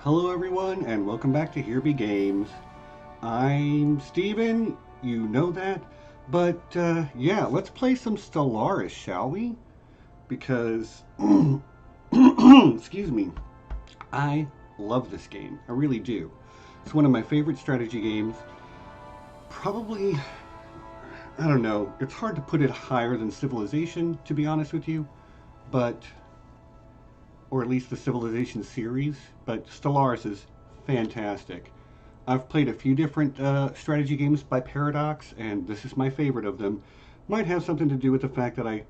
Hello, everyone, and welcome back to Here Be Games. I'm Steven, you know that, but yeah, let's play some Stellaris, shall we? Because, excuse me, I love this game. I really do. It's one of my favorite strategy games. Probably, I don't know, it's hard to put it higher than Civilization, to be honest with you, but or at least the Civilization series, but Stellaris is fantastic. I've played a few different strategy games by Paradox, and this is my favorite of them. Might have something to do with the fact that I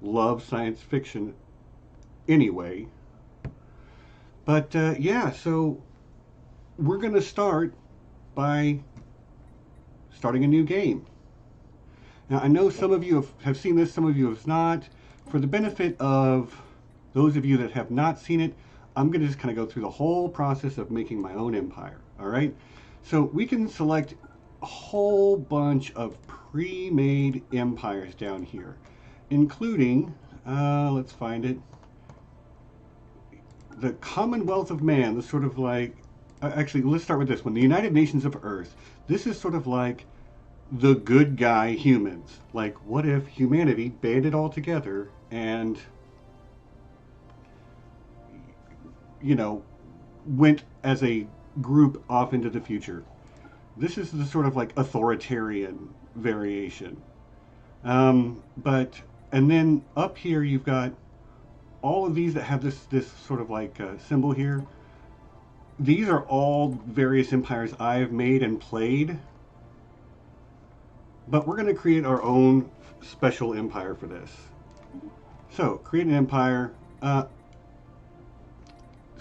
love science fiction anyway. But yeah, so we're going to start by starting a new game. Now, I know some of you have seen this, some of you have not. For the benefit of those of you that have not seen it, I'm going to just kind of go through the whole process of making my own empire. All right. So we can select a whole bunch of pre-made empires down here, including, let's find it, the Commonwealth of Man. This sort of like, actually, let's start with this one, the United Nations of Earth. This is sort of like the good guy humans. Like, what if humanity banded all together and went as a group off into the future? This is the sort of like authoritarian variation. But and then up here you've got all of these that have this sort of like symbol here. These are all various empires I've made and played, but we're going to create our own special empire for this. So create an empire.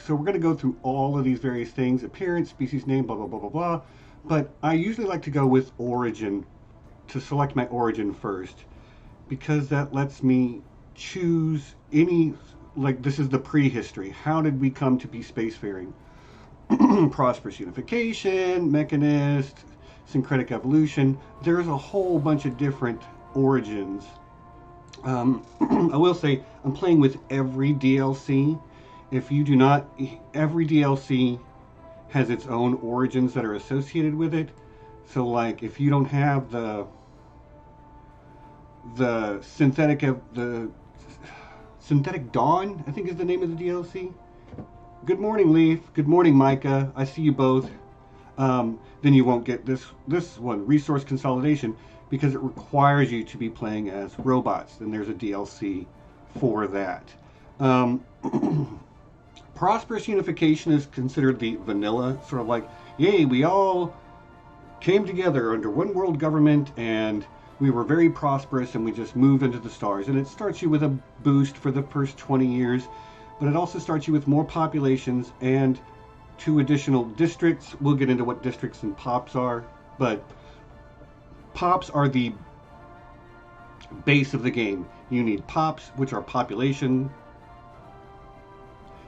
So we're going to go through all of these various things: appearance, species name, blah blah blah blah blah. But I usually like to go with origin, to select my origin first, because that lets me choose any, like, this is the prehistory. How did we come to be spacefaring? Prosperous unification, mechanist, syncretic evolution. There's a whole bunch of different origins. I will say I'm playing with every DLC. If you do not, every DLC has its own origins that are associated with it. So, like, if you don't have the synthetic dawn, I think is the name of the DLC. Good morning, Leaf. Good morning, Micah. I see you both. Then you won't get this one, resource consolidation, because it requires you to be playing as robots. And there's a DLC for that. Prosperous unification is considered the vanilla, sort of like, yay, we all came together under one world government and we were very prosperous and we just moved into the stars. And it starts you with a boost for the first 20 years, but it also starts you with more populations and 2 additional districts. We'll get into what districts and pops are, but pops are the base of the game. You need pops, which are population.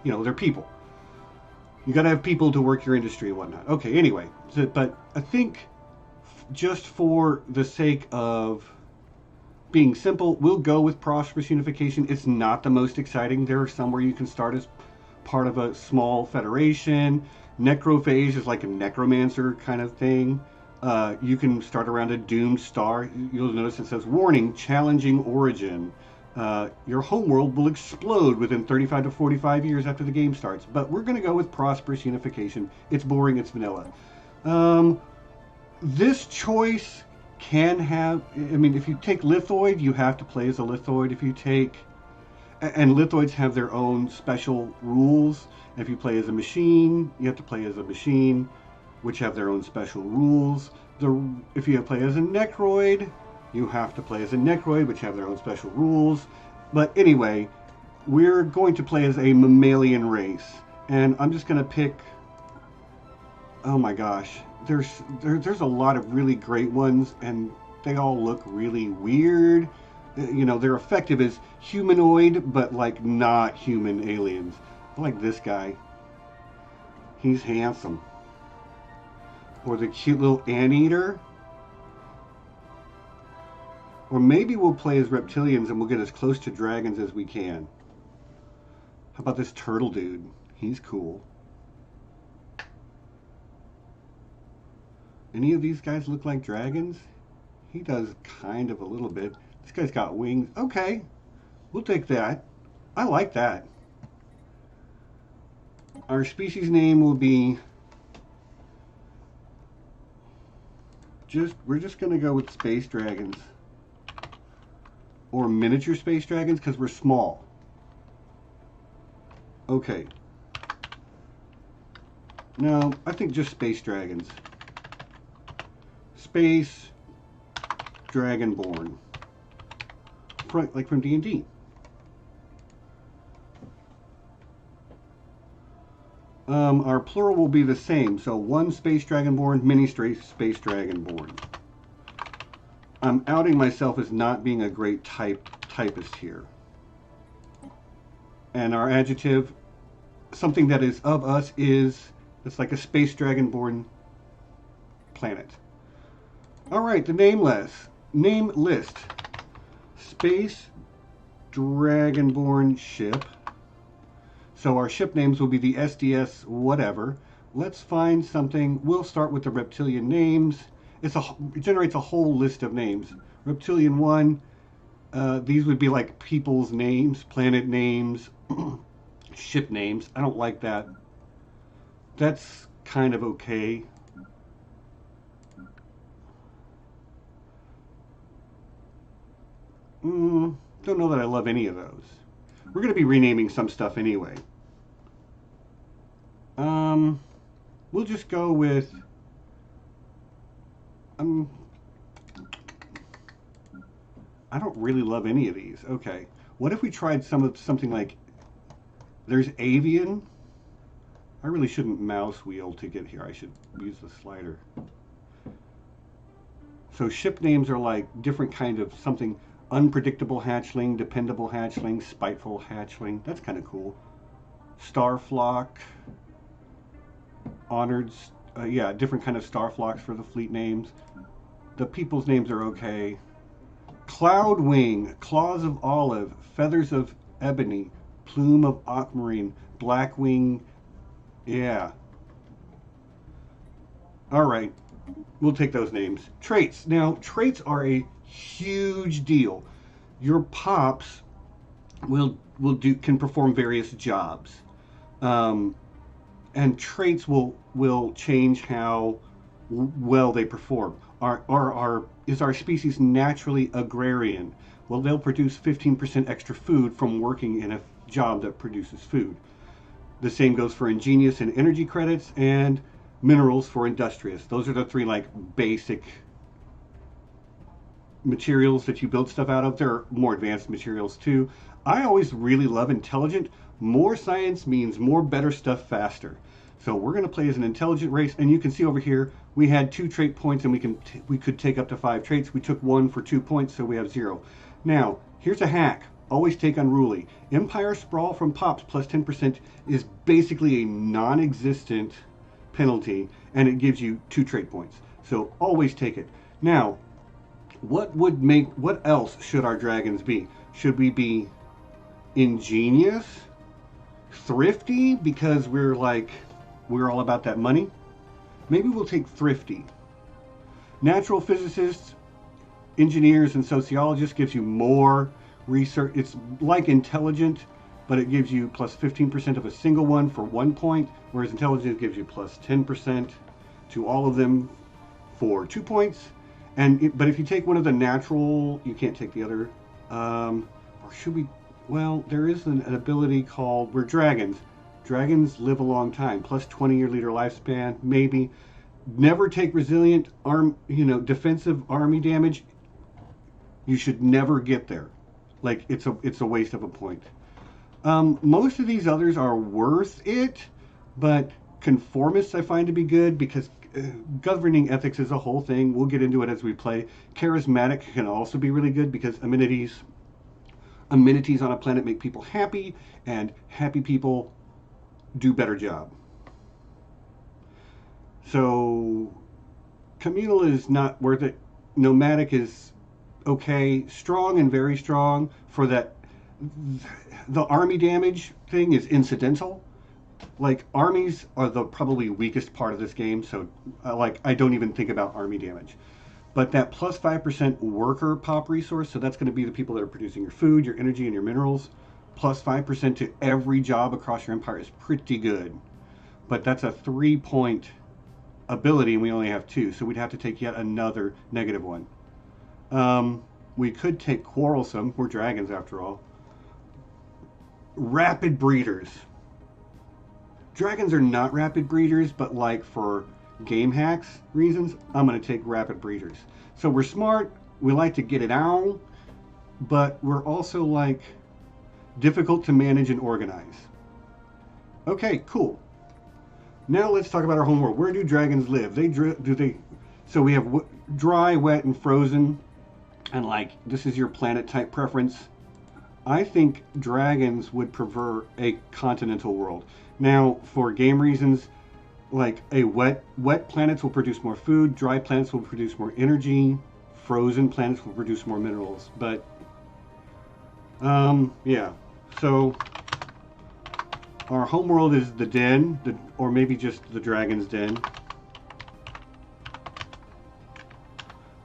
They're people. You got to have people to work your industry and whatnot. Okay, anyway, but I think just for the sake of being simple, we'll go with prosperous unification. It's not the most exciting. There are some where you can start as part of a small federation. Necrophage is like a necromancer kind of thing. You can start around a doomed star. You'll notice it says, warning, challenging origin. Your homeworld will explode within 35 to 45 years after the game starts. But we're going to go with prosperous unification. It's boring, it's vanilla. This choice can have, if you take lithoid, you have to play as a lithoid. If you take, and lithoids have their own special rules. If you play as a machine, you have to play as a machine, which have their own special rules. If you play as a necroid, you have to play as a necroid, which have their own special rules. But anyway, we're going to play as a mammalian race. And I'm just going to pick, oh my gosh, there's a lot of really great ones, and they all look really weird. They're effective as humanoid, but like not human aliens. Like this guy. He's handsome. Or the cute little anteater. Or maybe we'll play as reptilians and we'll get as close to dragons as we can. How about this turtle dude? He's cool. Any of these guys look like dragons? He does kind of a little bit. This guy's got wings. Okay, we'll take that. I like that. Our species name will be we're just gonna go with space dragons. Or miniature space dragons because we're small. Okay. No, I think just space dragons. Space Dragonborn. Like from D&D. Our plural will be the same. So one space dragonborn, mini space dragonborn. I'm outing myself as not being a great typist here. And our adjective, something that is of us, it's like a space dragonborn planet. All right, the name list. Space dragonborn ship. So our ship names will be the SDS whatever. Let's find something. We'll start with the reptilian names. It generates a whole list of names. Reptilian 1, these would be like people's names, planet names, ship names. I don't like that. That's kind of okay. Don't know that I love any of those. We're going to be renaming some stuff anyway. We'll just go with I don't really love any of these. Okay. What if we tried something like there's avian? I really shouldn't mouse wheel to get here. I should use the slider. So ship names are like different kind of something. Unpredictable hatchling, dependable hatchling, spiteful hatchling. That's kind of cool. Starflock. Honored, yeah, different kind of starflocks for the fleet names. The people's names are okay. Cloudwing, claws of olive, feathers of ebony, plume of aquamarine, blackwing, yeah. All right, we'll take those names. Traits. Now, traits are a huge deal. Your pops can perform various jobs. And traits will change how well they perform. Is our species naturally agrarian? Well, they'll produce 15% extra food from working in a job that produces food. The same goes for ingenious and energy credits, and minerals for industrious. Those are the three like basic materials that you build stuff out of. There are more advanced materials too. I always really love intelligent. More science means more better stuff faster. So we're going to play as an intelligent race, and you can see over here we had 2 trait points, and we could take up to 5 traits. We took 1 for 2 points, so we have 0. Now here's a hack. Always take unruly. Empire Sprawl from Pops plus 10% is basically a non-existent penalty, and it gives you 2 trait points. So always take it. Now, what else should our dragons be? Should we be ingenious, thrifty, because we're all about that money? Maybe we'll take thrifty. Natural physicists, engineers, and sociologists gives you more research. It's like intelligent, but it gives you plus 15% of a single one for 1 point, whereas intelligence gives you plus 10% to all of them for 2 points. But if you take one of the natural, you can't take the other. Or should we? Well, there is an ability called, we're dragons. Dragons live a long time, plus 20-year leader lifespan, maybe. Never take resilient defensive army damage. You should never get there. Like, it's a waste of a point. Most of these others are worth it, but conformists I find to be good because governing ethics is a whole thing. We'll get into it as we play. Charismatic can also be really good because amenities on a planet make people happy, and happy people do better job. So communal is not worth it. Nomadic is okay. Strong and very strong for that. The army damage thing is incidental. Like armies are the probably weakest part of this game, so like I don't even think about army damage. But that plus 5% worker pop resource, so that's going to be the people that are producing your food, your energy, and your minerals. Plus 5% to every job across your empire is pretty good. But that's a 3-point ability, and we only have 2, so we'd have to take yet another negative one. We could take Quarrelsome. We're dragons after all. Rapid breeders. Dragons are not rapid breeders, but like for game hacks reasons, I'm going to take rapid breeders. So we're smart, we like to get it out, but we're also like difficult to manage and organize. Okay, cool. Now let's talk about our homeworld. Where do dragons live? So we have dry, wet, and frozen, and like this is your planet type preference. I think dragons would prefer a continental world. Now, for game reasons, like a wet planets will produce more food, dry planets will produce more energy, frozen planets will produce more minerals. But yeah. So our homeworld is the den, or maybe just the dragon's den.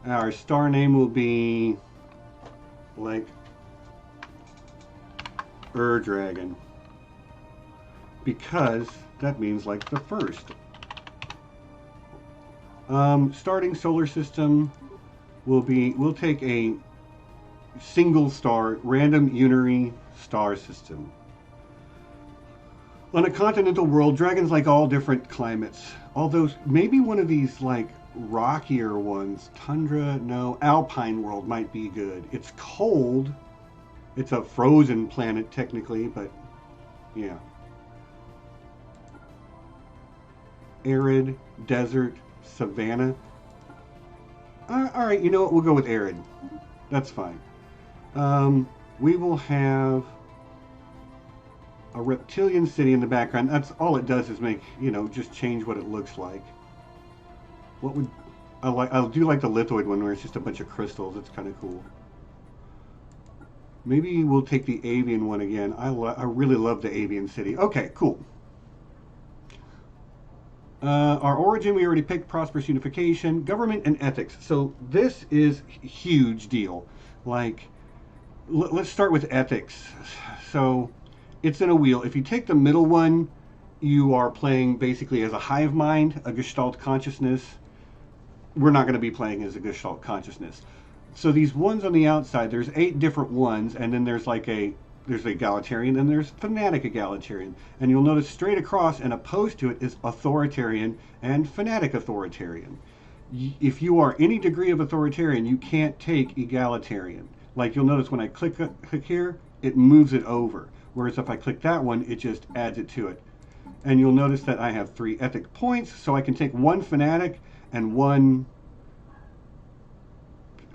Our star name will be like Dragon, because that means like the first. Starting solar system we'll take a single star, random unary star system. On a continental world, dragons like all different climates. Although maybe one of these like rockier ones, tundra, no, alpine world might be good. It's cold. It's a frozen planet technically, but yeah. Arid, desert, savanna. All right, you know what? We'll go with arid. That's fine. We will have a reptilian city in the background. That's all it does is make, just change what it looks like. What would I like? I do like the lithoid one where it's just a bunch of crystals. It's kind of cool. Maybe we'll take the avian one again. I really love the avian city. Okay, cool. Our origin, we already picked prosperous unification, government, and ethics. So this is a huge deal. Like, let's start with ethics. So it's in a wheel. If you take the middle one, you are playing basically as a hive mind, a Gestalt consciousness. We're not going to be playing as a Gestalt consciousness. So these ones on the outside, there's 8 different ones, and then there's egalitarian, and there's fanatic egalitarian. And you'll notice straight across and opposed to it is authoritarian and fanatic authoritarian. If you are any degree of authoritarian, you can't take egalitarian. Like you'll notice when I click here, it moves it over. Whereas if I click that one, it just adds it to it. And you'll notice that I have 3 ethic points, so I can take 1 fanatic and 1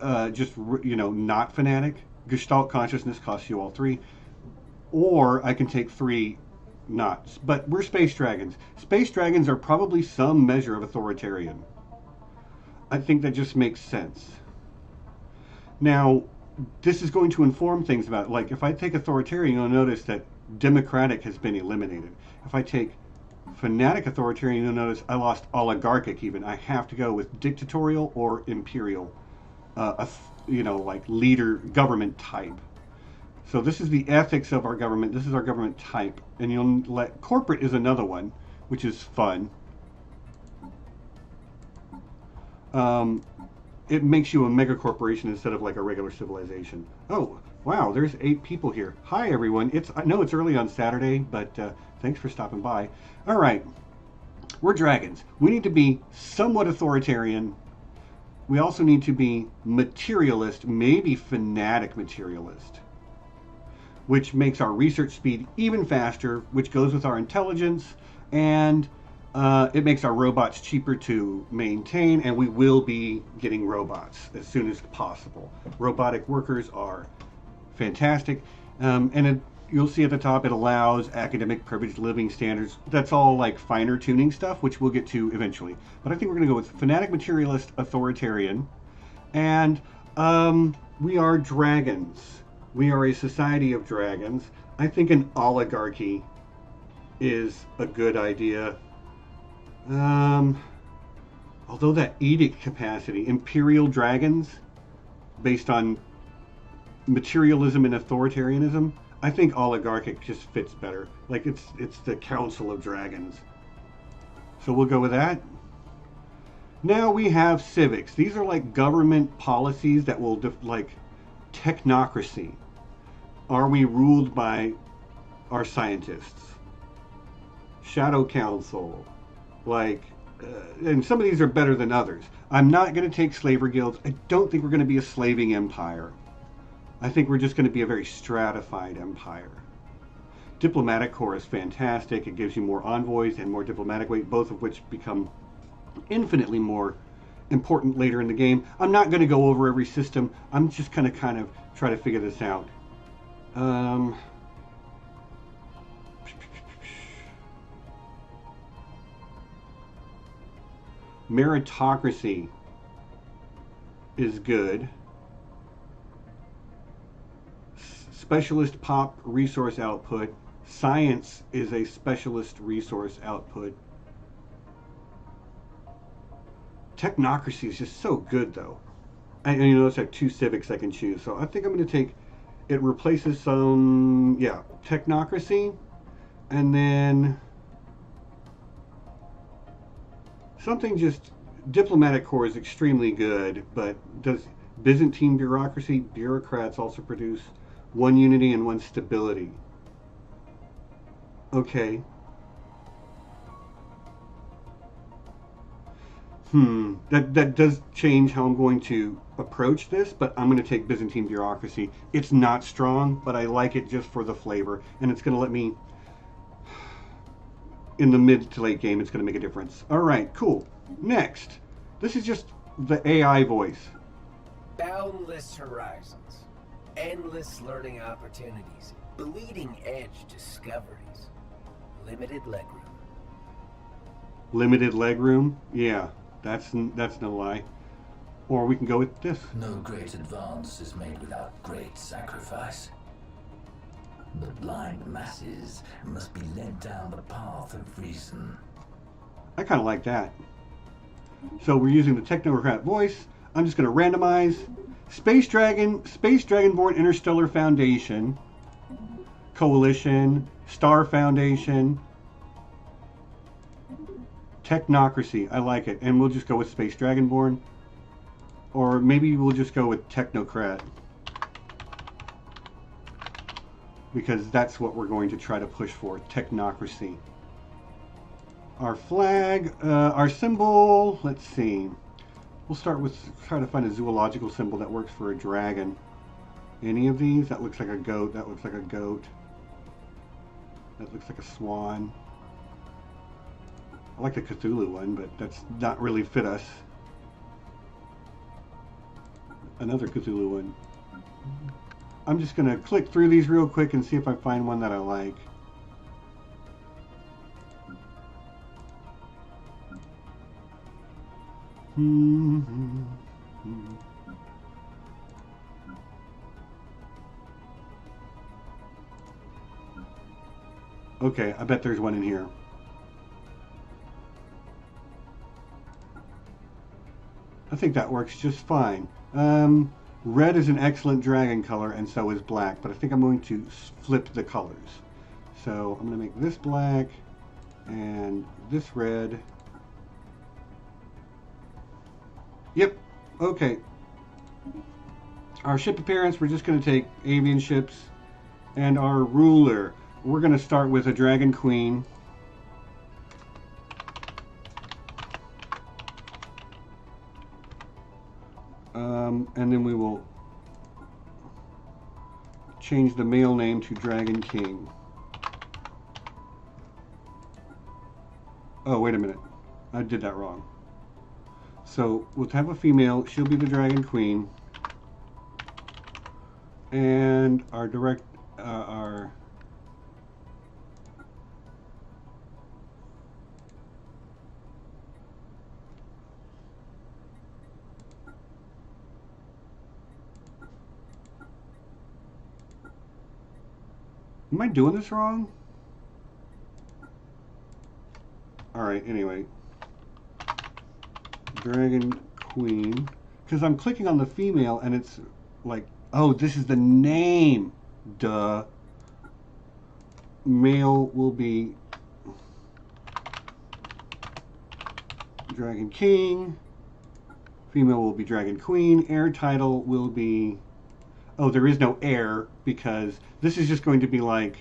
not fanatic. Gestalt consciousness costs you all 3. Or I can take 3 knots. But we're space dragons. Space dragons are probably some measure of authoritarian. I think that just makes sense. Now, this is going to inform things about, like, if I take authoritarian, you'll notice that democratic has been eliminated. If I take fanatic authoritarian, you'll notice I lost oligarchic even. I have to go with dictatorial or imperial. Like leader government type. So this is the ethics of our government. This is our government type. And corporate is another one, which is fun. It makes you a mega corporation instead of like a regular civilization. Oh, wow, there's 8 people here. Hi everyone. I know it's early on Saturday, but thanks for stopping by. All right, we're dragons. We need to be somewhat authoritarian. We also need to be materialist, maybe fanatic materialist, which makes our research speed even faster, which goes with our intelligence, and it makes our robots cheaper to maintain, and we will be getting robots as soon as possible. Robotic workers are fantastic, and you'll see at the top it allows academic privileged living standards. That's all like finer tuning stuff, which we'll get to eventually. But I think we're going to go with fanatic materialist authoritarian, and we are dragons. We are a society of dragons. I think an oligarchy is a good idea. Although that edict capacity, Imperial Dragons, based on materialism and authoritarianism, I think oligarchic just fits better. Like it's the Council of Dragons. So we'll go with that. Now we have civics. These are like government policies that will like technocracy. Are we ruled by our scientists? Shadow Council, like, and some of these are better than others. I'm not going to take slaver guilds. I don't think we're going to be a slaving empire. I think we're just going to be a very stratified empire. Diplomatic Corps is fantastic. It gives you more envoys and more diplomatic weight, both of which become infinitely more important later in the game. I'm not going to go over every system. I'm just going to kind of try to figure this out. Meritocracy is good. Specialist pop resource output. Science is a specialist resource output. Technocracy is just so good, though. And you notice I have 2 civics I can choose. So I think I'm going to take, it replaces some, yeah, technocracy. And then something just, diplomatic corps is extremely good, but does Byzantine bureaucracy, bureaucrats also produce 1 unity and 1 stability. Okay. That does change how I'm going to approach this, but I'm going to take Byzantine bureaucracy. It's not strong, but I like it just for the flavor, and it's going to let me, in the mid to late game, it's going to make a difference. All right, cool. Next, this is just the AI voice. Boundless horizons, endless learning opportunities, bleeding edge discoveries, limited legroom. Limited legroom? Yeah, that's no lie. Or we can go with this. No great advance is made without great sacrifice. The blind masses must be led down the path of reason. I kind of like that. So we're using the technocrat voice. I'm just going to randomize. Space Dragonborn Interstellar Foundation, Coalition, Star Foundation, Technocracy. I like it. And we'll just go with Space Dragonborn. Or maybe we'll just go with Technocrat, because that's what we're going to try to push for, technocracy. Our flag, our symbol, let's see. We'll start with, try to find a zoological symbol that works for a dragon. Any of these? That looks like a goat, that looks like a goat. That looks like a swan. I like the Cthulhu one, but that's not really fit us. Another Cthulhu one. I'm just going to click through these real quick and see if I find one that I like. Okay, I bet there's one in here. I think that works just fine. Red is an excellent dragon color, and so is black, but I think I'm going to flip the colors. So I'm going to make this black and this red. Yep, okay. Our ship appearance, we're just going to take avian ships. And our ruler, we're going to start with a dragon queen. And then we will change the male name to Dragon King. Oh, wait a minute. I did that wrong. So we'll have a female. She'll be the Dragon Queen. And our Am I doing this wrong? Alright, anyway. Dragon Queen. Because I'm clicking on the female and it's like, oh, this is the name. Duh. Male will be Dragon King. Female will be Dragon Queen. Heir title will be... Oh, there is no heir because this is just going to be like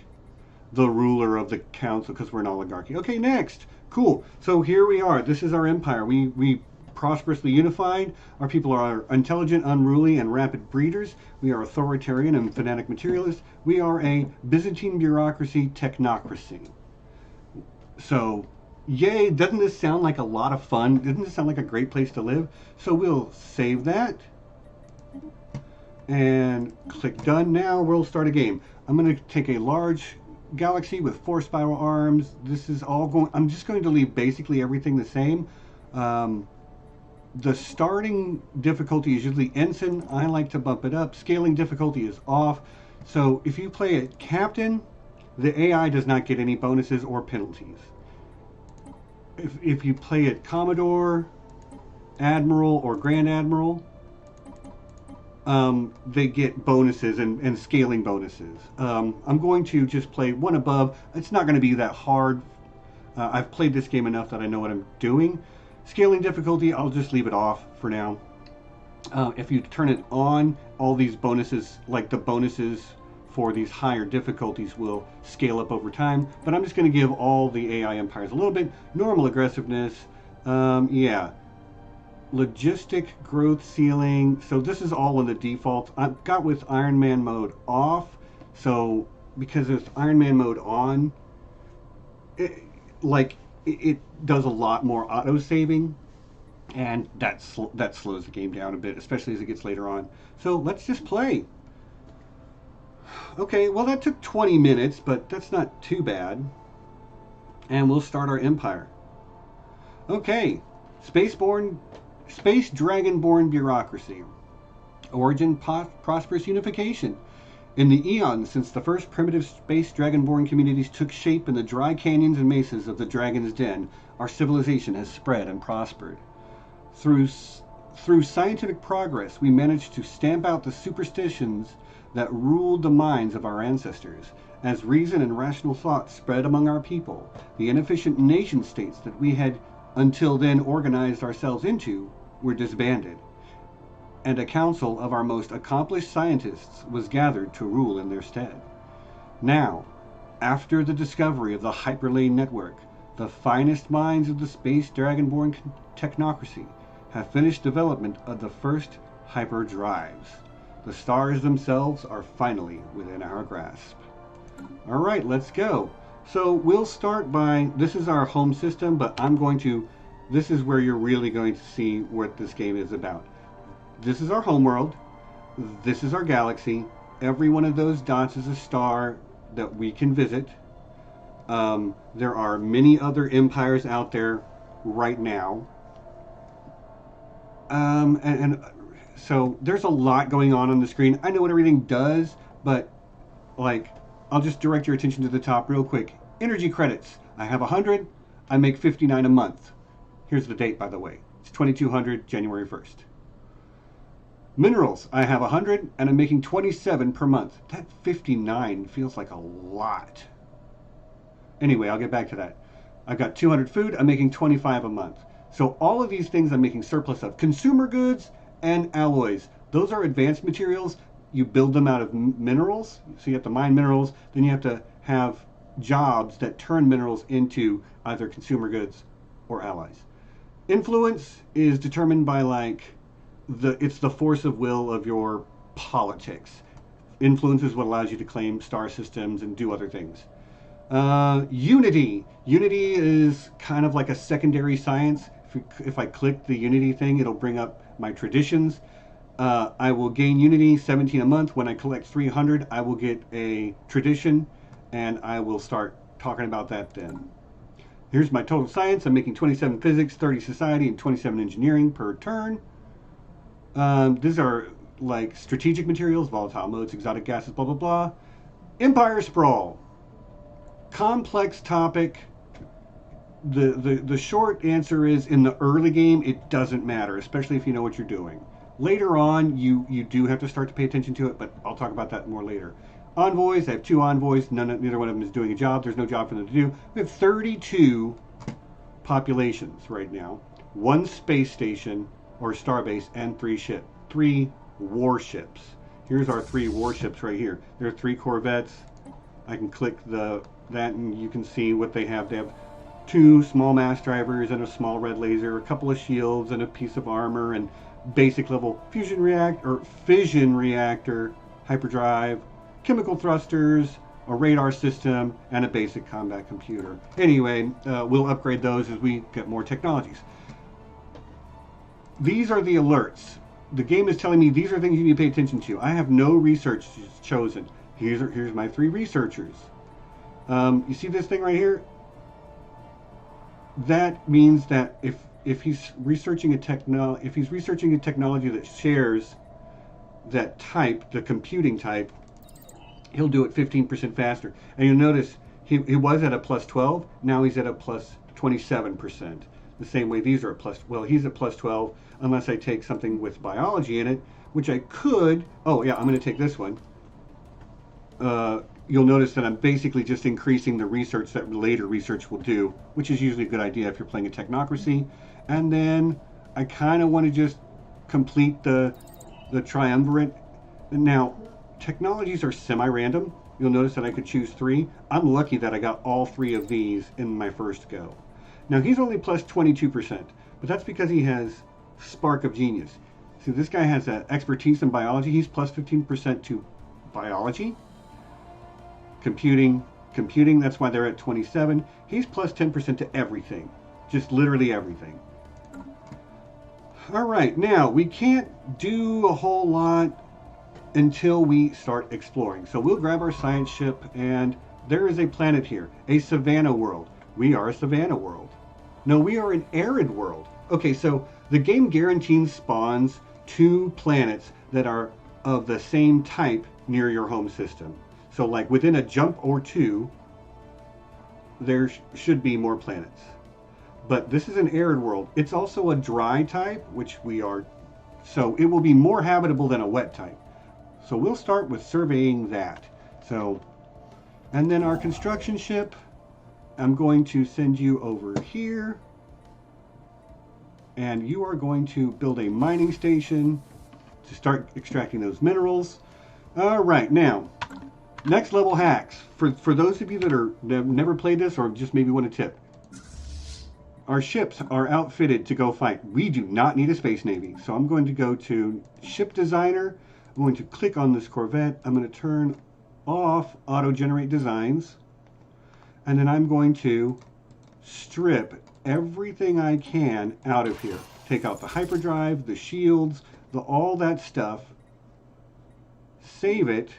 the ruler of the council because we're an oligarchy. Okay, next. Cool. So here we are. This is our empire. We prosperously unified. Our people are intelligent, unruly, and rapid breeders. We are authoritarian and fanatic materialists. We are a Byzantine bureaucracy technocracy. So, yay, doesn't this sound like a lot of fun? Doesn't this sound like a great place to live? So we'll save that. And click done. Now we'll start a game. I'm going to take a large galaxy with 4 spiral arms. This is all going... I'm just going to leave basically everything the same. The starting difficulty is usually Ensign. I like to bump it up. Scaling difficulty is off. So if you play it Captain, the AI does not get any bonuses or penalties. If you play it Commodore, Admiral, or Grand Admiral, they get bonuses and scaling bonuses. I'm going to just play one above. It's not going to be that hard. I've played this game enough that I know what I'm doing. Scaling difficulty, I'll just leave it off for now. If you turn it on, all these bonuses, like the bonuses for these higher difficulties, will scale up over time. But I'm just going to give all the AI empires a little bit. Normal aggressiveness, yeah. Logistic growth ceiling. So this is all in the default. I've got with Iron Man mode off. So because there's Iron Man mode on, it does a lot more auto saving, and that slows the game down a bit, especially as it gets later on. So let's just play. Okay, well that took 20 minutes, but that's not too bad. And we'll start our empire. Okay, Space Dragonborn bureaucracy. Origin prosperous unification. In the eons since the first primitive space dragonborn communities took shape in the dry canyons and mesas of the Dragon's Den, our civilization has spread and prospered. Through scientific progress, we managed to stamp out the superstitions that ruled the minds of our ancestors. As reason and rational thought spread among our people, the inefficient nation-states that we had until then organized ourselves into were disbanded, and a council of our most accomplished scientists was gathered to rule in their stead. Now, after the discovery of the Hyperlane Network, the finest minds of the space dragonborn technocracy have finished development of the first hyperdrives. The stars themselves are finally within our grasp. All right, let's go. So we'll start by, this is our home system, but this is where you're really going to see what this game is about. This is our homeworld. This is our galaxy. Every one of those dots is a star that we can visit. There are many other empires out there right now. So there's a lot going on the screen. I know what everything does, but I'll just direct your attention to the top real quick. Energy credits. I have 100. I make 59 a month. Here's the date, by the way. It's 2200, January 1st. Minerals, I have 100 and I'm making 27 per month. That 59 feels like a lot. Anyway, I'll get back to that. I've got 200 food, I'm making 25 a month. So all of these things I'm making surplus of. Consumer goods and alloys. Those are advanced materials. You build them out of minerals. So you have to mine minerals. Then you have to have jobs that turn minerals into either consumer goods or allies. Influence is determined by it's the force of will of your politics. Influence is what allows you to claim star systems and do other things. Unity. Unity is kind of like a secondary science. If I click the Unity thing, it'll bring up my traditions. I will gain Unity 17 a month. When I collect 300, I will get a tradition, and I will start talking about that then. Here's my total science. I'm making 27 physics, 30 society, and 27 engineering per turn. These are strategic materials, volatile modes, exotic gases, blah, blah, blah. Empire sprawl. Complex topic. the short answer is, in the early game, it doesn't matter, especially if you know what you're doing. Later on, you do have to start to pay attention to it, but I'll talk about that more later. Envoys, I have 2 envoys. Neither one of them is doing a job. There's no job for them to do. We have 32 populations right now. 1 space station or starbase and 3 warships. Here's our 3 warships right here. There are 3 corvettes. I can click that and you can see what they have. They have 2 small mass drivers and a small red laser, a couple of shields and a piece of armor, and basic level fission reactor, hyperdrive, chemical thrusters, a radar system, and a basic combat computer. Anyway, we'll upgrade those as we get more technologies. These are the alerts. The game is telling me these are things you need to pay attention to. I have no research chosen. Here's my 3 researchers. You see this thing right here? That means that if he's researching a technology that shares that type, the computing type, he'll do it 15% faster. And you'll notice he was at a plus 12. Now he's at a plus 27%. The same way these are he's at plus 12 unless I take something with biology in it, which I could. Oh yeah, I'm going to take this one. You'll notice that I'm basically just increasing the research that later research will do, which is usually a good idea if you're playing a technocracy. And then I kind of want to just complete the triumvirate. Now, technologies are semi-random. You'll notice that I could choose 3. I'm lucky that I got all 3 of these in my first go. Now, he's only plus 22%, but that's because he has Spark of Genius. See, this guy has expertise in biology. He's plus 15% to biology. Computing, that's why they're at 27. He's plus 10% to everything. Just literally everything. All right, now we can't do a whole lot until we start exploring. So we'll grab our science ship, and there is a planet here, a savanna world. We are a savanna world. No, we are an arid world. Okay, so the game guarantees spawns 2 planets that are of the same type near your home system. So like within a jump or 2, there should be more planets. But this is an arid world. It's also a dry type, which we are, so it will be more habitable than a wet type. So we'll start with surveying that. So, and then our construction ship, I'm going to send you over here. And you are going to build a mining station to start extracting those minerals. All right, now, next level hacks. For those of you that have never played this or just maybe want a tip. Our ships are outfitted to go fight. We do not need a space navy. So I'm going to go to Ship Designer. I'm going to click on this Corvette. I'm going to turn off Auto-Generate Designs. And then I'm going to strip everything I can out of here. Take out the hyperdrive, the shields, all that stuff. Save it.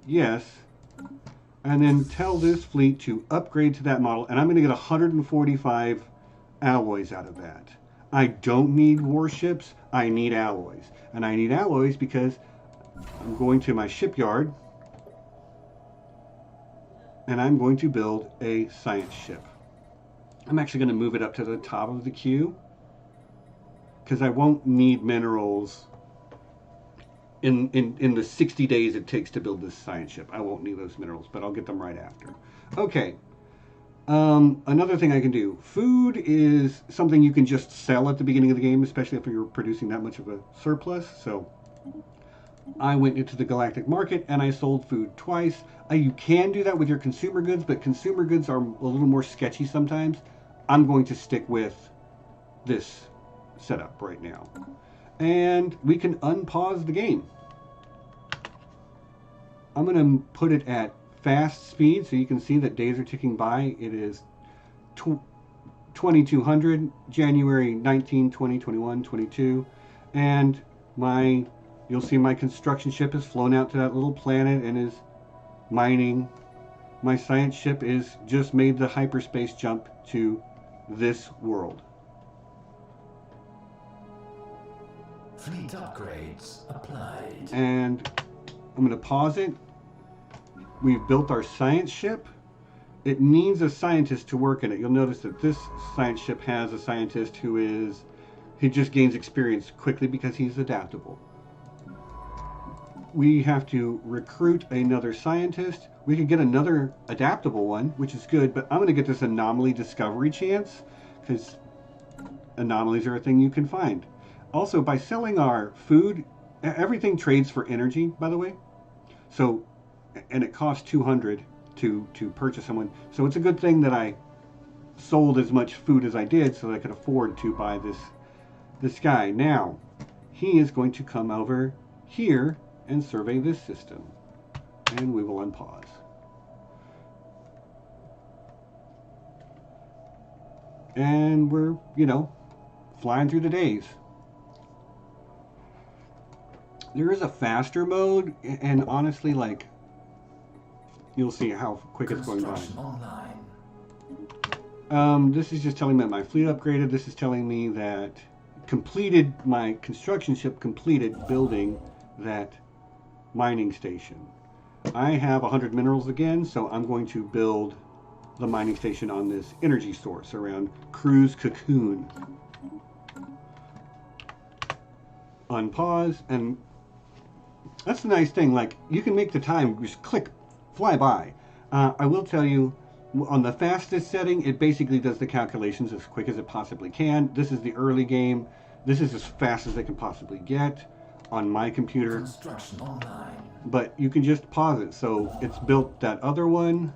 Yes. And then tell this fleet to upgrade to that model. And I'm going to get 145 alloys out of that. I don't need warships. I need alloys. And I need alloys because I'm going to my shipyard. And I'm going to build a science ship. I'm actually going to move it up to the top of the queue because I won't need minerals in the 60 days it takes to build this science ship. I won't need those minerals, but I'll get them right after. Okay. Another thing I can do. Food is something you can just sell at the beginning of the game, especially if you're producing that much of a surplus. So I went into the galactic market and I sold food twice. You can do that with your consumer goods, but consumer goods are a little more sketchy sometimes. I'm going to stick with this setup right now. And we can unpause the game. I'm going to put it at fast speed so you can see that days are ticking by. It is 2200, January 19, 2021, 22. And you'll see my construction ship has flown out to that little planet and is mining. My science ship is just made the hyperspace jump to this world. Fleet upgrades applied. And I'm going to pause it. We've built our science ship. it needs a scientist to work in it. You'll notice that this science ship has a scientist he just gains experience quickly because he's adaptable. We have to recruit another scientist. We could get another adaptable one, which is good, but I'm going to get this anomaly discovery chance because anomalies are a thing you can find. Also, by selling our food, everything trades for energy, by the way. So, and it costs 200 to purchase someone. So it's a good thing that I sold as much food as I did so that I could afford to buy this guy. Now, he is going to come over here and survey this system. And we will unpause. And we're, flying through the days. There is a faster mode, and honestly, like, you'll see how quick it's going by. This is just telling me that my fleet upgraded. This is telling me that my construction ship completed building that mining station. I have 100 minerals again, so I'm going to build the mining station on this energy source around Crew's Cocoon. Unpause, and that's the nice thing. Like, you can make the time just fly by. I will tell you, on the fastest setting, it basically does the calculations as quick as it possibly can. This is the early game. This is as fast as they can possibly get on my computer. Construction online. But you can just pause it. So it's built that other one.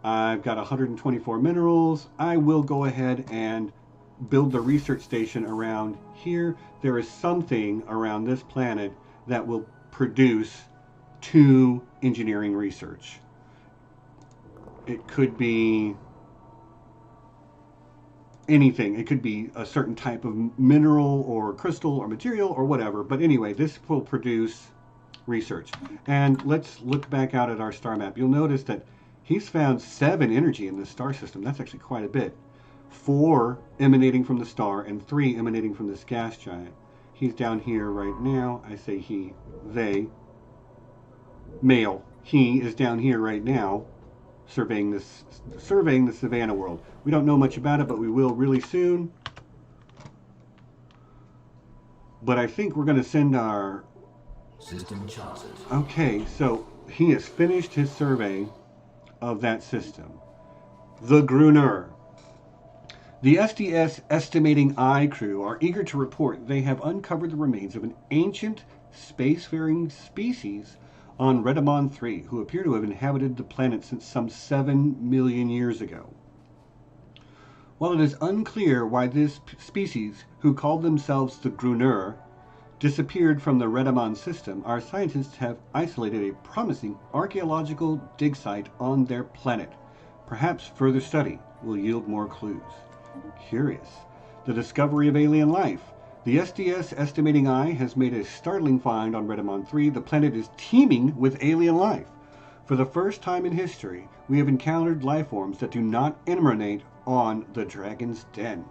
I've got 124 minerals. I will go ahead and build the research station around here. There is something around this planet that will produce 2 engineering research. It could be anything. It could be a certain type of mineral or crystal or material or whatever. But anyway, this will produce research. And let's look back out at our star map. You'll notice that he's found 7 energy in this star system. That's actually quite a bit. 4 emanating from the star and 3 emanating from this gas giant. He's down here right now. I say he, they, male. He is down here right now surveying the Savannah world. We don't know much about it, but we will really soon. But I think we're going to send our system charted. Okay, so he has finished his survey of that system. The Gruner. The SDS Estimating Eye crew are eager to report they have uncovered the remains of an ancient spacefaring species on Redamon 3, who appear to have inhabited the planet since some 7 million years ago. While it is unclear why this species, who called themselves the Gruner, disappeared from the Redamon system, our scientists have isolated a promising archaeological dig site on their planet. Perhaps further study will yield more clues. Curious. The discovery of alien life. The SDS Estimating Eye has made a startling find on Redamon 3. The planet is teeming with alien life. For the first time in history, we have encountered life forms that do not emanate on the Dragon's Den.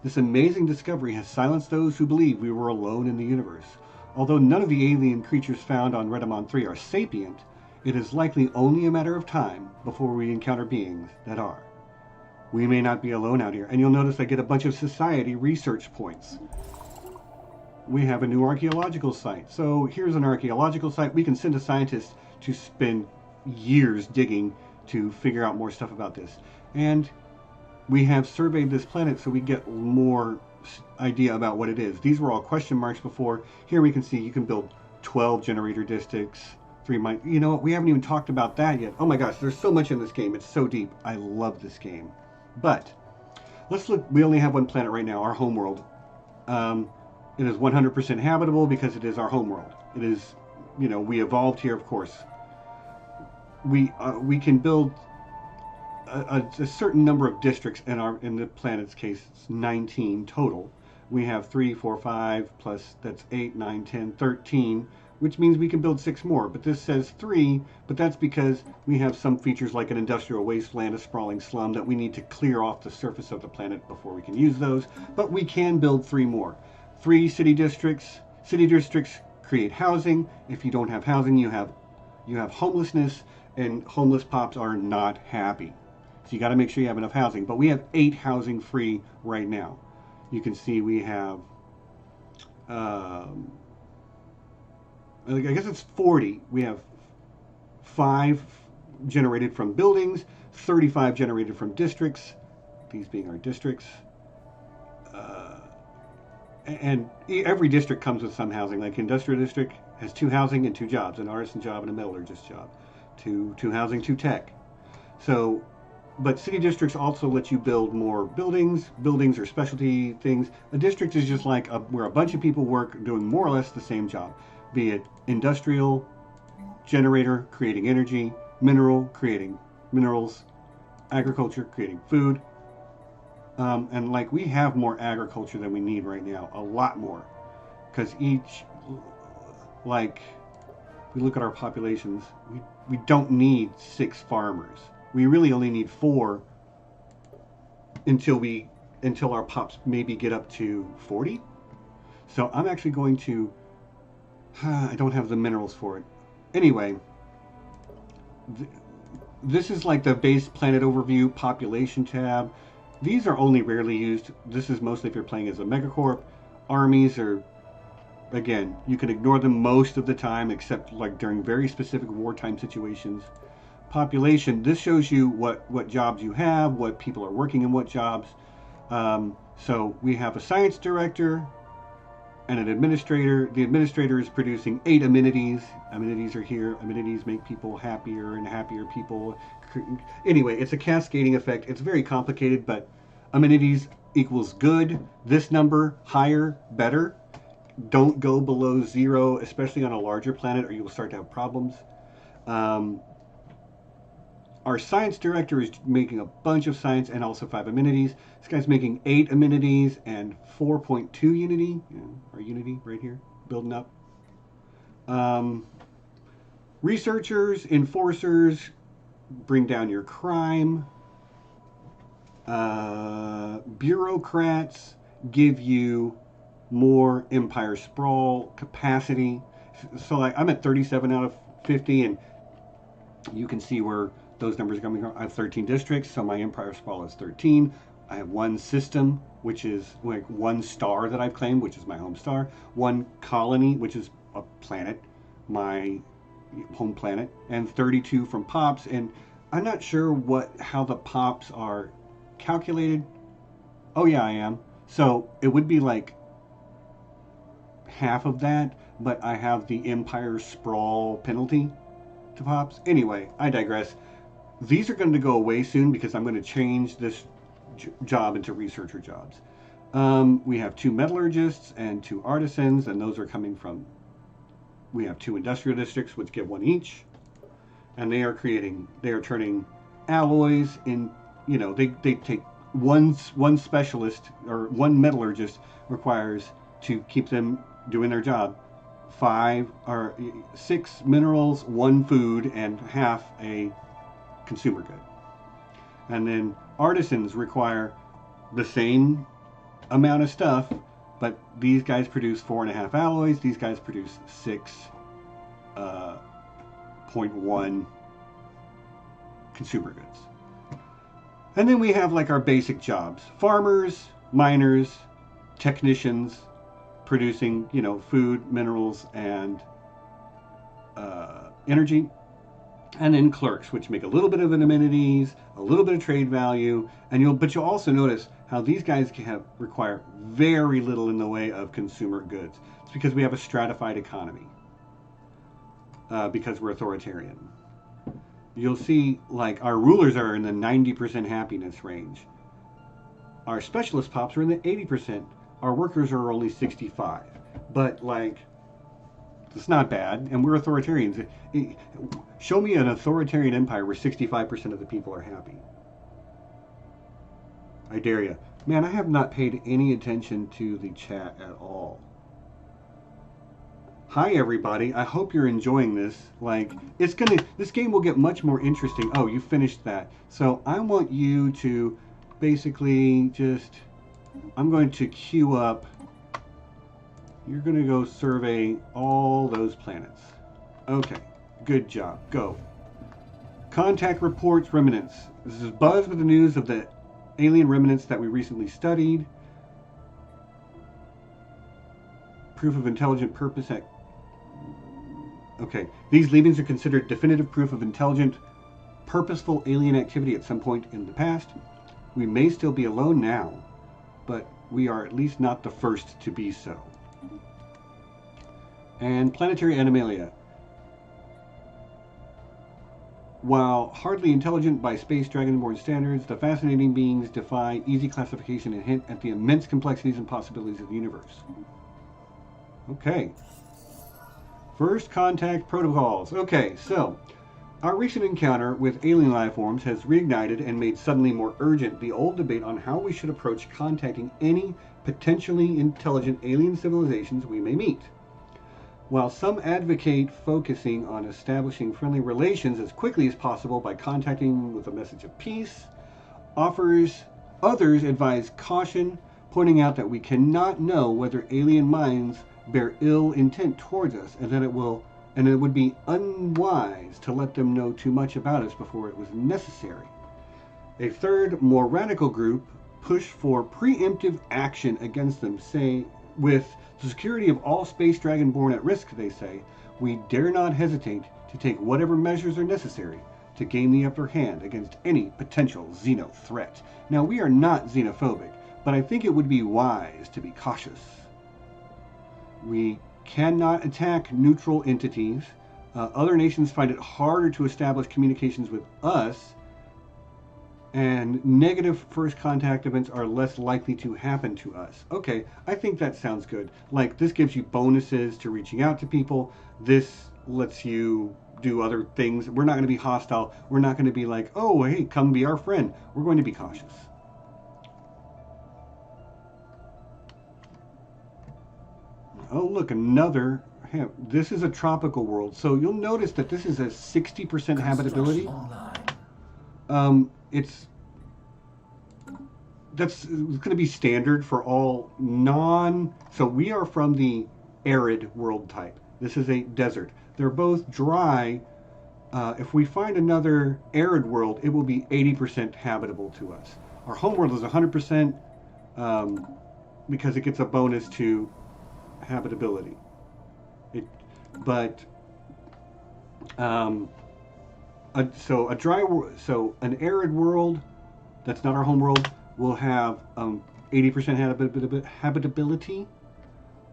This amazing discovery has silenced those who believe we were alone in the universe. Although none of the alien creatures found on Redamon 3 are sapient, it is likely only a matter of time before we encounter beings that are. We may not be alone out here. And you'll notice I get a bunch of society research points. We have a new archaeological site. So here's an archaeological site. We can send a scientist to spend years digging to figure out more stuff about this. And we have surveyed this planet so we get more idea about what it is. These were all question marks before. Here we can see you can build 12 generator districts, 3 mine. You know what? We haven't even talked about that yet. Oh my gosh, there's so much in this game. It's so deep. I love this game. But let's look. We only have one planet right now, our homeworld. It is 100% habitable because it is our homeworld. It is, we evolved here, of course. We can build a certain number of districts in the planet's case. It's 19 total. We have 3, 4, 5 plus that's 8, 9, 10, 13, which means we can build 6 more. But this says 3, but that's because we have some features like an industrial wasteland, a sprawling slum that we need to clear off the surface of the planet before we can use those. But we can build 3 more. 3 city districts. City districts create housing. If you don't have housing, you have homelessness. and homeless pops are not happy. So you got to make sure you have enough housing. But we have 8 housing free right now. You can see we have, I guess it's 40. We have 5 generated from buildings, 35 generated from districts, these being our districts. And every district comes with some housing. Like industrial district has 2 housing and 2 jobs, an artisan job and a metallurgist job. 2 housing, 2 tech. So, but city districts also let you build more buildings. Buildings are specialty things. A district is just like where a bunch of people work doing more or less the same job, be it industrial, generator, creating energy, mineral, creating minerals, agriculture, creating food. And like we have more agriculture than we need right now, a lot more, because each, like, we look at our populations, we don't need 6 farmers. We really only need 4 until our pops maybe get up to 40. So I'm actually going to, I don't have the minerals for it. Anyway, this is like the base planet overview population tab. These are only rarely used. This is mostly if you're playing as a megacorp. Armies are, again, you can ignore them most of the time except like during very specific wartime situations. Population, this shows you what jobs you have, what people are working in what jobs. So we have a science director and an administrator. The administrator is producing 8 amenities. Amenities are here. Amenities make people happier, and happier people. Anyway, it's a cascading effect. It's very complicated, but amenities equals good. This number, higher, better. Don't go below 0, especially on a larger planet, or you will start to have problems. Our science director is making a bunch of science and also 5 amenities. This guy's making 8 amenities and 4.2 unity. Our unity right here, building up. Researchers, enforcers, bring down your crime. Bureaucrats give you more empire sprawl capacity. So I'm at 37 out of 50, and you can see where those numbers are coming from. I have 13 districts, so my empire sprawl is 13. I have 1 system, which is like 1 star that I've claimed, which is my home star. 1 colony, which is a planet, my home planet, and 32 from pops. And I'm not sure how the pops are calculated. Oh yeah, I am. So it would be like half of that, but I have the empire sprawl penalty to pops. Anyway, I digress. These are going to go away soon because I'm going to change this job into researcher jobs. We have 2 metallurgists and 2 artisans, and those are coming from, we have 2 industrial districts which get 1 each, and they are turning alloys in, they take one specialist or 1 metallurgist requires to keep them doing their job 5 or 6 minerals, 1 food, and half a consumer good. And then artisans require the same amount of stuff, but these guys produce 4.5 alloys. These guys produce 6.1 consumer goods. And then we have like our basic jobs: farmers, miners, technicians, producing food, minerals, and energy. And then clerks, which make a little bit of an amenities, a little bit of trade value, but you'll also notice how these guys require very little in the way of consumer goods. It's because we have a stratified economy, because we're authoritarian. You'll see like our rulers are in the 90% happiness range. Our specialist pops are in the 80%. Our workers are only 65. But like, it's not bad, and we're authoritarians. Show me an authoritarian empire where 65% of the people are happy. I dare you. Man, I have not paid any attention to the chat at all. Hi everybody, I hope you're enjoying this. Like, this game will get much more interesting. Oh, you finished that. So I want you to basically I'm going to queue up. You're going to go survey all those planets. Okay, good job. Go. Contact reports remnants. This is buzz with the news of the alien remnants that we recently studied. Proof of intelligent purpose at... Okay. These leavings are considered definitive proof of intelligent, purposeful alien activity at some point in the past. We may still be alone now, but we are at least not the first to be so. And planetary animalia. While hardly intelligent by space dragonborn standards, the fascinating beings defy easy classification and hint at the immense complexities and possibilities of the universe. Okay. First contact protocols. Okay, so our recent encounter with alien life forms has reignited and made suddenly more urgent the old debate on how we should approach contacting any potentially intelligent alien civilizations we may meet. While some advocate focusing on establishing friendly relations as quickly as possible by contacting with a message of peace, others advise caution, pointing out that we cannot know whether alien minds bear ill intent towards us, and that it would be unwise to let them know too much about us before it was necessary. A third, more radical group pushed for preemptive action against them, say, with the security of all space dragonborn at risk, they say, we dare not hesitate to take whatever measures are necessary to gain the upper hand against any potential xeno threat. Now, we are not xenophobic, but I think it would be wise to be cautious. We cannot attack neutral entities. Other nations find it harder to establish communications with us, and negative first contact events are less likely to happen to us. Okay, I think that sounds good. Like, this gives you bonuses to reaching out to people. This lets you do other things. We're not going to be hostile. We're not going to be like, oh, hey, come be our friend. We're going to be cautious. Oh, look, another... This is a tropical world. So you'll notice that this is a 60% habitability. That's going to be standard for all so we are from the arid world type. This is a desert. They're both dry. If we find another arid world, it will be 80% habitable to us. Our home world is 100% because it gets a bonus to habitability. So an arid world that's not our home world will have 80% habitability.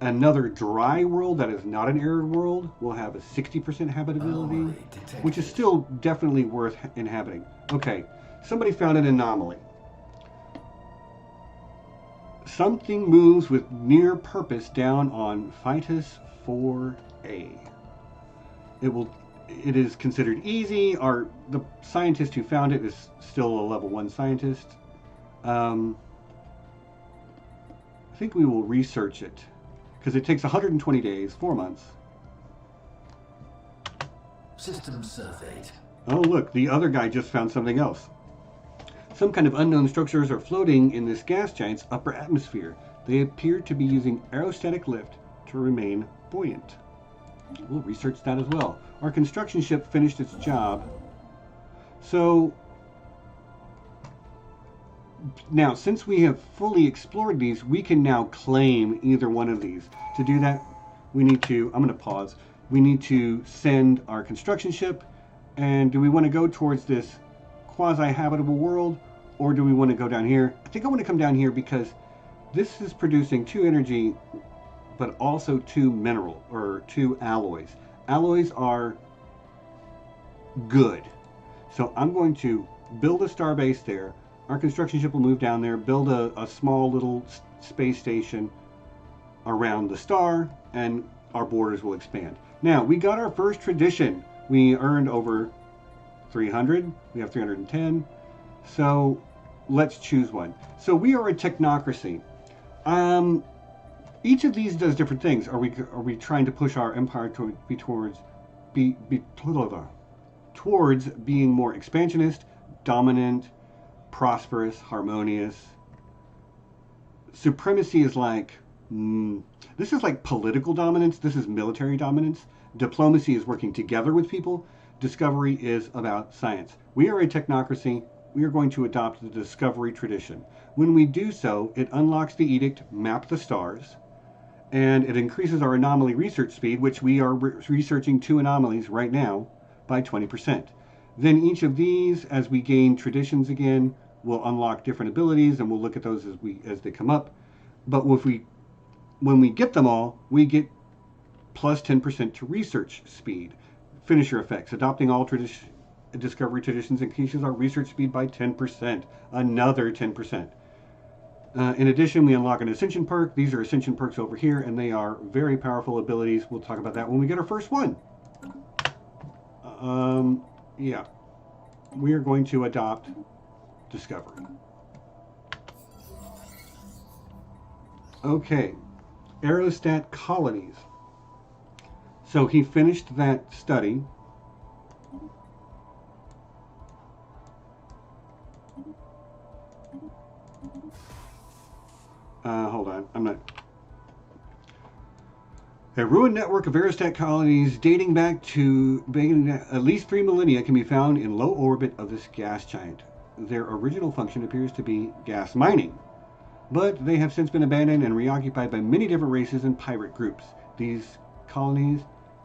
Another dry world that is not an arid world will have a 60% habitability, which is still definitely worth inhabiting. Okay, somebody found an anomaly. Something moves with near purpose down on Phytus 4A. It is considered easy. The scientist who found it is still a level 1 scientist. I think we will research it because it takes 120 days, 4 months. System surveyed. Oh, look, the other guy just found something else. Some kind of unknown structures are floating in this gas giant's upper atmosphere. They appear to be using aerostatic lift to remain buoyant. We'll research that as well. Our construction ship finished its job. So, now, since we have fully explored these, we can now claim either one of these. To do that, we need to, I'm going to pause. We need to send our construction ship. And do we want to go towards this quasi-habitable world, or do we want to go down here? I think I want to come down here because this is producing 2 energy, but also 2 mineral, or 2 alloys. Alloys are good. So I'm going to build a starbase there. Our construction ship will move down there, build a small little space station around the star, and our borders will expand. Now, we got our first tradition. We earned over 300. We have 310. So let's choose one. So we are a technocracy. Each of these does different things. Are we trying to push our empire towards being more expansionist, dominant, prosperous, harmonious? Supremacy is like this is like political dominance. This is military dominance. Diplomacy is working together with people. discovery is about science. We are a technocracy. We are going to adopt the discovery tradition. When we do so, it unlocks the edict, Map the Stars, and it increases our anomaly research speed, which we are researching 2 anomalies right now, by 20%. Then each of these, as we gain traditions again, will unlock different abilities, and we'll look at those as they come up. But when we get them all, we get plus 10% to research speed. Finisher effects. Adopting all discovery traditions increases our research speed by 10%. Another 10%. In addition, we unlock an Ascension perk. These are Ascension perks over here, and they are very powerful abilities. We'll talk about that when we get our first one. Yeah. We are going to adopt Discovery. Okay. Aerostat colonies. So he finished that study. Hold on, I'm not. A ruined network of aerostat colonies dating back to at least 3 millennia can be found in low orbit of this gas giant. Their original function appears to be gas mining, but they have since been abandoned and reoccupied by many different races and pirate groups. These colonies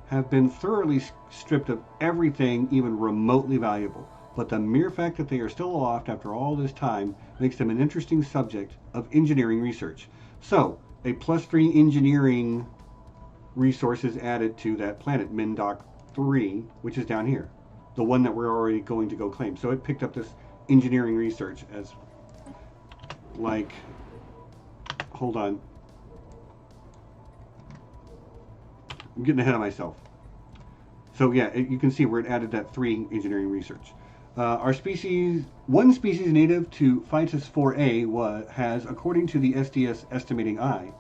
have been thoroughly stripped of everything even remotely valuable, but the mere fact that they are still aloft after all this time makes them an interesting subject of engineering research. So, a +3 engineering resource is added to that planet, Mindoc 3, which is down here, the one that we're already going to go claim. So it picked up this engineering research as, like, hold on. I'm getting ahead of myself. So yeah, you can see where it added that 3 engineering research. Our species, one species native to Phytus 4a has, according to the SDS estimating eye,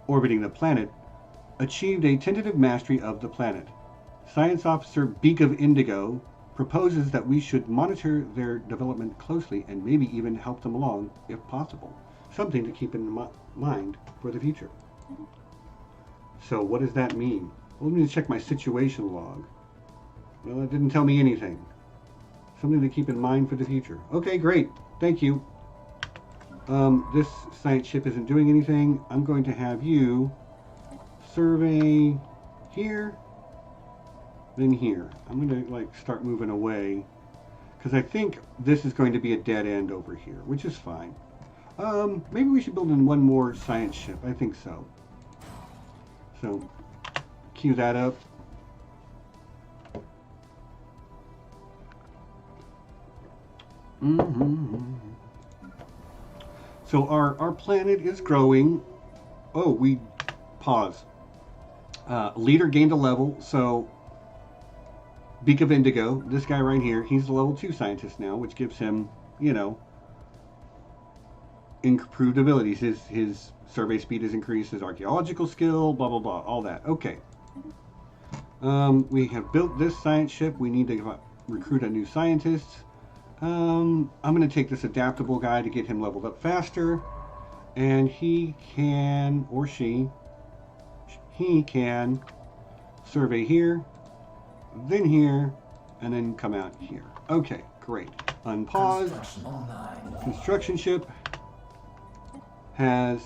orbiting the planet, achieved a tentative mastery of the planet. Science Officer Beak of Indigo proposes that we should monitor their development closely and maybe even help them along if possible. Something to keep in mind for the future. So what does that mean? Well, let me check my situation log. Well, it didn't tell me anything. Something to keep in mind for the future. Okay, great. Thank you. This science ship isn't doing anything. I'm going to have you survey here, then here. I'm going to like start moving away because I think this is going to be a dead end over here, which is fine. Maybe we should build in one more science ship. I think so. So, cue that up. So our planet is growing. Oh, we pause. Leader gained a level. So Beak of Indigo, this guy right here, he's a level 2 scientist now, which gives him, you know, improved abilities. His survey speed is increased, his archaeological skill, blah blah blah, all that. Okay. We have built this science ship. We need to recruit a new scientist. I'm going to take this adaptable guy to get him leveled up faster, and he can, or he can survey here, then here, and then come out here. Okay, great. Unpause. Construction ship has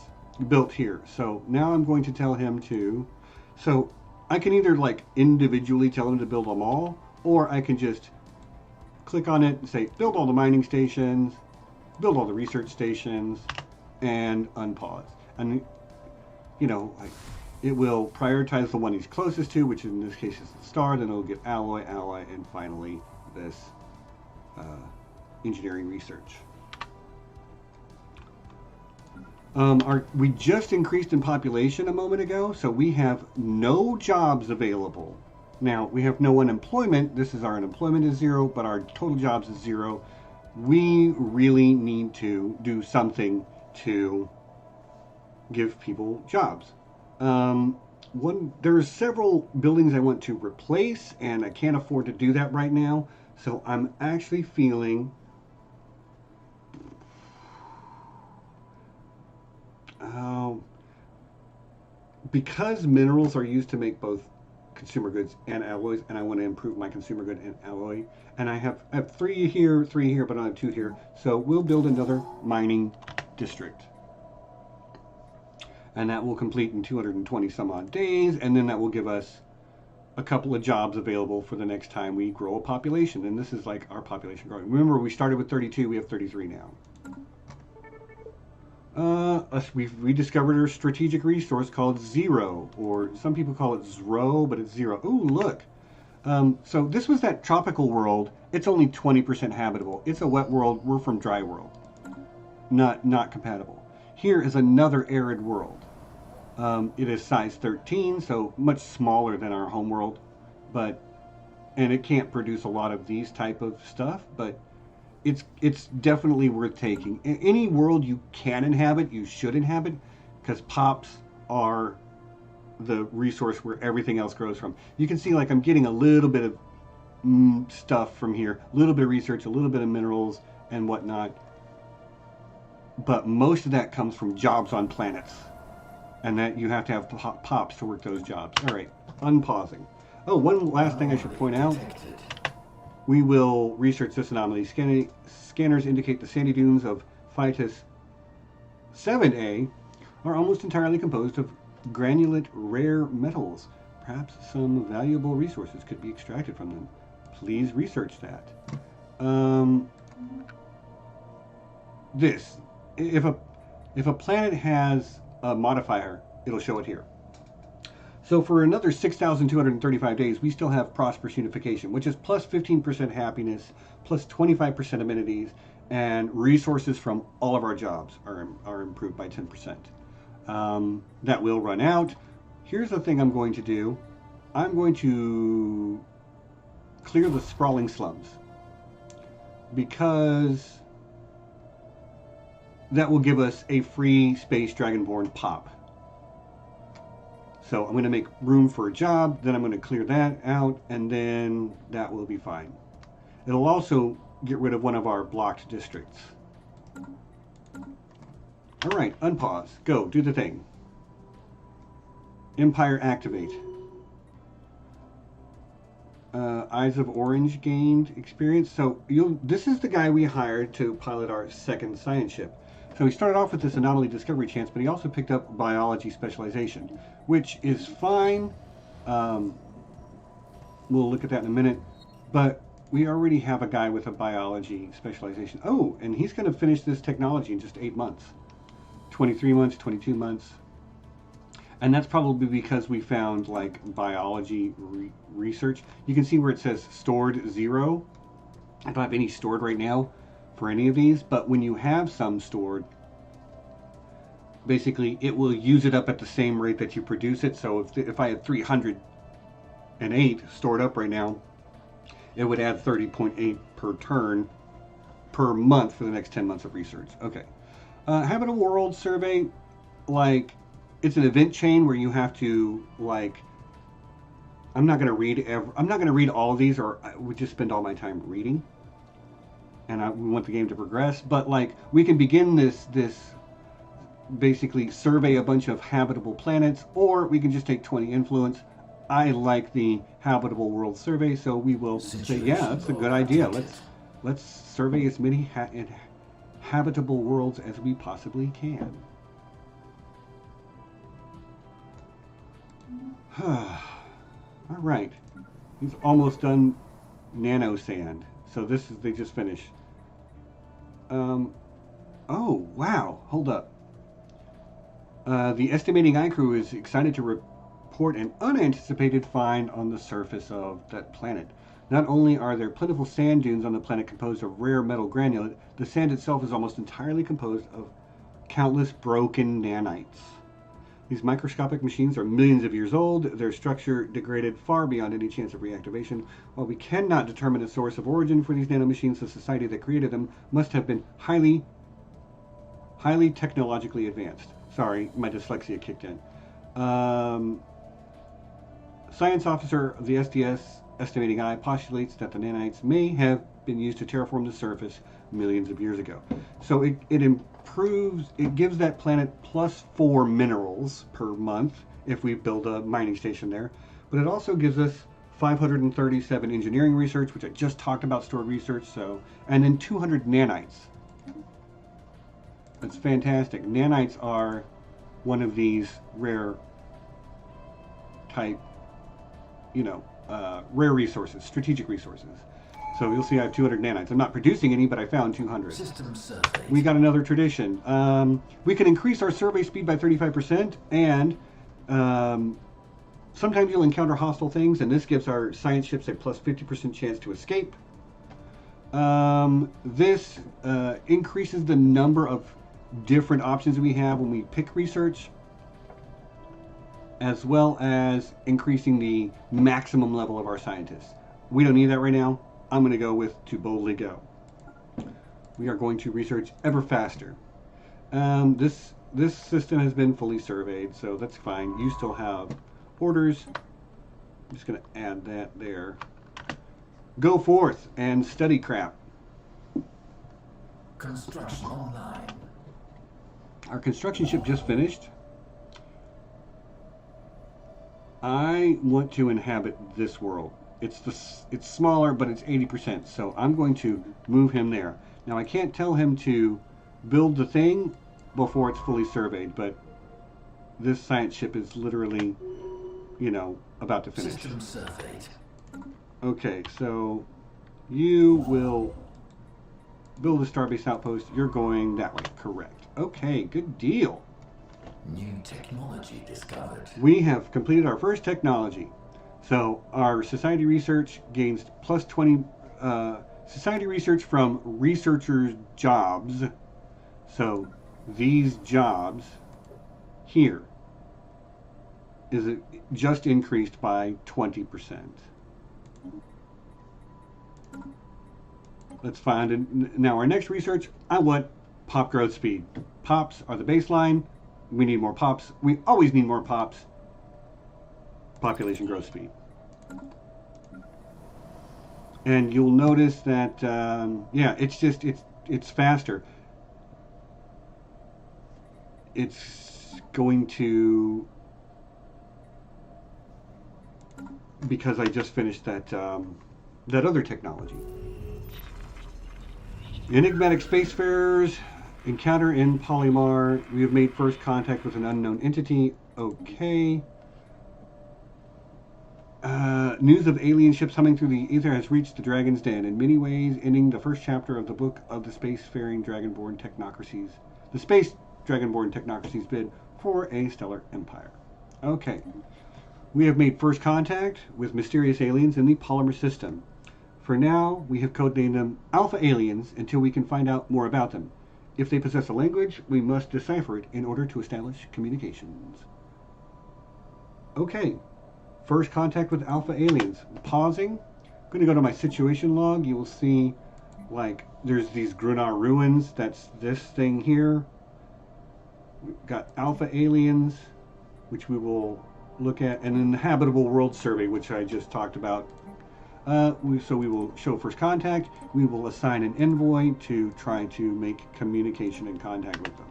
built here. So now I'm going to tell him to, so I can either like individually tell him to build them all, or I can just click on it and say, build all the mining stations, build all the research stations, and unpause. And, you know, it will prioritize the one he's closest to, which in this case is the star, then it'll get alloy, and finally this engineering research. We just increased in population a moment ago, so we have no jobs available. Now, we have no unemployment. This is our unemployment is 0, but our total jobs is 0. We really need to do something to give people jobs. There's several buildings I want to replace, and I can't afford to do that right now. So I'm actually feeling because minerals are used to make both consumer goods and alloys, and I want to improve my consumer good and alloy. And I have 3 here, but I have 2 here. So we'll build another mining district. And that will complete in 220 some odd days, and then that will give us a couple of jobs available for the next time we grow a population. And this is like our population growing. Remember, we started with 32, we have 33 now. We've discovered a strategic resource called Zero, or some people call it Zro, but it's Zero. Ooh, look. So this was that tropical world. It's only 20% habitable. It's a wet world. We're from dry world. Not compatible. Here is another arid world. It is size 13, so much smaller than our home world, and it can't produce a lot of these type of stuff, but it's definitely worth taking. Any world you can inhabit, you should inhabit, because pops are the resource where everything else grows from. You can see, like, I'm getting a little bit of stuff from here, a little bit of research, a little bit of minerals and whatnot, but most of that comes from jobs on planets, and that you have to have pops to work those jobs. All right, unpausing. Oh, one last thing I should point out. We will research this anomaly. Scanners indicate the sandy dunes of Phytus 7A are almost entirely composed of granulate rare metals. Perhaps some valuable resources could be extracted from them. Please research that. If a planet has a modifier, it'll show it here. So for another 6,235 days, we still have prosperous unification, which is plus 15% happiness, plus 25% amenities, and resources from all of our jobs are improved by 10%. That will run out. Here's the thing I'm going to do. I'm going to clear the sprawling slums, because that will give us a free Space Dragonborn pop. So I'm going to make room for a job, then I'm going to clear that out, and then that will be fine. It'll also get rid of one of our blocked districts. All right, unpause. Go, do the thing. Empire activate. Eyes of Orange gained experience. So this is the guy we hired to pilot our second science ship. So he started off with this anomaly discovery chance, but he also picked up biology specialization, which is fine. We'll look at that in a minute. But we already have a guy with a biology specialization. Oh, and he's going to finish this technology in just 8 months. 23 months, 22 months. And that's probably because we found, like, biology research. You can see where it says stored 0. I don't have any stored right now for any of these, but when you have some stored, basically it will use it up at the same rate that you produce it. So if I had 308 stored up right now, it would add 30.8 per turn per month for the next 10 months of research. Okay. Habitable World Survey, like, it's an event chain where you have to, like, I'm not going to read all of these, or I would just spend all my time reading. And we want the game to progress, but, like, we can begin this basically survey a bunch of habitable planets, or we can just take 20 influence. I like the Habitable World Survey, so we will say, yeah, that's a good idea. Let's survey as many habitable worlds as we possibly can. All right, he's almost done nano sand. So they just finished. Oh, wow, hold up. The estimating eye crew is excited to report an unanticipated find on the surface of that planet. Not only are there plentiful sand dunes on the planet composed of rare metal granulate, the sand itself is almost entirely composed of countless broken nanites. These microscopic machines are millions of years old, their structure degraded far beyond any chance of reactivation. While we cannot determine a source of origin for these nanomachines, the society that created them must have been highly technologically advanced. Sorry, my dyslexia kicked in. Science officer of the SDS Estimating Eye postulates that the nanites may have been used to terraform the surface millions of years ago. So it gives that planet +4 minerals per month if we build a mining station there, but it also gives us 537 engineering research, which I just talked about, stored research, so, and then 200 nanites. That's fantastic. Nanites are one of these rare type, rare resources, strategic resources. So you'll see I have 200 nanites. I'm not producing any, but I found 200. System survey. We got another tradition. We can increase our survey speed by 35%, and sometimes you'll encounter hostile things, and this gives our science ships a plus 50% chance to escape. This increases the number of different options we have when we pick research, as well as increasing the maximum level of our scientists. We don't need that right now. I'm going to go with to boldly go. We are going to research ever faster. This system has been fully surveyed, so that's fine. You still have orders. I'm just going to add that there. Go forth and study crap. Construction online. Our construction ship just finished. I want to inhabit this world. It's smaller, but it's 80%, so I'm going to move him there. Now, I can't tell him to build the thing before it's fully surveyed, but this science ship is literally, about to finish. System surveyed. Okay, so you will build a starbase outpost. You're going that way, correct. Okay, good deal. New technology discovered. We have completed our first technology. So our society research gains plus 20 society research from researchers' jobs. So these jobs here is just increased by 20%. Let's find it. Now our next research, I want pop growth speed. Pops are the baseline. We need more pops. We always need more pops. Population growth speed. And you'll notice that, it's faster. It's going to, because I just finished that other technology. Enigmatic spacefarers encounter in Polymar. We have made first contact with an unknown entity. Okay. News of alien ships humming through the ether has reached the Dragon's Den, in many ways ending the first chapter of the book of the spacefaring Dragonborn technocracies. The space Dragonborn technocracies bid for a stellar empire. Okay. We have made first contact with mysterious aliens in the Polymer system. For now, we have codenamed them Alpha Aliens until we can find out more about them. If they possess a language, we must decipher it in order to establish communications. Okay. First contact with Alpha Aliens. Pausing. I'm going to go to my situation log. You will see, there's these Grunar ruins. That's this thing here. We've got Alpha Aliens, which we will look at, and an habitable world survey, which I just talked about. So we will show first contact. We will assign an envoy to try to make communication and contact with them.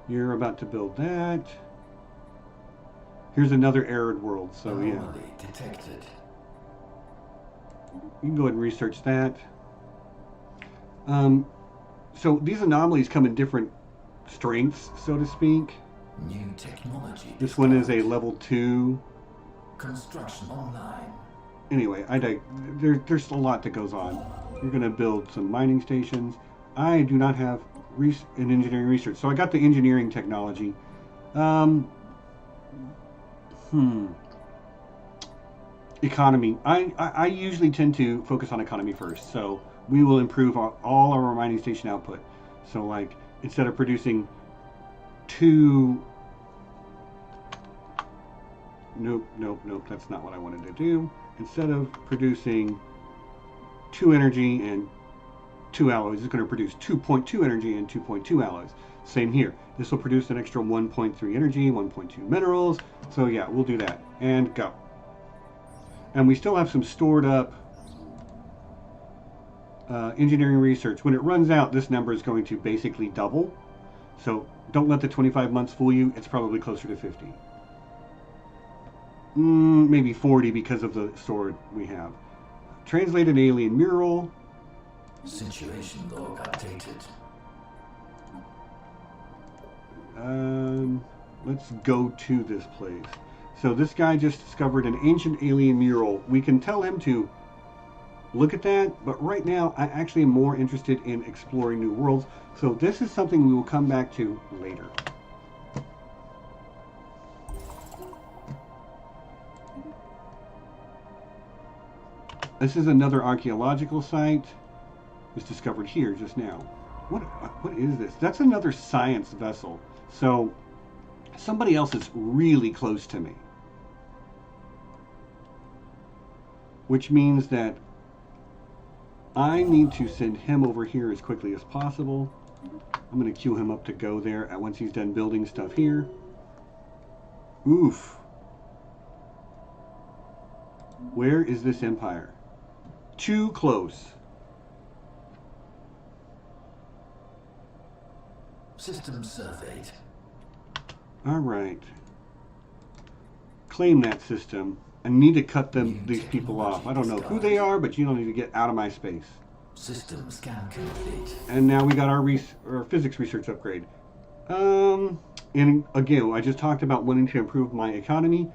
You're about to build that. Here's another arid world, so yeah. Detected. You can go ahead and research that. So these anomalies come in different strengths, so to speak. New technology. This one is a level 2. Construction online. Anyway, there's a lot that goes on. You're going to build some mining stations. I do not have an engineering research, so I got the engineering technology. Economy. I usually tend to focus on economy first, so we will improve all our mining station output. So instead of producing 2... Nope, that's not what I wanted to do. Instead of producing 2 energy and 2 alloys, it's going to produce 2.2 energy and 2.2 alloys. Same here. This will produce an extra 1.3 energy, 1.2 minerals. So yeah, we'll do that. And go. And we still have some stored up engineering research. When it runs out, this number is going to basically double. So don't let the 25 months fool you. It's probably closer to 50. Maybe 40 because of the sword we have. Translated alien mural. Situation log updated. Let's go to this place. So this guy just discovered an ancient alien mural. We can tell him to look at that, but right now I actually am more interested in exploring new worlds. So this is something we will come back to later. This is another archaeological site. It was discovered here just now. What is this? That's another science vessel. So somebody else is really close to me. Which means that I need to send him over here as quickly as possible. I'm going to queue him up to go there once he's done building stuff here. Oof. Where is this empire? Too close. System surveyed. All right. Claim that system. I need to cut these people off. I don't know who they are, but you don't need to get out of my space. System scan complete. And now we got our physics research upgrade. And again, I just talked about wanting to improve my economy.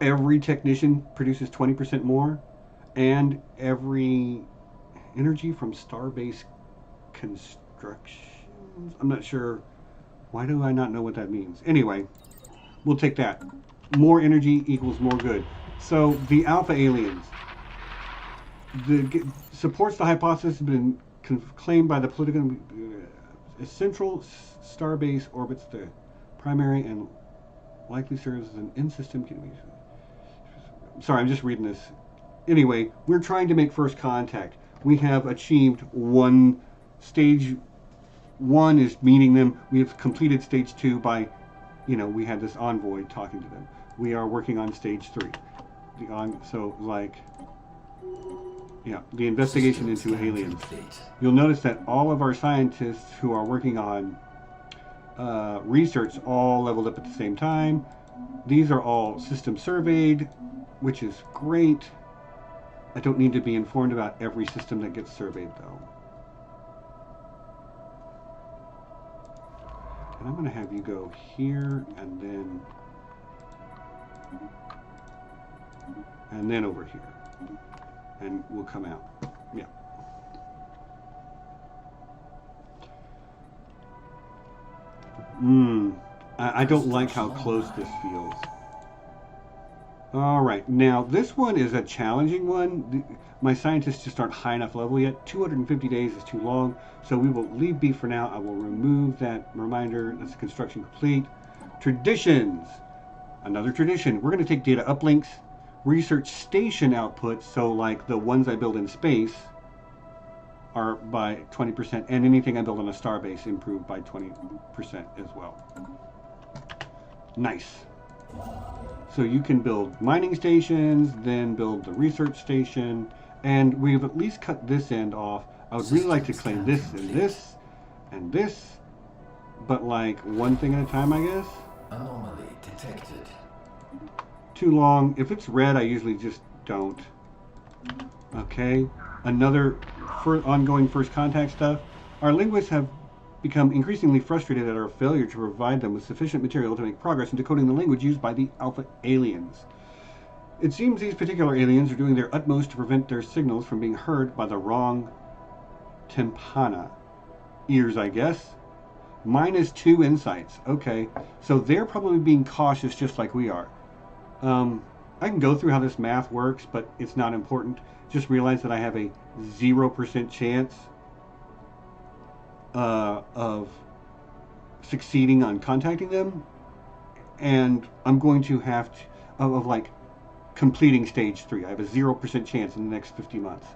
Every technician produces 20% more, and every energy from star-based construction. I'm not sure. Why do I not know what that means? Anyway, we'll take that. More energy equals more good. So the alpha aliens supports the hypothesis has been claimed by the political central star base orbits the primary and likely serves as an in-system. Sorry, I'm just reading this. Anyway, we're trying to make first contact. We have achieved stage one is meeting them. We have completed stage 2 by, we had this envoy talking to them. We are working on stage 3. The investigation into aliens. You'll notice that all of our scientists who are working on research all leveled up at the same time. These are all system surveyed, which is great. I don't need to be informed about every system that gets surveyed, though. And I'm going to have you go here and then over here. And we'll come out. Yeah. I don't like how close this feels. All right. Now, this one is a challenging one. My scientists just aren't high enough level yet. 250 days is too long. So we will leave B for now. I will remove that reminder. That's construction complete. Traditions. Another tradition. We're going to take data uplinks, research station outputs. So like the ones I build in space are by 20%, and anything I build on a starbase improved by 20% as well. Nice. So you can build mining stations, then build the research station, and we've at least cut this end off. I would really like to claim this and this and this, but like one thing at a time, I guess. Anomaly detected. Too long. If it's red, I usually just don't. Okay. Another ongoing first contact stuff. Our linguists have become increasingly frustrated at our failure to provide them with sufficient material to make progress in decoding the language used by the alpha aliens. It seems these particular aliens are doing their utmost to prevent their signals from being heard by the wrong tympana. Ears, I guess. -2 insights. Okay. So they're probably being cautious just like we are. I can go through how this math works, but it's not important. Just realize that I have a 0% chance of succeeding on contacting them, and I'm going to have to of like completing stage 3. I have a 0% chance in the next 50 months,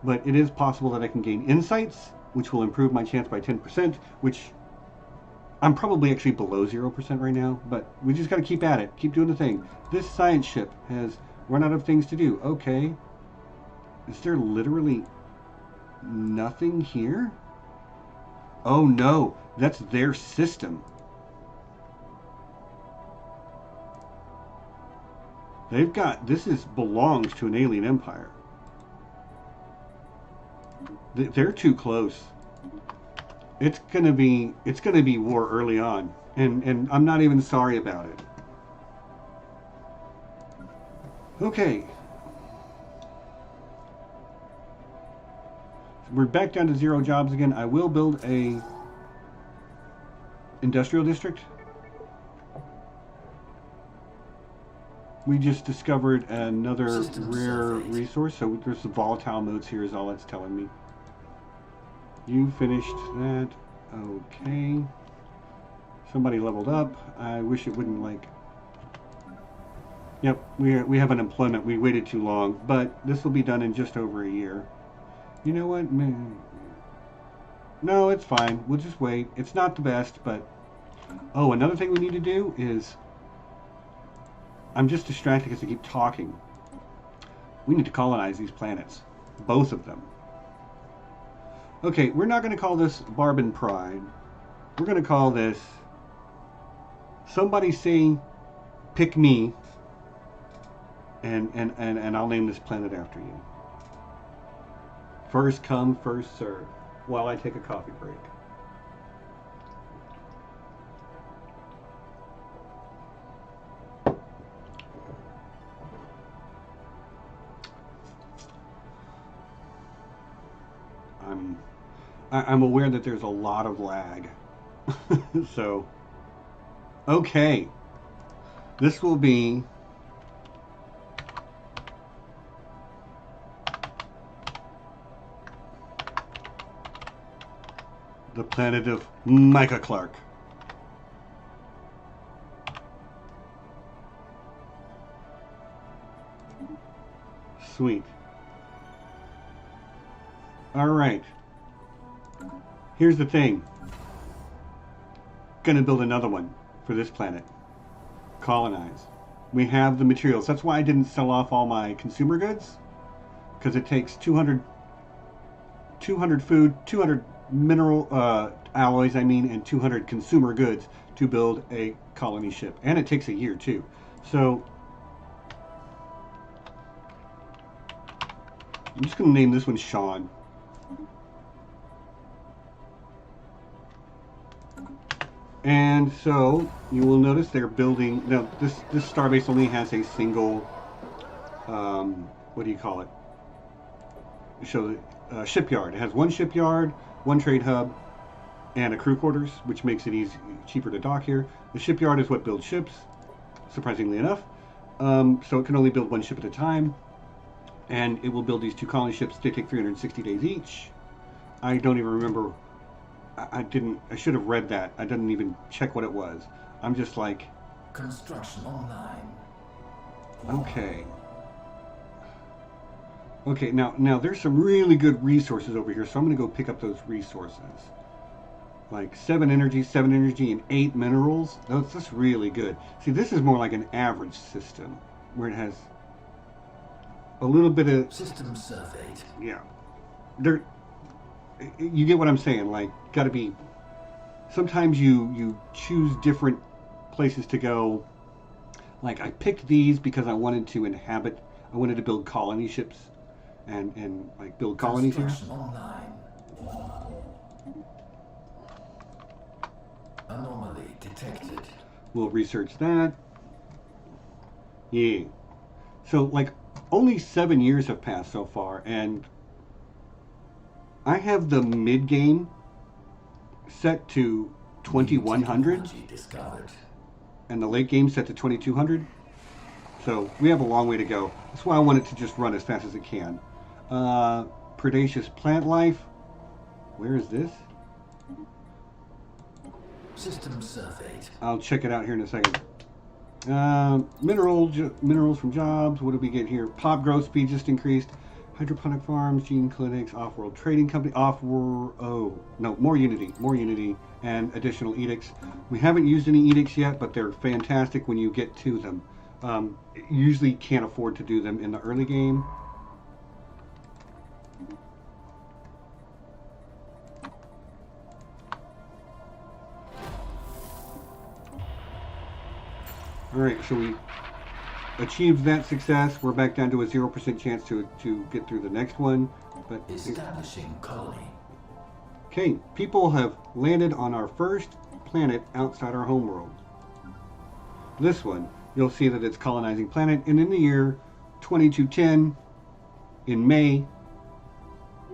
but it is possible that I can gain insights, which will improve my chance by 10%, which I'm probably actually below 0% right now, but we just got to keep at it, keep doing the thing. This science ship has run out of things to do. Okay, is there literally nothing here? Oh no, that's their system. They've got, this is belongs to an alien empire. They're too close. It's gonna be war early on, and I'm not even sorry about it. Okay. We're back down to 0 jobs again. I will build a industrial district. We just discovered another rare resource, so there's some volatile modes here is all it's telling me. You finished that. Okay. Somebody leveled up. I wish it wouldn't like... Yep, we have unemployment. We waited too long, but this will be done in just over a year. You know what? No, it's fine. We'll just wait. It's not the best, but... Oh, another thing we need to do is... I'm just distracted because I keep talking. We need to colonize these planets. Both of them. Okay, we're not going to call this Barbon Pride. We're going to call this... Somebody say, pick me, and I'll name this planet after you. First come, first serve, while I take a coffee break. I'm aware that there's a lot of lag. So, okay. This will be the planet of Micah Clark. Sweet. All right. Here's the thing. Gonna build another one for this planet. Colonize. We have the materials. That's why I didn't sell off all my consumer goods, because it takes 200 food, 200 mineral alloys, and 200 consumer goods to build a colony ship, and it takes a year too. So I'm just going to name this one Sean. And so you will notice they're building. Now this starbase only has a single, what do you call it? Show the shipyard. It has one shipyard, one trade hub, and a crew quarters, which makes it cheaper to dock here. The shipyard is what builds ships, surprisingly enough. So it can only build one ship at a time, and it will build these 2 colony ships. They take 360 days each. I don't even remember. I should have read that. I didn't even check what it was. I'm just like... Construction online. Okay. Okay, now there's some really good resources over here, so I'm going to go pick up those resources. Like 7 energy, and 8 minerals. That's really good. See, this is more like an average system, where it has a little bit of... System surveyed. Yeah. You get what I'm saying, like, gotta be... Sometimes you choose different places to go. Like, I picked these because I wanted to inhabit... I wanted to build colony ships and like, build colonies here. Online. Anomaly detected. We'll research that. Yeah. So, like, only 7 years have passed so far, and I have the mid-game set to 2100, and the late game set to 2200. So we have a long way to go. That's why I want it to just run as fast as it can. Predaceous plant life. Where is this? System surveyed. I'll check it out here in a second. Minerals from jobs. What do we get here? Pop growth speed just increased. Hydroponic farms, gene clinics, off-world trading company, more Unity, and additional edicts. We haven't used any edicts yet, but they're fantastic when you get to them. Usually can't afford to do them in the early game. Alright, so we achieved that success. We're back down to a 0% chance to get through the next one. But Establishing colony. okay, people have landed on our first planet outside our homeworld. This one, you'll see that it's colonizing planet, and in the year 2210, in May,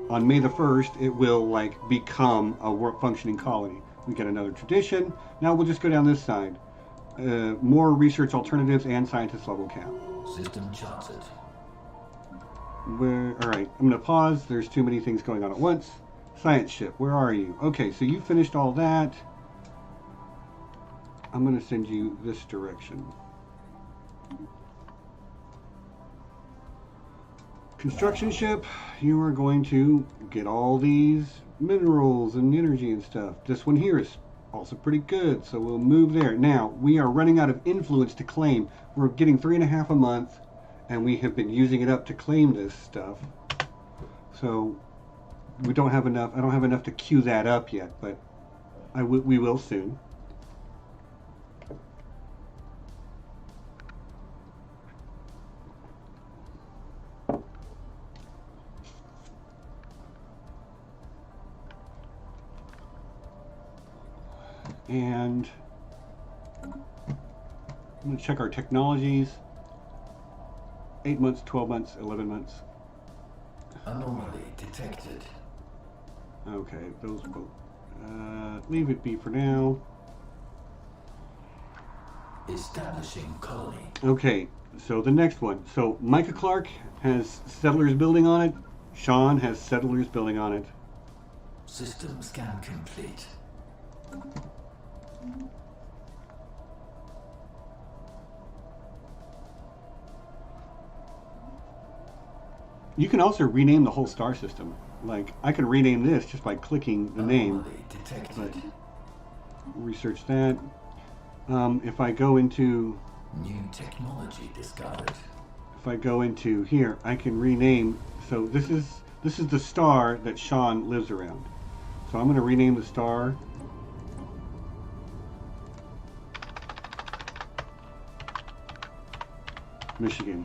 on May the 1st, it will like become a functioning colony. We get another tradition. Now we'll just go down this side. More research alternatives and scientist level cap. System charted. Alright, I'm going to pause. There's too many things going on at once. Science ship, where are you? Okay, so you finished all that. I'm going to send you this direction. Construction ship, you are going to get all these minerals and energy and stuff. This one here is also pretty good, so we'll move there. Now, we are running out of influence to claim. We're getting 3.5 a month, and we have been using it up to claim this stuff. So, we don't have enough. I don't have enough to queue that up yet, but we will soon. And I'm going to check our technologies. 8 months, 12 months, 11 months. Anomaly detected. Okay, those both. Leave it be for now. Establishing colony. Okay, so the next one. So Micah Clark has settlers building on it. Sean has settlers building on it. System scan complete. You can also rename the whole star system. Like, I can rename this just by clicking the name. Detected. But research that. If I go into... New technology discovered. If I go into here, I can rename... So this is the star that Sean lives around. So I'm going to rename the star... Michigan.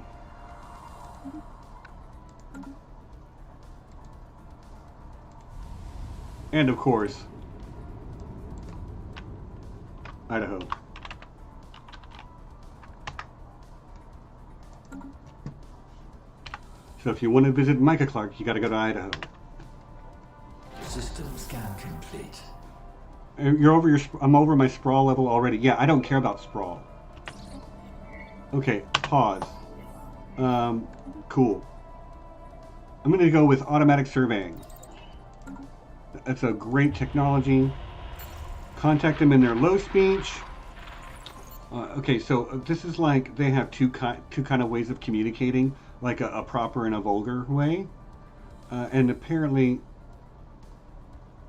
And of course, Idaho. So if you want to visit Micah Clark, you got to go to Idaho. System scan complete. You're over your. I'm over my sprawl level already. Yeah, I don't care about sprawl. Okay, pause. Cool. I'm going to go with automatic surveying. That's a great technology. Contact them in their low speech. Okay, so this is like they have two kind of ways of communicating, like a proper and a vulgar way, and apparently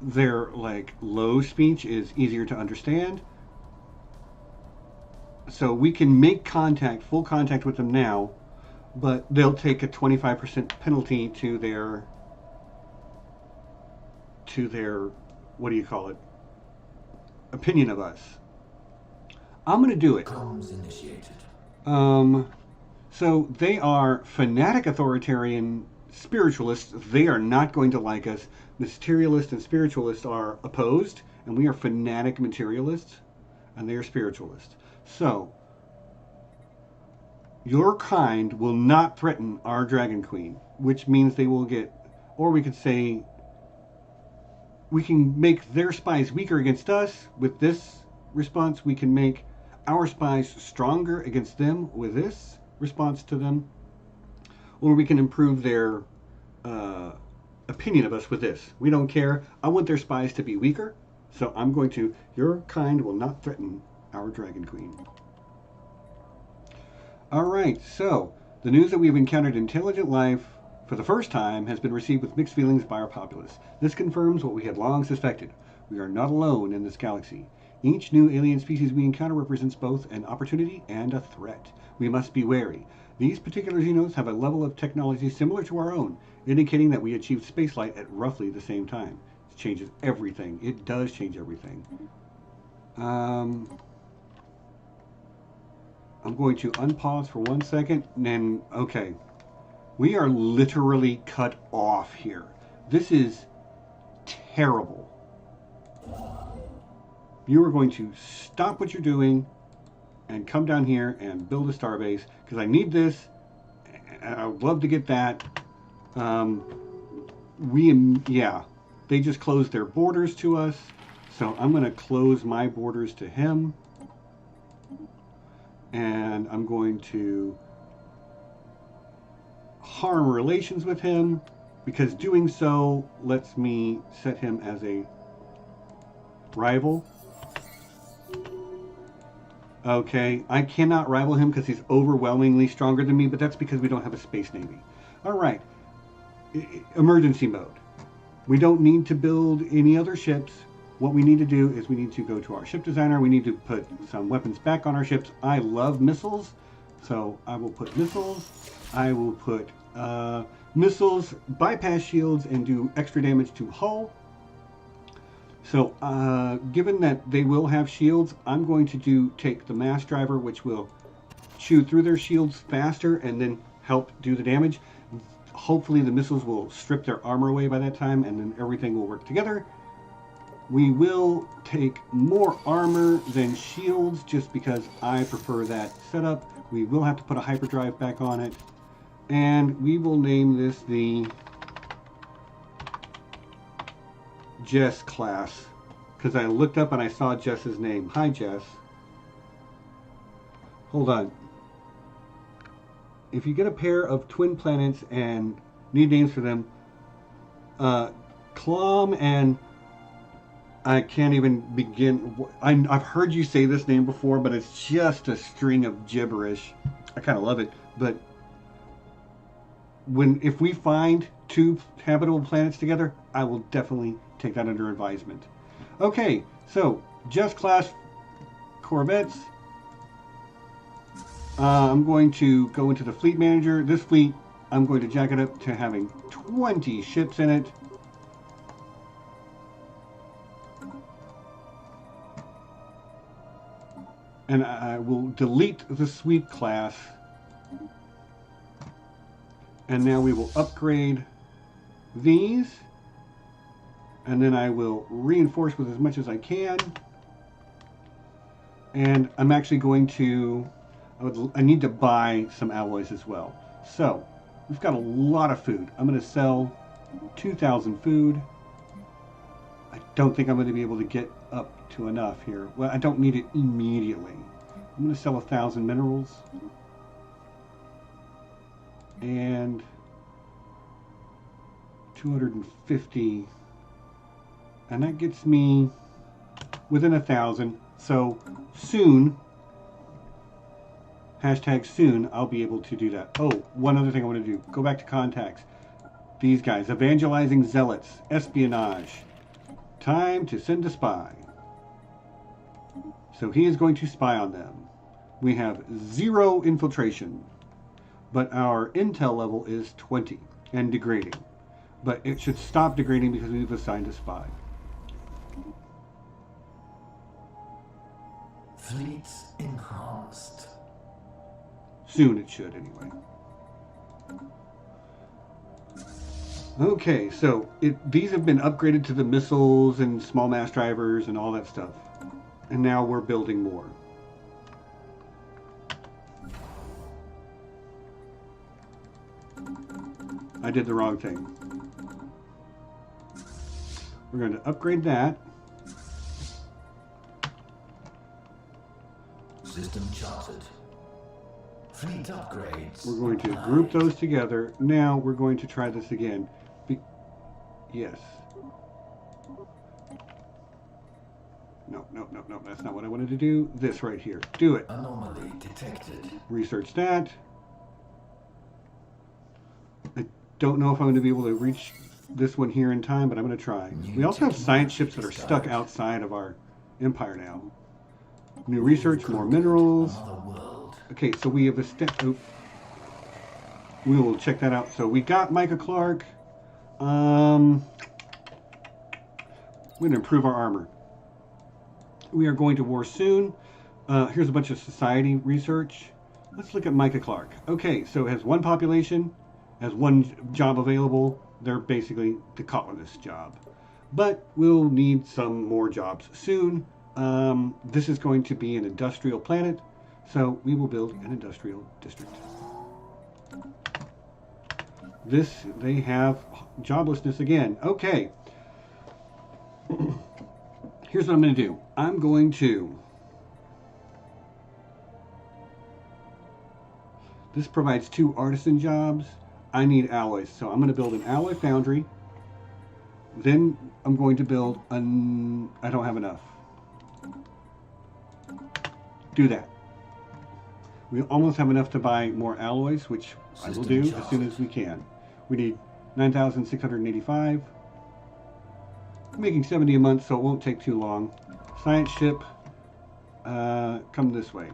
their like low speech is easier to understand. So we can make full contact with them now, but they'll take a 25% penalty to their what do you call it? Opinion of us. I'm going to do it. Comms initiated. So they are fanatic authoritarian spiritualists. They are not going to like us. Materialists and spiritualists are opposed, and we are fanatic materialists, and they are spiritualists. So, your kind will not threaten our Dragon Queen, which means they will get, or we could say, we can make their spies weaker against us. With this response, we can make our spies stronger against them with this response to them. Or we can improve their opinion of us with this. We don't care. I want their spies to be weaker. So I'm going to, your kind will not threaten our Dragon Queen. Alright, so the news that we've encountered intelligent life for the first time has been received with mixed feelings by our populace. This confirms what we had long suspected. We are not alone in this galaxy. Each new alien species we encounter represents both an opportunity and a threat. We must be wary. These particular xenos have a level of technology similar to our own, indicating that we achieved spaceflight at roughly the same time. It changes everything. It does change everything. I'm going to unpause for 1 second, and then, okay. We are literally cut off here. This is terrible. You are going to stop what you're doing and come down here and build a starbase, because I need this. I would love to get that. Yeah, they just closed their borders to us, so I'm going to close my borders to him, and I'm going to harm relations with him, because doing so lets me set him as a rival. Okay, I cannot rival him because he's overwhelmingly stronger than me, but that's because we don't have a space navy. All right, emergency mode. We don't need to build any other ships. What we need to do is we need to go to our ship designer. We need to put some weapons back on our ships. I love missiles, so I will put missiles. I will put missiles, bypass shields, and do extra damage to hull. So given that they will have shields, I'm going to take the mass driver, which will chew through their shields faster and then help do the damage. Hopefully the missiles will strip their armor away by that time, and then everything will work together. We will take more armor than shields just because I prefer that setup. We will have to put a hyperdrive back on it. And we will name this the Jess class, because I looked up and I saw Jess's name. Hi, Jess. Hold on. If you get a pair of twin planets and need names for them, Clom and I can't even begin. I've heard you say this name before, but it's just a string of gibberish. I kind of love it, but if we find 2 habitable planets together, I will definitely take that under advisement. Okay, so Jess class corvettes. I'm going to go into the fleet manager. This fleet, I'm going to jack it up to having 20 ships in it. And I will delete the sweep class. And now we will upgrade these. And then I will reinforce with as much as I can. And I'm actually going to, I need to buy some alloys as well. So we've got a lot of food. I'm going to sell 2,000 food. I don't think I'm going to be able to get up to enough here. Well, I don't need it immediately. I'm going to sell 1,000 minerals. And 250. And that gets me within 1,000. So soon, hashtag soon, I'll be able to do that. Oh, one other thing I want to do. Go back to contacts. These guys, evangelizing zealots, espionage. Time to send a spy. So he is going to spy on them. We have 0 infiltration, but our intel level is 20 and degrading. But it should stop degrading because we've assigned a spy. Fleets enhanced. Soon it should, anyway. Okay, so these have been upgraded to the missiles and small mass drivers and all that stuff. And now we're building more. I did the wrong thing. We're going to upgrade that. System charted. Fleet upgrades. We're going to group those together. Now we're going to try this again. Yes. No, that's not what I wanted to do. This right here. Do it. Anomaly detected. Research that. I don't know if I'm going to be able to reach this one here in time, but I'm going to try. We also have science ships that are stuck outside of our empire now. New research, more minerals. Okay, so we have a step. We will check that out. So we got Micah Clark. We're going to improve our armor. We are going to war soon. Here's a bunch of society research. Let's look at Micah Clark. Okay, so it has one population, has one job available. They're basically the colonist job. But we'll need some more jobs soon. This is going to be an industrial planet, so we will build an industrial district. This, they have joblessness again. Okay. Here's what I'm going to do. I'm going to... This provides 2 artisan jobs. I need alloys, so I'm going to build an alloy foundry. Then I'm going to build an... I don't have enough. Do that. We almost have enough to buy more alloys, which I will do as soon as we can. We need 9,685. I'm making 70 a month, so it won't take too long. Science ship, come this way.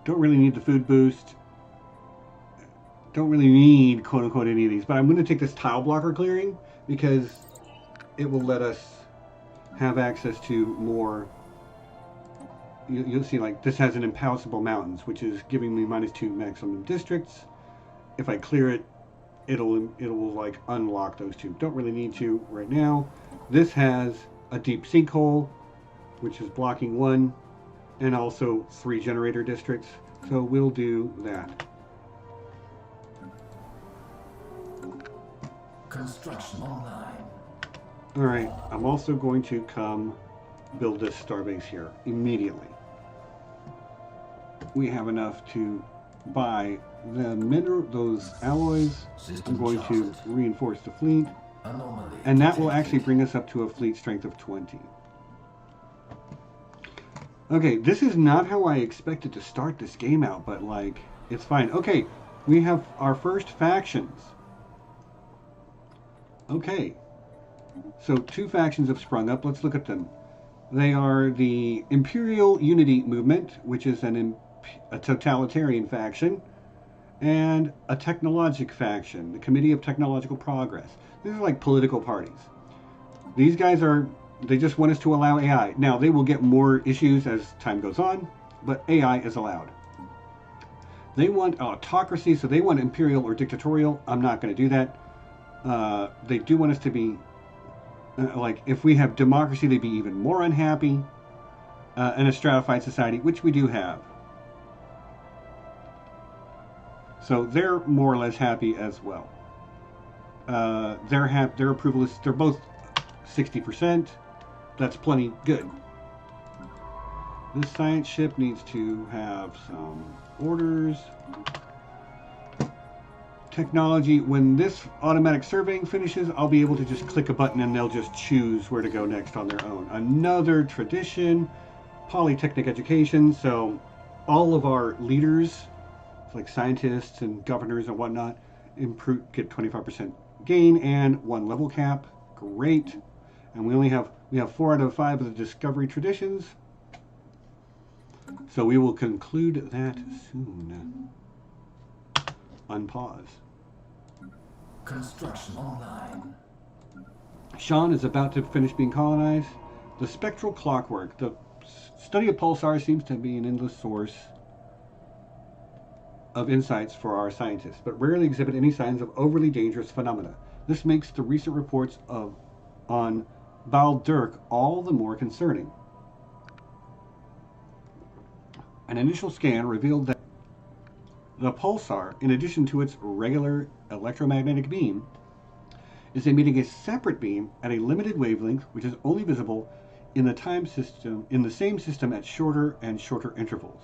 Don't really need the food boost. Don't really need quote unquote any of these, but I'm going to take this tile blocker clearing because it will let us have access to more. You'll see, like, this has an impassable mountains, which is giving me -2 maximum districts. If I clear it, it will like unlock those 2. Don't really need to right now. This has a deep sinkhole, which is blocking 1, and also 3 generator districts. So we'll do that. Construction online. All right, I'm also going to come build this starbase here immediately. We have enough to buy the those alloys. I'm going to reinforce the fleet, and that will actually bring us up to a fleet strength of 20. Okay, this is not how I expected to start this game out, but like, it's fine. Okay, we have our first factions. Okay, so 2 factions have sprung up. Let's look at them. They are the Imperial Unity Movement, which is a totalitarian faction, and a technologic faction, the Committee of Technological Progress. These are like political parties. These guys they just want us to allow AI. Now, they will get more issues as time goes on, but AI is allowed. They want autocracy, so they want imperial or dictatorial. I'm not going to do that. They do want us to be, like, if we have democracy, they'd be even more unhappy. And a stratified society, which we do have. So they're more or less happy as well. Their approval is, they're both 60%. That's plenty good. This science ship needs to have some orders. Technology, when this automatic surveying finishes, I'll be able to just click a button and they'll just choose where to go next on their own. Another tradition, polytechnic education. So all of our leaders, like scientists and governors and whatnot, get 25% gain and 1 level cap. Great. And we have 4 out of 5 of the discovery traditions. So we will conclude that soon. Unpause. Construction online. Sean is about to finish being colonized. The spectral clockwork. The study of pulsars seems to be an endless source of insights for our scientists, but rarely exhibit any signs of overly dangerous phenomena. This makes the recent reports on Baldirk all the more concerning. An initial scan revealed that the pulsar, in addition to its regular electromagnetic beam, is emitting a separate beam at a limited wavelength, which is only visible in the same system at shorter and shorter intervals.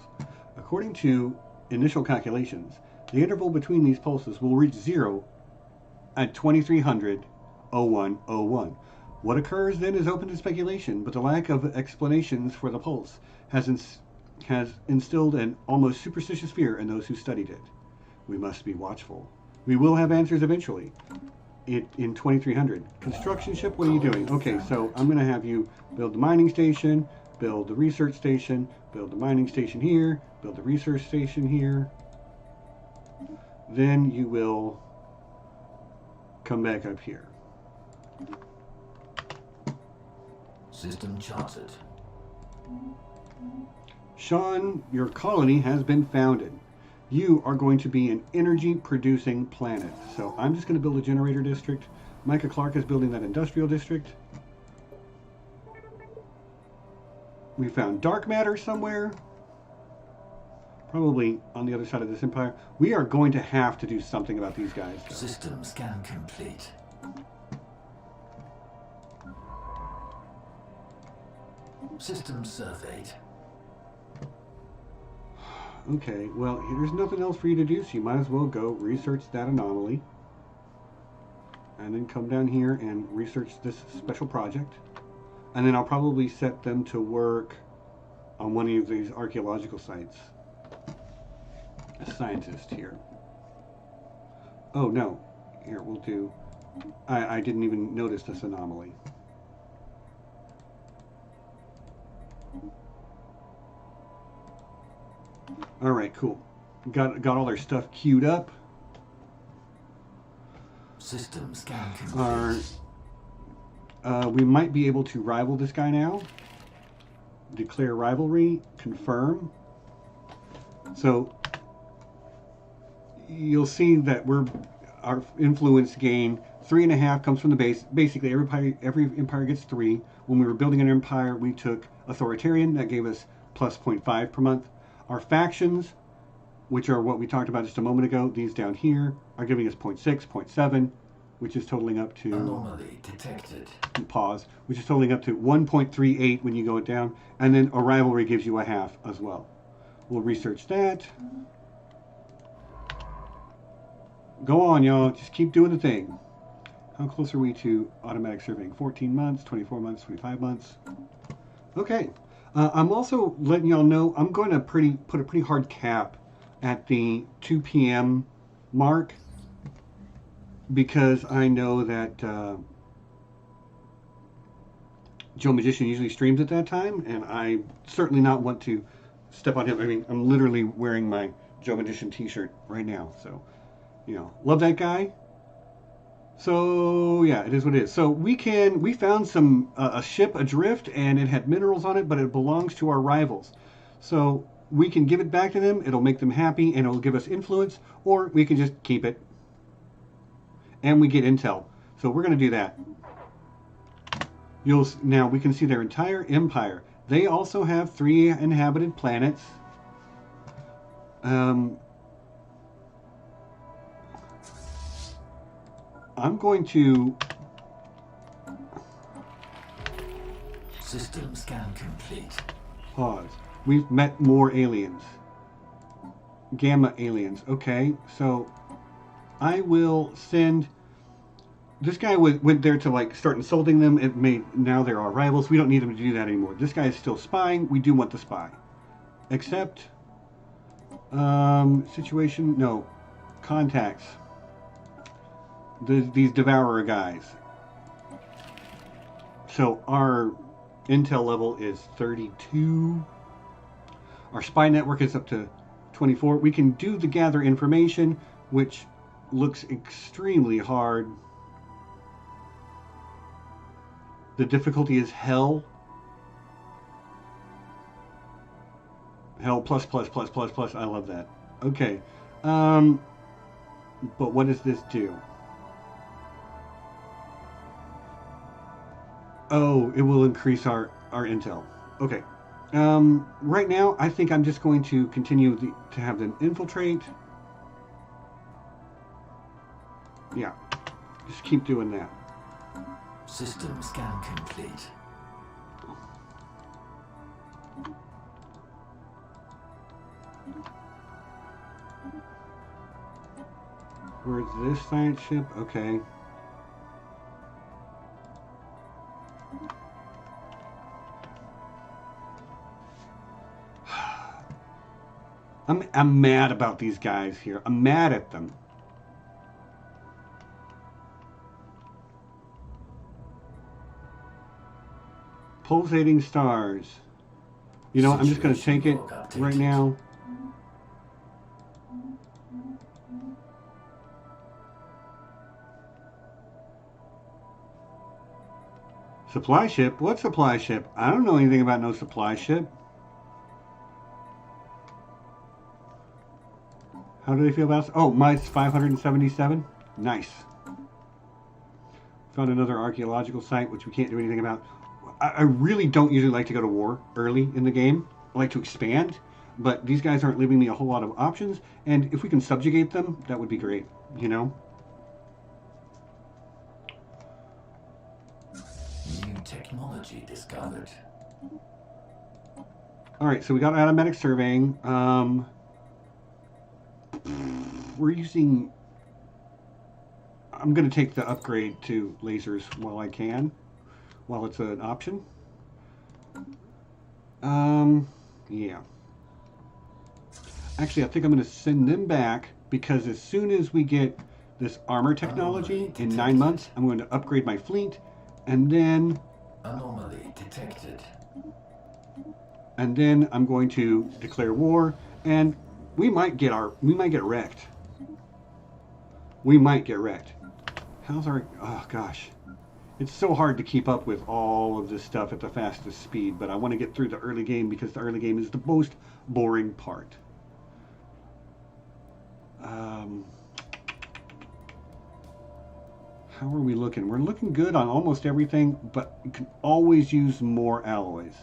According to initial calculations, the interval between these pulses will reach 0 at 2300 0101. What occurs then is open to speculation, but the lack of explanations for the pulse has instilled an almost superstitious fear in those who studied it. We must be watchful. We will have answers eventually. In 2300. Construction ship, what are you doing? Okay, so I'm going to have you build the mining station, build the research station, build the mining station here, build the research station here. then you will come back up here. System charted. Sean, your colony has been founded. You are going to be an energy-producing planet. So I'm just going to build a generator district. Micah Clark is building that industrial district. We found dark matter somewhere. Probably on the other side of this empire. We are going to have to do something about these guys, though. System scan complete. System surveyed. Okay, well, there's nothing else for you to do, so you might as well go research that anomaly. And then come down here and research this special project. And then I'll probably set them to work on one of these archaeological sites. A scientist here. Oh, no. Here, we'll do... I didn't even notice this anomaly. Alright, cool. Got all our stuff queued up. System scan complete. We might be able to rival this guy now. Declare rivalry. Confirm. So you'll see that our influence gain 3.5 comes from the base. Basically, every empire gets 3. When we were building an empire, we took authoritarian. That gave us plus 0.5 per month. Our factions, which are what we talked about just a moment ago, these down here, are giving us 0.6, 0.7, which is totaling up to... Anomaly detected. Pause. Which is totaling up to 1.38 when you go it down. And then a rivalry gives you a half as well. We'll research that. Go on, y'all. Just keep doing the thing. How close are we to automatic surveying? 14 months, 24 months, 25 months. Okay. I'm also letting y'all know I'm going to put a pretty hard cap at the 2 p.m. mark because I know that Joe Magician usually streams at that time, and I certainly not want to step on him. I mean, I'm literally wearing my Joe Magician t-shirt right now, so, you know, love that guy. So yeah, it is what it is. So we found some a ship adrift, and it had minerals on it, but it belongs to our rivals. So we can give it back to them. It'll make them happy, and it'll give us influence, or we can just keep it, and we get intel. So we're going to do that. Now we can see their entire empire. They also have 3 inhabited planets. I'm going to... System scan complete. Pause. We've met more aliens. Gamma aliens. Okay, so I will send... This guy went there to like start insulting them. Now they're our rivals. We don't need him to do that anymore. This guy is still spying. We do want the spy. Except... situation... No. Contacts. These devourer guys. So our intel level is 32. Our spy network is up to 24. We can do the gather information, which looks extremely hard. The difficulty is hell. Hell plus plus plus plus plus. I love that. Okay. But what does this do? Oh, it will increase our intel. Okay. Right now, I think I'm just going to continue to have them infiltrate. Yeah. Just keep doing that. System scan complete. Where's this science ship? Okay. I'm mad about these guys here. I'm mad at them. Pulsating stars. You know, I'm just going to take it right now. Supply ship? What supply ship? I don't know anything about no supply ship. How do they feel about... Oh, mine's 577. Nice. Found another archaeological site, which we can't do anything about. I really don't usually like to go to war early in the game. I like to expand, but these guys aren't leaving me a whole lot of options, and if we can subjugate them, that would be great, you know? New technology discovered. Alright, so we got automatic surveying. We're using... I'm going to take the upgrade to lasers while I can, while it's an option. Yeah. Actually, I think I'm going to send them back, because as soon as we get this armor technology in 9 months, I'm going to upgrade my fleet, and then... Anomaly detected. And then I'm going to declare war, and we might get wrecked. We might get wrecked. How's our... Oh, gosh. It's so hard to keep up with all of this stuff at the fastest speed, but I want to get through the early game because the early game is the most boring part. How are we looking? We're looking good on almost everything, but you can always use more alloys.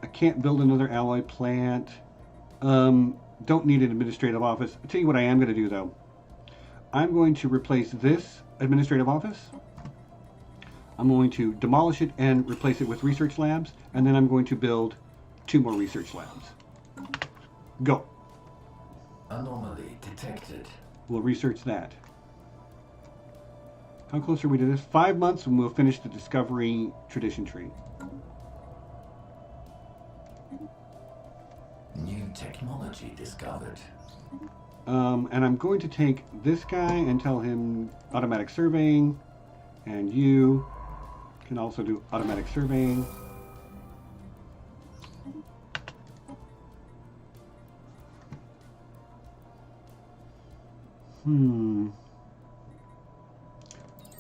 I can't build another alloy plant. Don't need an administrative office. I'll tell you what I am going to do, though. I'm going to replace this administrative office. I'm going to demolish it and replace it with research labs, and then I'm going to build 2 more research labs. Go. Anomaly detected. We'll research that. How close are we to this? 5 months and we'll finish the discovery tradition tree. New technology discovered. And I'm going to take this guy and tell him automatic surveying, and you can also do automatic surveying.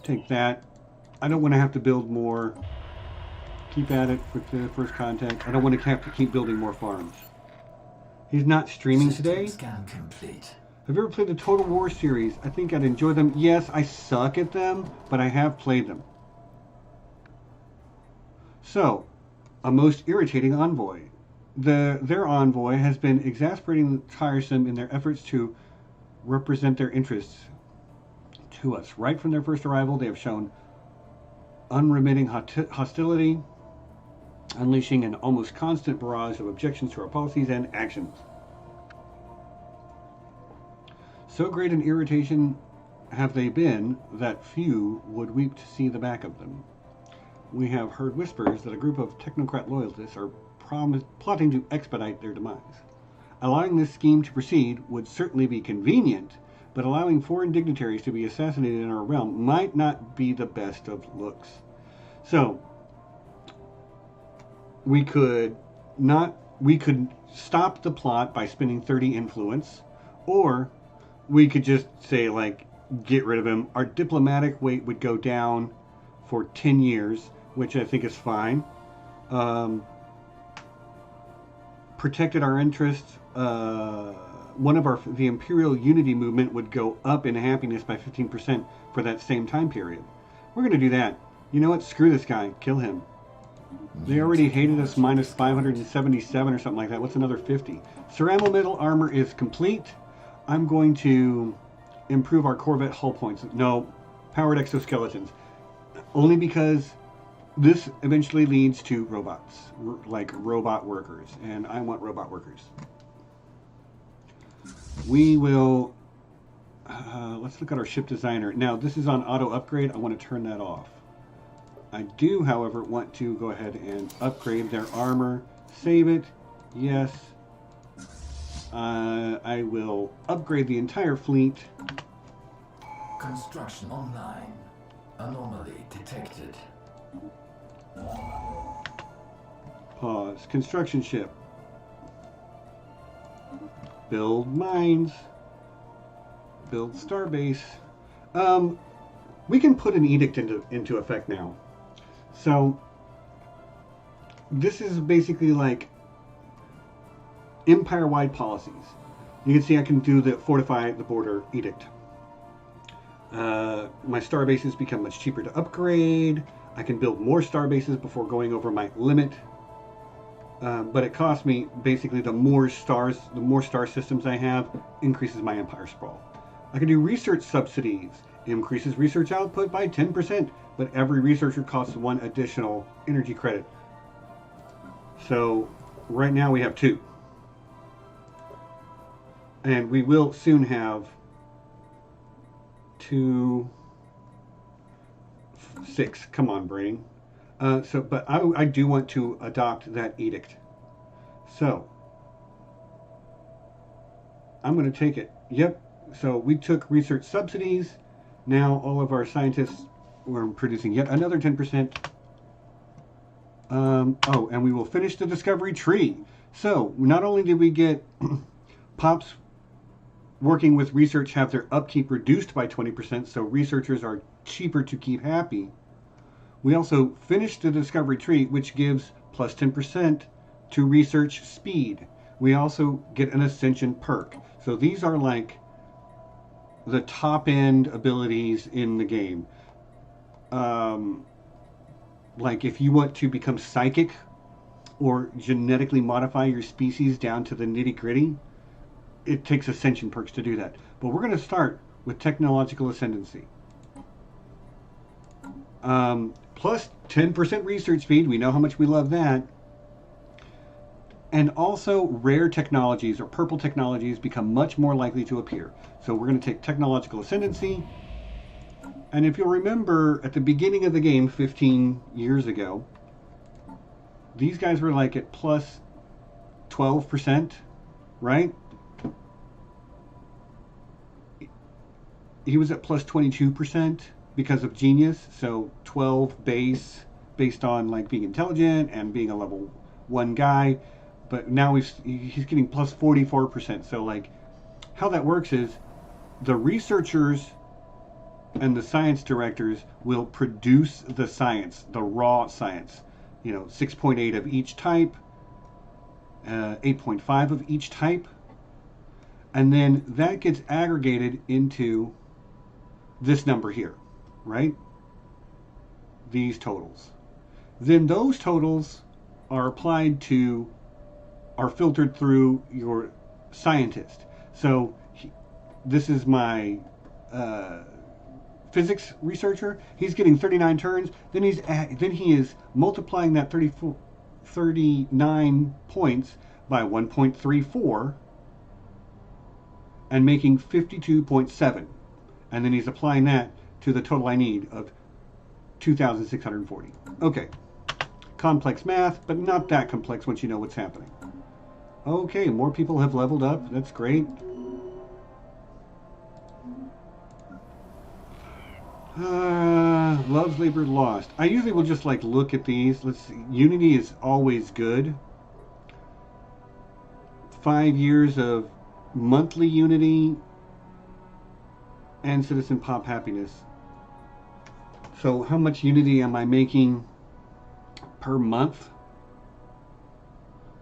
Take that. I don't want to have to build more. Keep at it with the first contact. I don't want to have to keep building more farms. He's not streaming today. Scan complete. Have you ever played the Total War series? I think I'd enjoy them. Yes, I suck at them, but I have played them. So, a most irritating envoy. Their envoy has been exasperatingly tiresome in their efforts to represent their interests to us. Right from their first arrival, they have shown unremitting hostility, unleashing an almost constant barrage of objections to our policies and actions. So great an irritation have they been that few would weep to see the back of them. We have heard whispers that a group of technocrat loyalists are plotting to expedite their demise. Allowing this scheme to proceed would certainly be convenient, but allowing foreign dignitaries to be assassinated in our realm might not be the best of looks. So, we could stop the plot by spending 30 influence, or we could just say, like, get rid of him. Our diplomatic weight would go down for 10 years, which I think is fine. Protected our interests. The Imperial Unity movement would go up in happiness by 15% for that same time period. We're going to do that. You know what? Screw this guy. Kill him. They already hated us minus 577 or something like that. What's another 50? Ceramo metal armor is complete. I'm going to improve our Corvette hull points. No, powered exoskeletons. Only because this eventually leads to robots, like robot workers, and I want robot workers. We will, let's look at our ship designer. Now, this is on auto upgrade. I want to turn that off. I do, however, want to go ahead and upgrade their armor. Save it. Yes. I will upgrade the entire fleet. Construction online. Anomaly detected. Pause. Construction ship. Build mines. Build starbase. We can put an edict into effect now. So this is basically like empire-wide policies. You can see I can do the fortify the border edict. My star bases become much cheaper to upgrade. I can build more star bases before going over my limit. But it costs me basically the more star systems I have, increases my empire sprawl. I can do research subsidies, increases research output by 10%, but every researcher costs 1 additional energy credit. So right now we have 2. And we will soon have 2, 6. Come on, brain. But I do want to adopt that edict. So I'm going to take it. Yep. So we took research subsidies. Now all of our scientists were producing yet another 10%. Oh, and we will finish the discovery tree. So not only did we get pops working with research have their upkeep reduced by 20%, so researchers are cheaper to keep happy. We also finished the discovery tree, which gives plus 10% to research speed. We also get an ascension perk. So these are like the top end abilities in the game. Like if you want to become psychic or genetically modify your species down to the nitty gritty, it takes ascension perks to do that. But we're going to start with technological ascendancy. Plus 10% research speed. We know how much we love that. And also rare technologies or purple technologies become much more likely to appear. So we're going to take technological ascendancy. And if you'll remember at the beginning of the game 15 years ago, these guys were like at plus 12%, right? He was at plus 22% because of genius. So 12 base based on like being intelligent and being a level 1 guy. But now he's getting plus 44%. So like how that works is the researchers and the science directors will produce the science, the raw science. 6.8 of each type, 8.5 of each type. And then that gets aggregated into this number here, right? These totals. Then those totals are filtered through your scientist. So this is my physics researcher. He's getting 39 turns. Then he is multiplying that 39 points by 1.34 and making 52.7. And then he's applying that to the total I need of 2,640. Okay. Complex math, but not that complex once you know what's happening. Okay, more people have leveled up. That's great. Love's Labor Lost. I usually will just like look at these. Let's see. Unity is always good. 5 years of monthly Unity and Citizen Pop Happiness. So how much Unity am I making per month?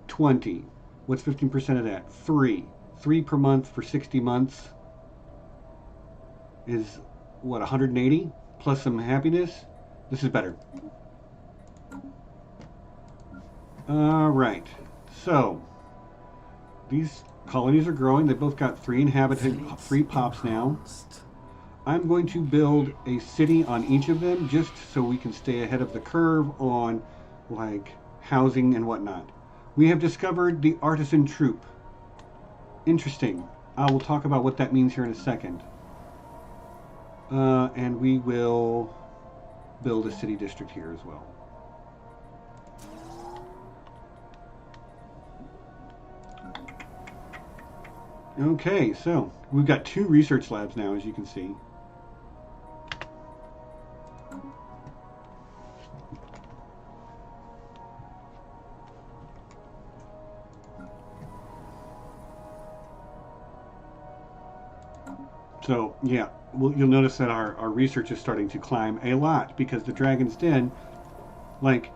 20. What's 15% of that? 3. 3 per month for 60 months is what, 180 plus some happiness? This is better. All right. So these colonies are growing. They both got 3 inhabited, 3 pops now. I'm going to build a city on each of them just so we can stay ahead of the curve on like housing and whatnot. We have discovered the artisan troop. Interesting. I will talk about what that means here in a second. And we will build a city district here as well. Okay, so we've got 2 research labs now, as you can see. So, yeah, you'll notice that our research is starting to climb a lot because the Dragon's Den Like,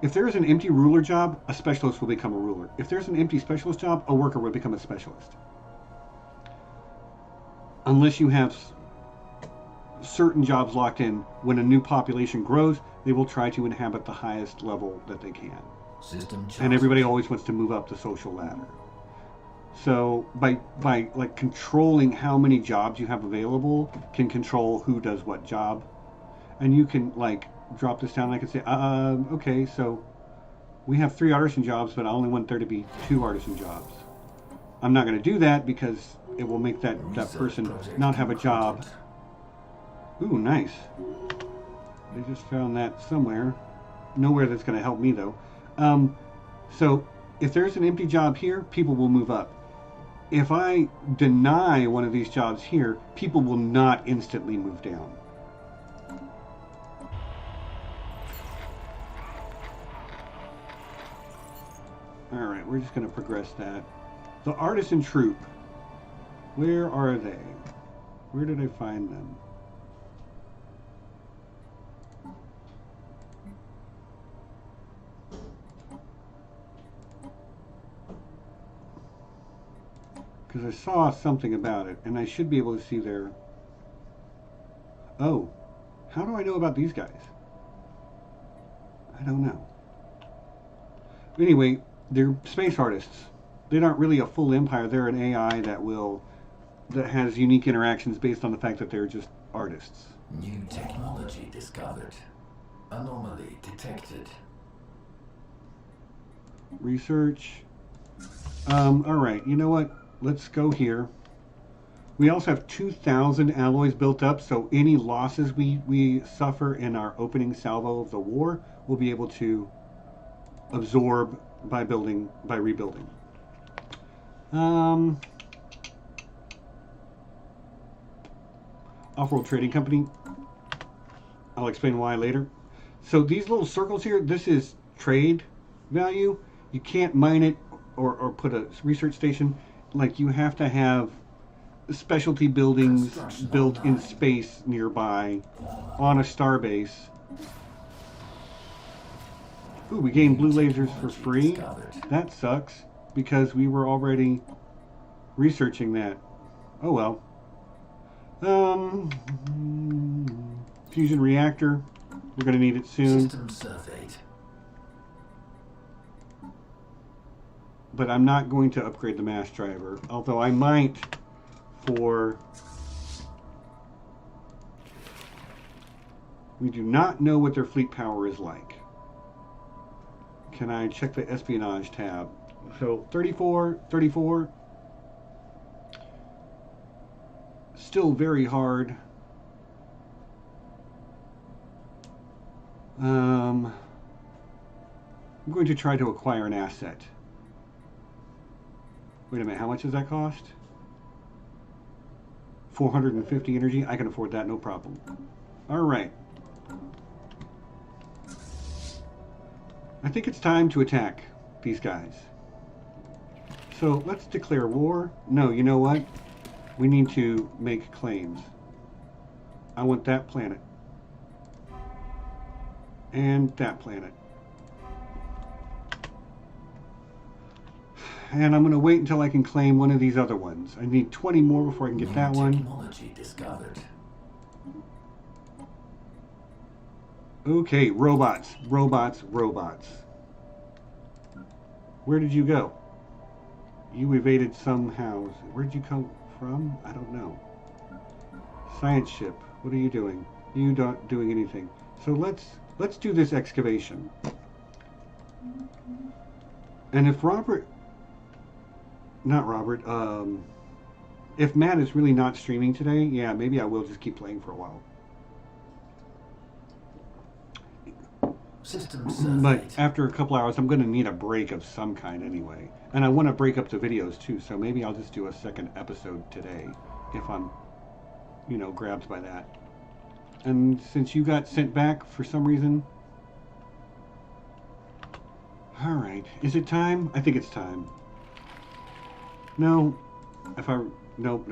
if there's an empty ruler job, a specialist will become a ruler. If there's an empty specialist job, a worker will become a specialist. Unless you have certain jobs locked in, when a new population grows, they will try to inhabit the highest level that they can. And everybody always wants to move up the social ladder. So by like controlling how many jobs you have available can control who does what job. And you can like drop this down and I can say, okay, so we have 3 artisan jobs, but I only want there to be 2 artisan jobs. I'm not going to do that because it will make that person not have a job. Ooh, nice. I just found that somewhere. Nowhere that's going to help me though. So if there's an empty job here, people will move up. If I deny one of these jobs here, people will not instantly move down. Alright, we're just going to progress that. The artisan troop. Where are they? Where did I find them? Because I saw something about it, and I should be able to see their... Oh, how do I know about these guys? I don't know. Anyway, they're space artists. They're not really a full empire. They're an AI that has unique interactions based on the fact that they're just artists. New technology discovered. Anomaly detected. Research. Alright, you know what? Let's go here. We also have 2,000 alloys built up, so any losses we suffer in our opening salvo of the war, we'll be able to absorb by rebuilding. Off-world trading company. I'll explain why later. So these little circles here, this is trade value. You can't mine it or put a research station. Like, you have to have specialty buildings built in space nearby on a star base. Ooh, we gained blue lasers for free. That sucks because we were already researching that. Oh well. Fusion reactor. We're going to need it soon. System surveyed. But I'm not going to upgrade the mass driver, although I might for... We do not know what their fleet power is like. Can I check the espionage tab? So 34, 34. Still very hard. I'm going to try to acquire an asset. Wait a minute, how much does that cost? 450 energy? I can afford that, no problem. Alright. I think it's time to attack these guys. So let's declare war. No, you know what? We need to make claims. I want that planet. And that planet. And I'm going to wait until I can claim one of these other ones. I need 20 more before I can get that one. Technology discovered. Okay, robots, robots, robots. Where did you go? You evaded somehow. Where did you come from? I don't know. Science ship. What are you doing? You not doing anything. So let's do this excavation. And if if Matt is really not streaming today, yeah, maybe I will just keep playing for a while. But after a couple hours, I'm going to need a break of some kind anyway. And I want to break up the videos too, so maybe I'll just do a second episode today if I'm, grabbed by that. And since you got sent back for some reason... Alright, is it time? I think it's time. No, nope.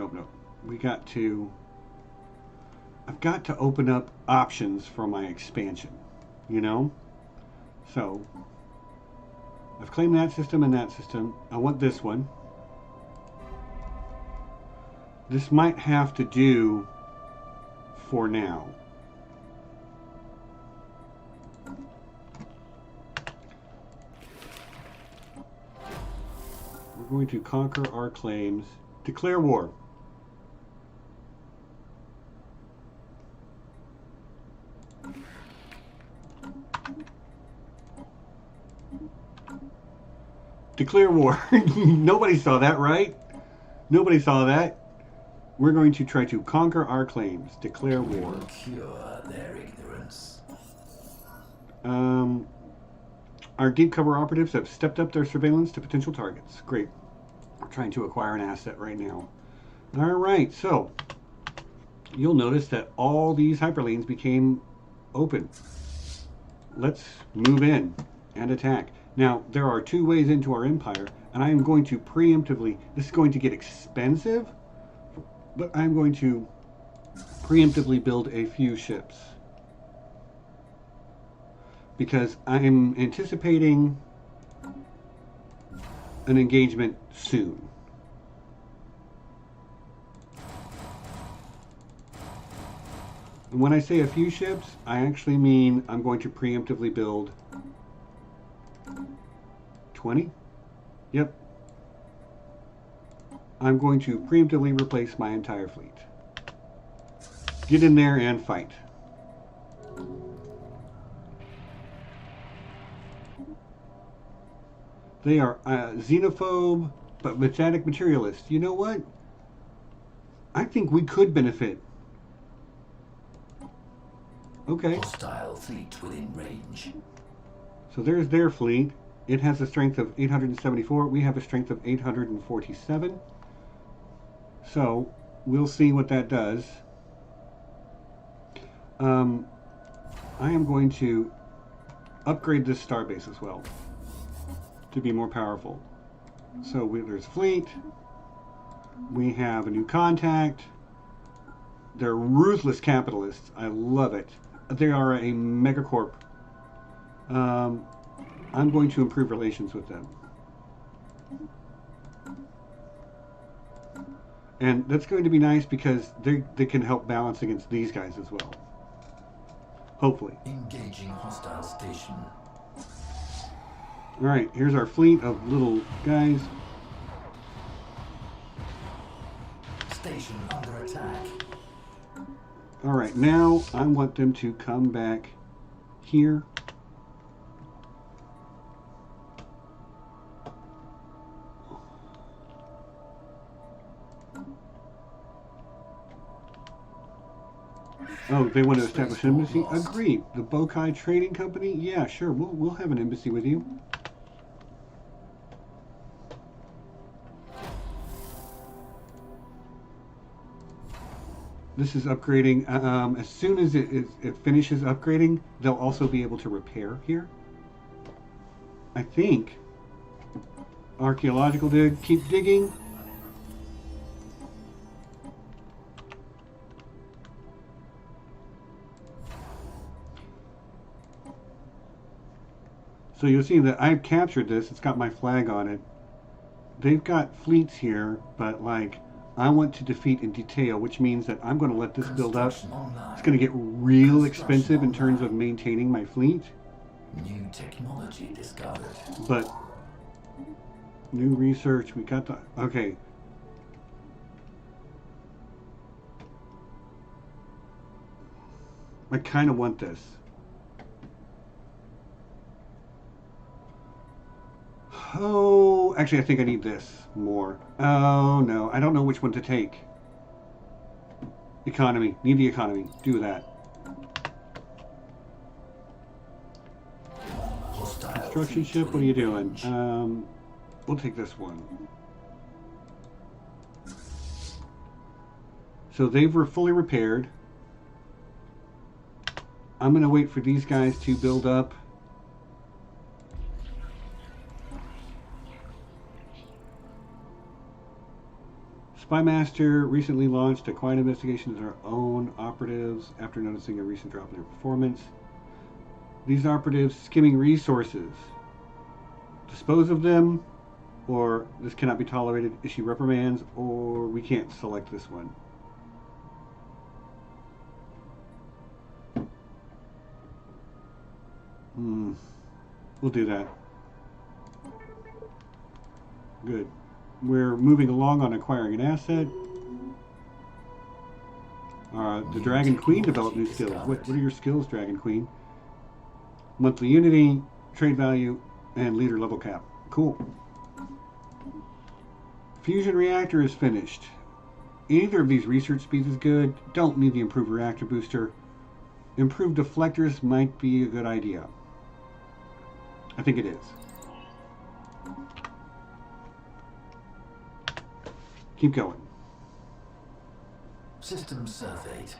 I've got to open up options for my expansion, So, I've claimed that system and that system. I want this one. This might have to do for now. We're going to conquer our claims. Declare war. Declare war. Nobody saw that, right? Nobody saw that. We're going to try to conquer our claims. Declare war. Cure their ignorance. Our deep cover operatives have stepped up their surveillance to potential targets. Great. We're trying to acquire an asset right now. All right, so you'll notice that all these hyperlanes became open. Let's move in and attack. Now, there are two ways into our empire, and I am going to preemptively, this is going to get expensive, but I'm going to preemptively build a few ships. Because I'm anticipating an engagement soon. And when I say a few ships, I actually mean I'm going to preemptively build 20? Yep. I'm going to preemptively replace my entire fleet. Get in there and fight. They are xenophobe, but mechanic materialist. You know what? I think we could benefit. Okay. Hostile fleet within range. So there's their fleet. It has a strength of 874. We have a strength of 847. So we'll see what that does. I am going to upgrade this starbase as well to be more powerful. So there's fleet. We have a new contact. They're ruthless capitalists. I love it. They are a megacorp. I'm going to improve relations with them. And that's going to be nice because they can help balance against these guys as well. Hopefully. Engaging hostile station. Alright, here's our fleet of little guys. Station under attack. Alright, now I want them to come back here. Oh, they want to establish an embassy? Agreed. The Bokai Trading Company? Yeah, sure. We'll have an embassy with you. This is upgrading. As soon as it finishes upgrading, they'll also be able to repair here. I think. Archaeological dig. Keep digging. So you'll see that I've captured this. It's got my flag on it. They've got fleets here, but like I want to defeat in detail, which means that I'm going to let this build up. It's going to get real expensive in terms of maintaining my fleet. New technology discovered. But new research, we got the okay. I kind of want this. Oh, actually, I think I need this more. Oh, no. I don't know which one to take. Economy. Need the economy. Do that. Construction ship, what are you doing? We'll take this one. So they were fully repaired. I'm going to wait for these guys to build up. Spymaster recently launched a quiet investigation of their own operatives after noticing a recent drop in their performance. These operatives skimming resources. Dispose of them, or this cannot be tolerated. Issue reprimands, or we can't select this one. We'll do that. Good. We're moving along on acquiring an asset. The Dragon Queen developed new skills. What are your skills, Dragon Queen? Monthly unity, trade value, and leader level cap. Cool. Fusion reactor is finished. Either of these research speeds is good. Don't need the improved reactor booster. Improved deflectors might be a good idea. I think it is. Keep going. System surveyed.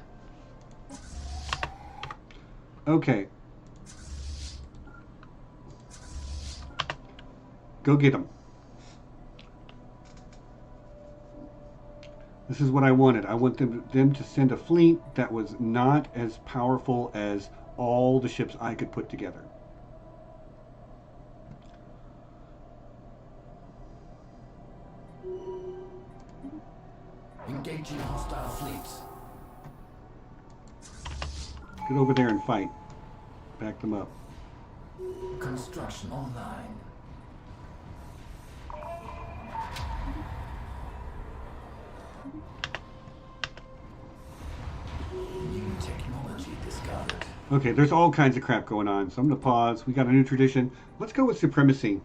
Okay. Go get them. This is what I wanted. I want them to send a fleet that was not as powerful as all the ships I could put together. Engaging hostile fleets. Get over there and fight. Back them up. Construction online. New technology discovered. Okay, there's all kinds of crap going on, so I'm going to pause. We got a new tradition. Let's go with supremacy.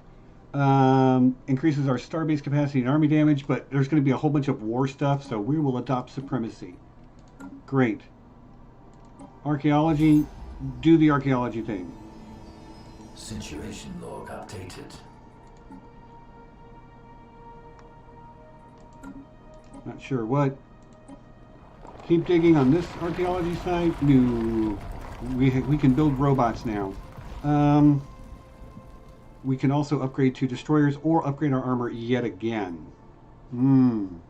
Increases our starbase capacity and army damage, but there's going to be a whole bunch of war stuff, so we will adopt supremacy. Great. Archaeology, do the archaeology thing. Situation log updated. Not sure what. Keep digging on this archaeology site. No. We can build robots now. We can also upgrade to destroyers or upgrade our armor yet again. 1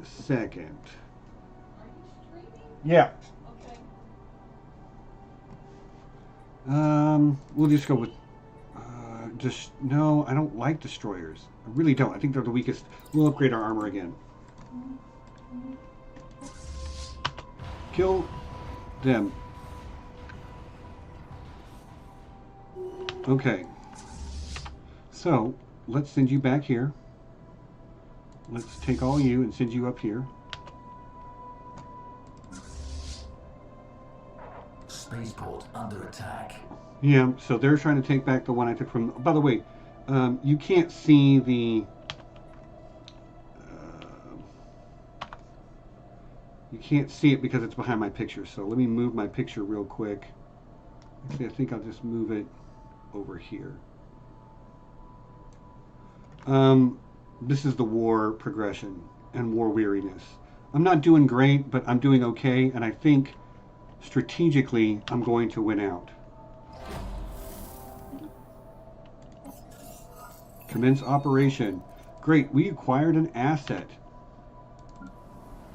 second. Are you streaming? Yeah. Okay. We'll just go with no, I don't like destroyers. I really don't. I think they're the weakest. We'll upgrade our armor again. Kill them. Okay. So, let's send you back here. Let's take all you and send you up here. Spaceport under attack. Yeah, so they're trying to take back the one I took from... By the way, you can't see the... you can't see it because it's behind my picture, so let me move my picture real quick. Actually, I think I'll just move it over here. This is the war progression and war weariness. I'm not doing great, but I'm doing okay, and I think strategically I'm going to win out. Commence operation. Great, we acquired an asset.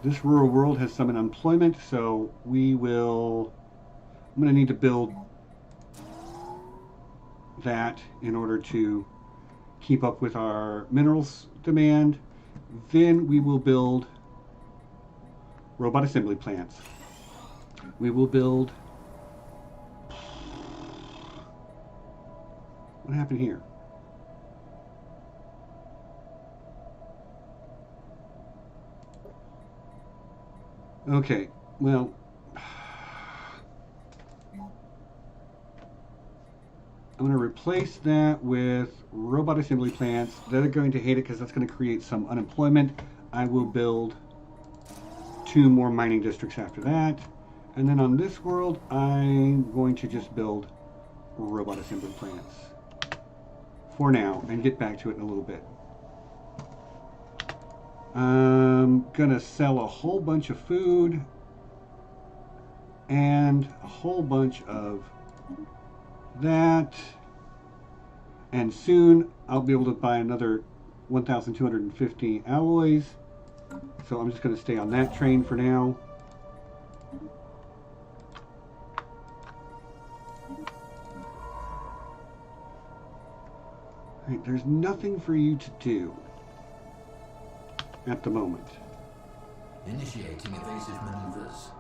This rural world has some unemployment, so we will... I'm going to need to build that in order to keep up with our minerals demand. Then we will build robot assembly plants. We will build... What happened here? Okay, well, I'm going to replace that with robot assembly plants. They're going to hate it because that's going to create some unemployment. I will build 2 more mining districts after that. And then on this world, I'm going to just build robot assembly plants for now and get back to it in a little bit. I'm gonna sell a whole bunch of food and a whole bunch of that, and soon I'll be able to buy another 1,250 alloys, so I'm just going to stay on that train for now. Right, there's nothing for you to do at the moment. Initiating evasive maneuvers.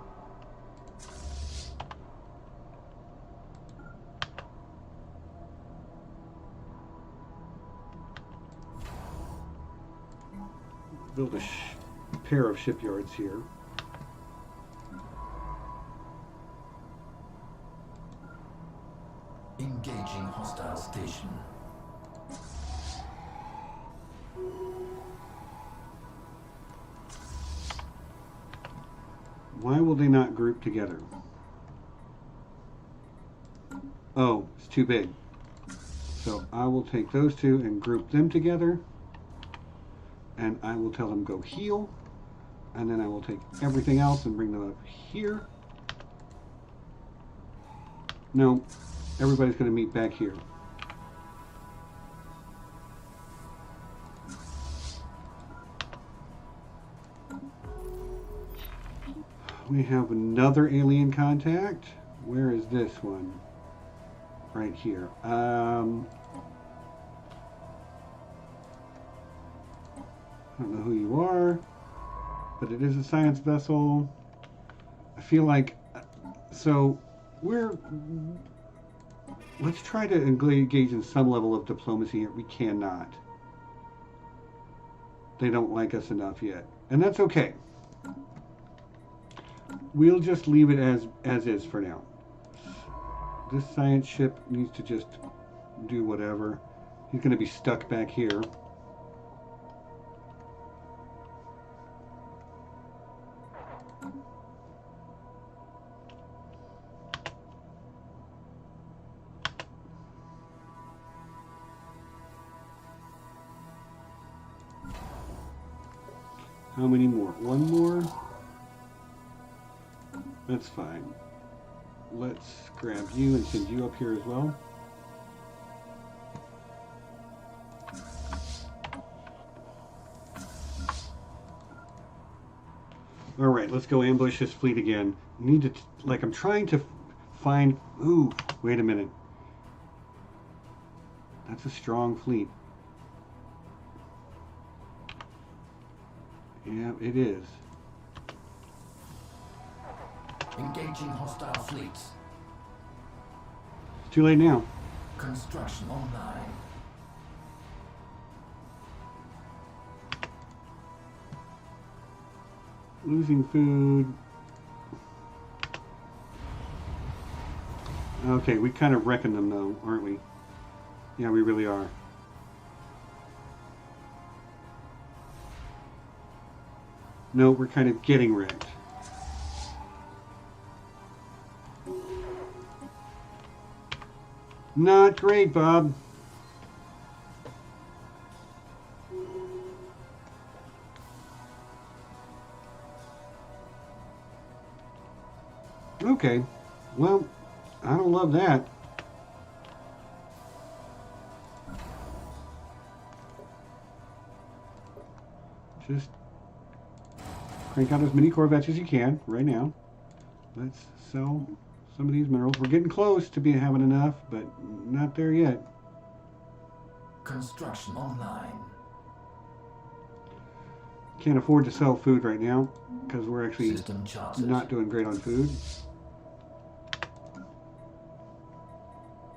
Build a pair of shipyards here. Engaging hostile station. Why will they not group together? Oh, it's too big. So I will take those two and group them together. And I will tell them go heal. And then I will take everything else and bring them up here. No, everybody's going to meet back here. We have another alien contact. Where is this one? Right here. I don't know who you are, but it is a science vessel. I feel like, so let's try to engage in some level of diplomacy here. We cannot. They don't like us enough yet, and that's okay. We'll just leave it as is for now. This science ship needs to just do whatever. He's going to be stuck back here. How many more? One more? That's fine. Let's grab you and send you up here as well. Alright, let's go ambush this fleet again. Need to, like, I'm trying to find... Ooh, wait a minute. That's a strong fleet. Yeah, it is. Engaging hostile fleets. It's too late now. Construction online. Losing food. Okay, we kind of reckon them though, aren't we? Yeah, we really are. No, we're kind of getting wrecked. Not great, Bob. Okay, well, I don't love that. Just crank out as many Corvettes as you can right now. Let's sell some of these minerals. We're getting close to having enough, but not there yet. Construction online. Can't afford to sell food right now because we're actually System charted. not doing great on food.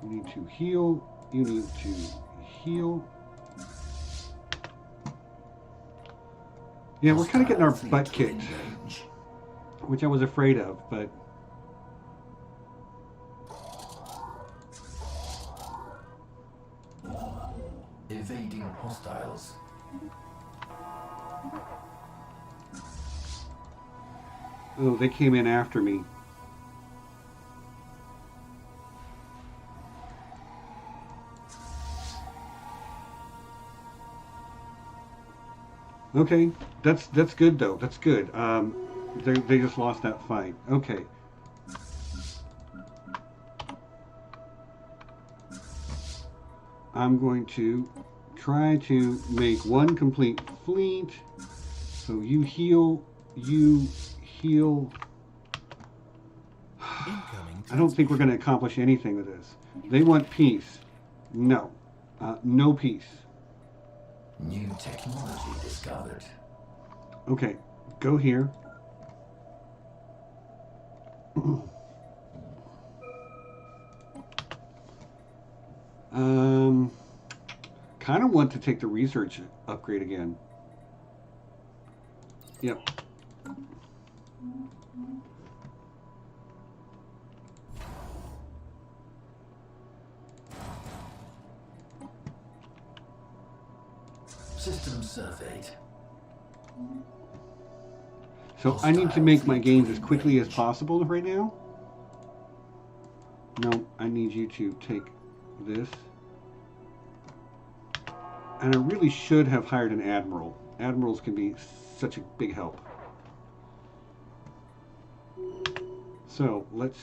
You need to heal. You need to heal. Yeah, we're kind of getting our Hostile butt fleet kicked, in range. which I was afraid of, but Evading hostiles. oh, they came in after me. Okay, that's good though. That's good. They just lost that fight. Okay. I'm going to try to make one complete fleet. So you heal. I don't think we're going to accomplish anything with this. They want peace. No. No peace. New technology discovered. Okay, go here. Kind of want to take the research upgrade again. Yep. System surveyed. So I need to make my gains as quickly as possible right now. No, I need you to take this. And I really should have hired an admiral. Admirals can be such a big help. So let's...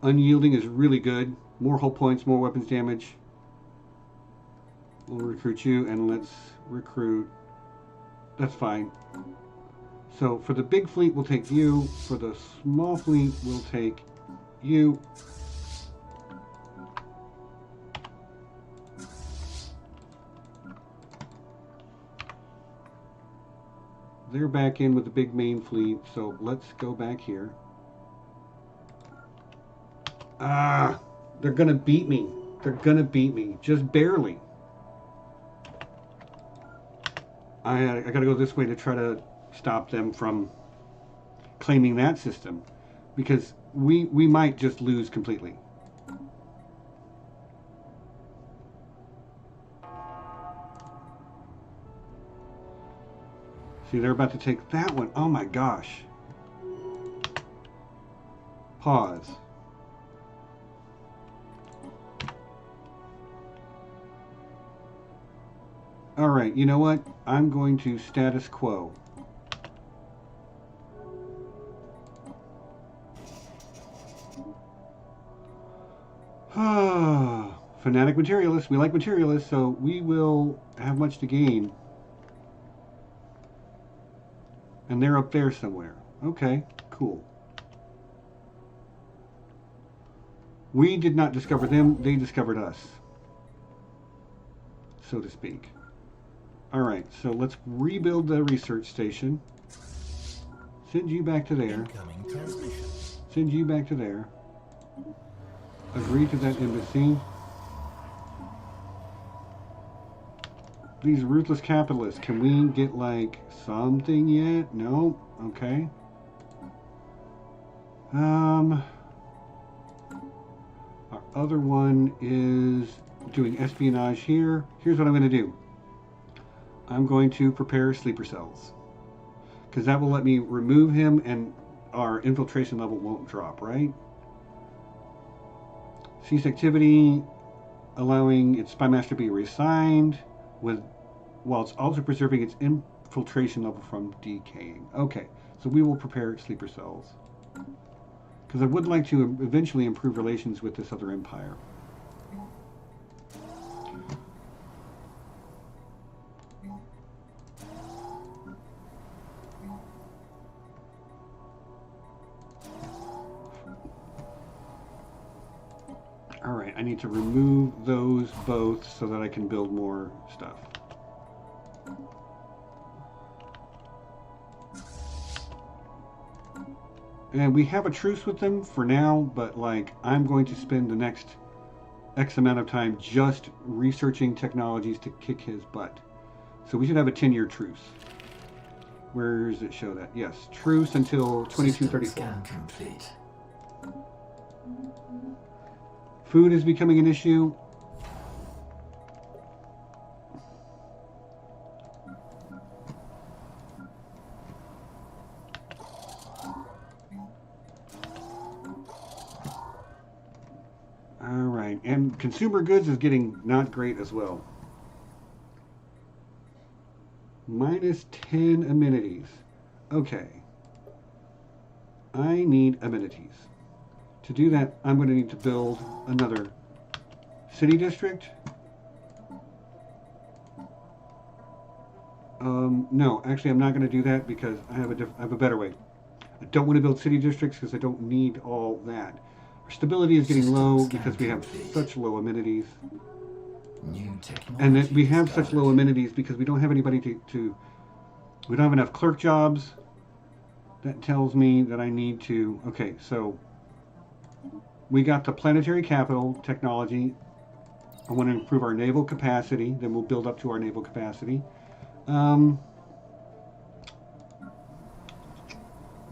Unyielding is really good. More hull points, more weapons damage. We'll recruit you, and let's recruit... That's fine. So for the big fleet, we'll take you. For the small fleet, we'll take you. They're back in with the big main fleet, so let's go back here. Ah, they're gonna beat me. They're gonna beat me, just barely. I gotta go this way to try to stop them from claiming that system, because we might just lose completely. See, they're about to take that one. Oh my gosh. Pause. All right, you know what? I'm going to status quo. Fanatic materialists. We like materialists, so we will have much to gain. And they're up there somewhere. Okay, cool. We did not discover them. They discovered us, so to speak. All right, so let's rebuild the research station. Send you back to there. Incoming transmission. Send you back to there. Agree to that embassy. These ruthless capitalists, can we get like something yet? No? Okay. Our other one is doing espionage here. Here's what I'm going to do. I'm going to prepare sleeper cells, because that will let me remove him and our infiltration level won't drop, right? Cease activity, allowing its spymaster to be reassigned while it's also preserving its infiltration level from decaying. Okay, so we will prepare sleeper cells, because I would like to eventually improve relations with this other empire. All right, I need to remove those both so that I can build more stuff. And we have a truce with them for now, but like I'm going to spend the next X amount of time just researching technologies to kick his butt. So we should have a 10-year truce. Where does it show that? Yes, truce until 2234. Scan complete. Food is becoming an issue. All right, and consumer goods is getting not great as well. Minus 10 amenities. Okay. I need amenities. To do that, I'm going to need to build another city district. No, actually, I'm not going to do that because I have a better way. I don't want to build city districts because I don't need all that. Stability is getting low Systems because we have complete. such low amenities. New technology And that we have such discovered. low amenities because we don't have anybody to we don't have enough clerk jobs. That tells me that I need to, okay, so we got the planetary capital technology. I want to improve our naval capacity, then we'll build up to our naval capacity. We're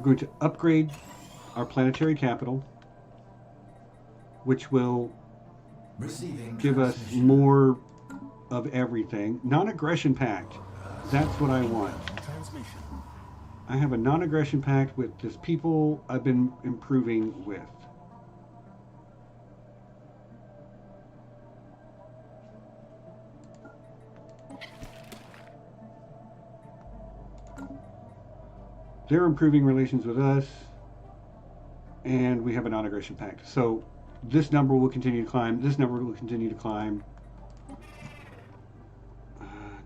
going to upgrade our planetary capital, which will Receiving give us transmission. more of everything. Non-aggression pact. That's what I want. Transmission. I have a non-aggression pact with this people I've been improving with. They're improving relations with us, and we have a non-aggression pact. So this number will continue to climb. This number will continue to climb.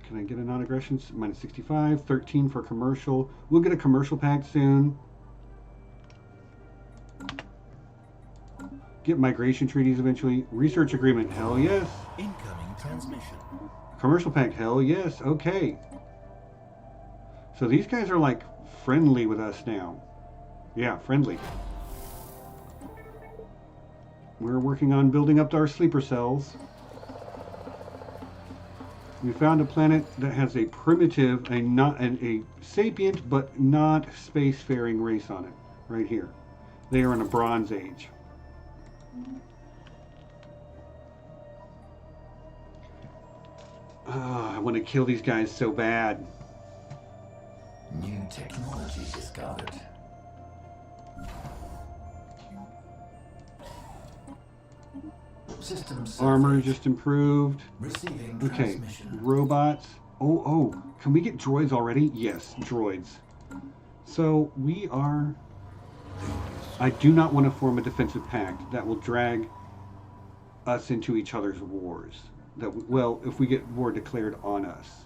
Can I get a non-aggression? Minus 65, 13 for commercial. We'll get a commercial pact soon. Get migration treaties eventually. Research agreement, hell yes. Incoming transmission. Commercial pact, hell yes. Okay. So these guys are like friendly with us now. Yeah, friendly. We're working on building up our sleeper cells. We found a planet that has a primitive, a sapient but not spacefaring race on it. Right here. They are in a Bronze Age. I want to kill these guys so bad. New technology discovered. Systems Armor surveyed. just improved. Receiving Okay, transmission. robots. Oh, can we get droids already? Yes, droids. So we are... I do not want to form a defensive pact that will drag us into each other's wars. Well, if we get war declared on us.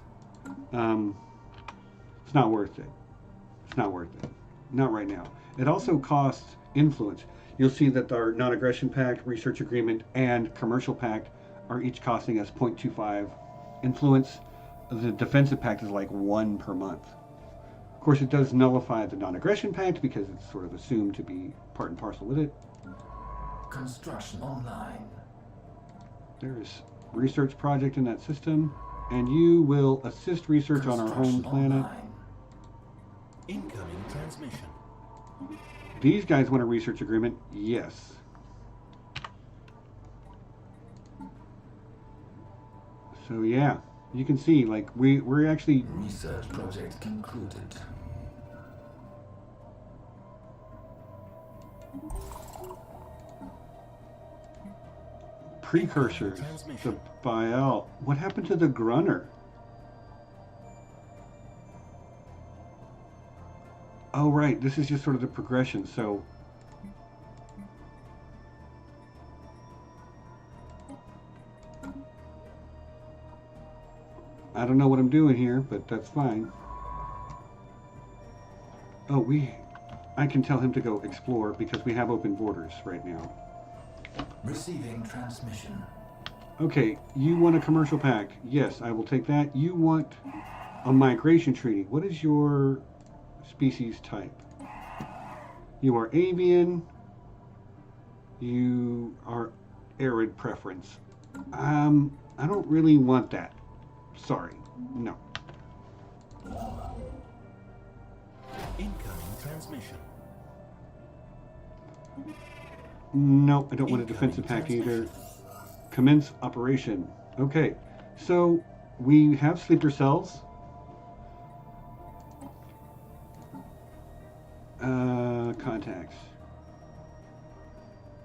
It's not worth it. It's not worth it. Not right now. It also costs influence. You'll see that our non-aggression pact, research agreement, and commercial pact are each costing us 0.25 influence. The defensive pact is like 1 per month. Of course, it does nullify the non-aggression pact because it's sort of assumed to be part and parcel with it. Construction online. There's research project in that system, and you will assist research on our home Construction planet. online. Incoming transmission. These guys want a research agreement? Yes. So yeah, you can see like we're actually Research project concluded. precursors to buy out. What happened to the Grunner? Oh right, this is just sort of the progression, so I don't know what I'm doing here, but that's fine. Oh, I can tell him to go explore because we have open borders right now. Receiving transmission. Okay, you want a commercial pact. Yes, I will take that. You want a migration treaty. What is your species type? You are avian. You are arid preference. I don't really want that. Sorry. No. Incoming transmission. No, I don't want a defensive pact either. Commence operation. Okay, so we have sleeper cells. Contacts.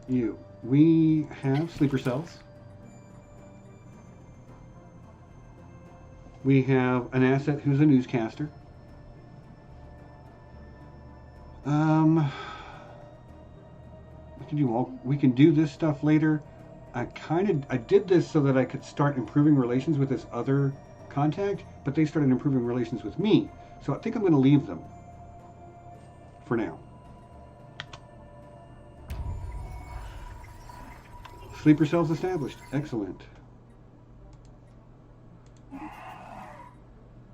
You. We have sleeper cells. We have an asset who's a newscaster. We can do this stuff later. I did this so that I could start improving relations with this other contact, but they started improving relations with me. So I think I'm going to leave them for now. Sleeper cells established. Excellent.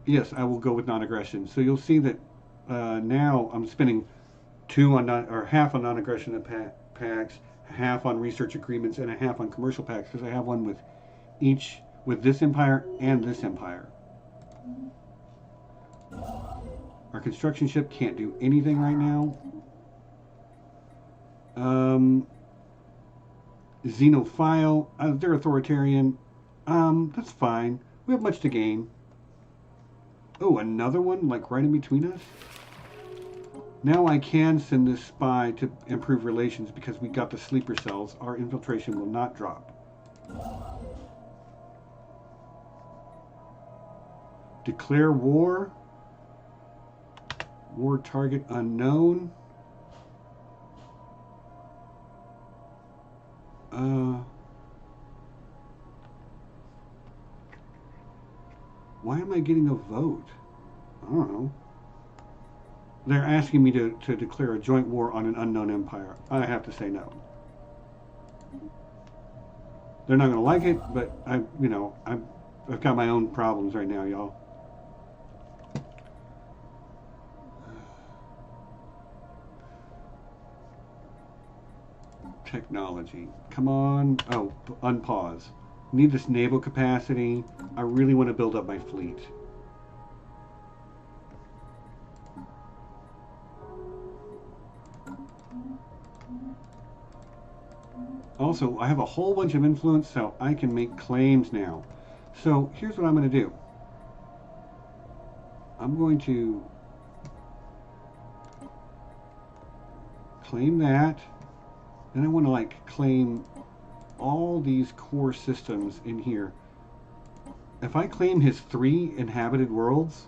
Yes, I will go with non-aggression. So you'll see that now I'm spending half on non-aggression packs, half on research agreements, and a half on commercial packs because I have one with this empire and this empire. Our construction ship can't do anything right now. Xenophile, they're authoritarian. That's fine. We have much to gain. Oh, another one, like right in between us? Now I can send this spy to improve relations because we got the sleeper cells. Our infiltration will not drop. Declare war. War target unknown. Why am I getting a vote? I don't know. They're asking me to declare a joint war on an unknown empire. I have to say no. They're not going to like it, but I've got my own problems right now, y'all. Technology. Come on. Oh, unpause. Need this naval capacity. I really want to build up my fleet. Also, I have a whole bunch of influence, so I can make claims now. So here's what I'm going to do. I'm going to claim that. Then I want to claim all these core systems in here. If I claim his 3 inhabited worlds,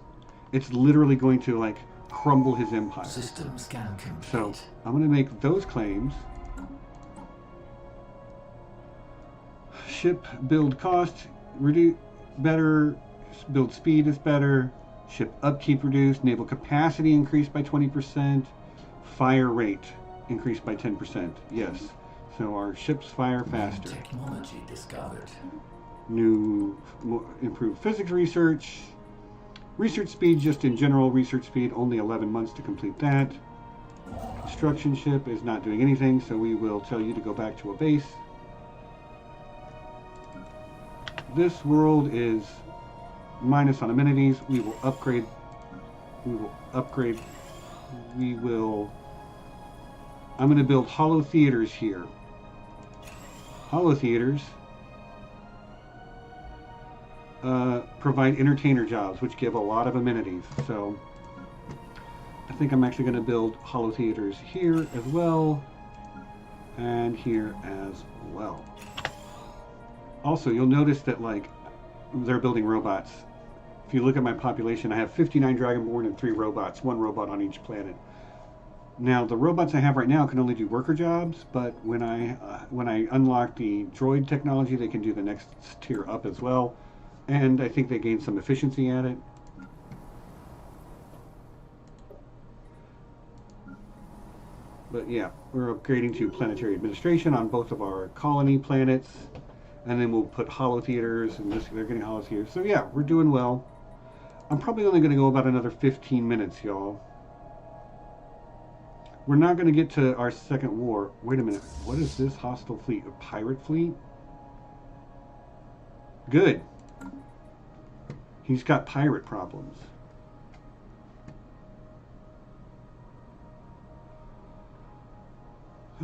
it's literally going to crumble his empire. System scan complete. So I'm going to make those claims. Ship build cost reduce better. Build speed is better. Ship upkeep reduced. Naval capacity increased by 20%. Fire rate increased by 10%. Yes. So our ships fire faster. New technology discovered. Improved physics research. Research speed, just in general research speed, only 11 months to complete that. Construction ship is not doing anything, so we will tell you to go back to a base. This world is minus on amenities. We will upgrade. I'm going to build hollow theaters here. Hollow theaters provide entertainer jobs, which give a lot of amenities. So I think I'm actually going to build hollow theaters here as well, and here as well. Also, you'll notice that they're building robots. If you look at my population, I have 59 Dragonborn and 3 robots, 1 robot on each planet. Now, the robots I have right now can only do worker jobs, but when I unlock the droid technology, they can do the next tier up as well. And I think they gain some efficiency at it. But yeah, we're upgrading to planetary administration on both of our colony planets. And then we'll put hollow theaters, and they're getting hollow theaters. So yeah, we're doing well. I'm probably only going to go about another 15 minutes, y'all. We're not going to get to our second war. Wait a minute. What is this hostile fleet? A pirate fleet? Good. He's got pirate problems.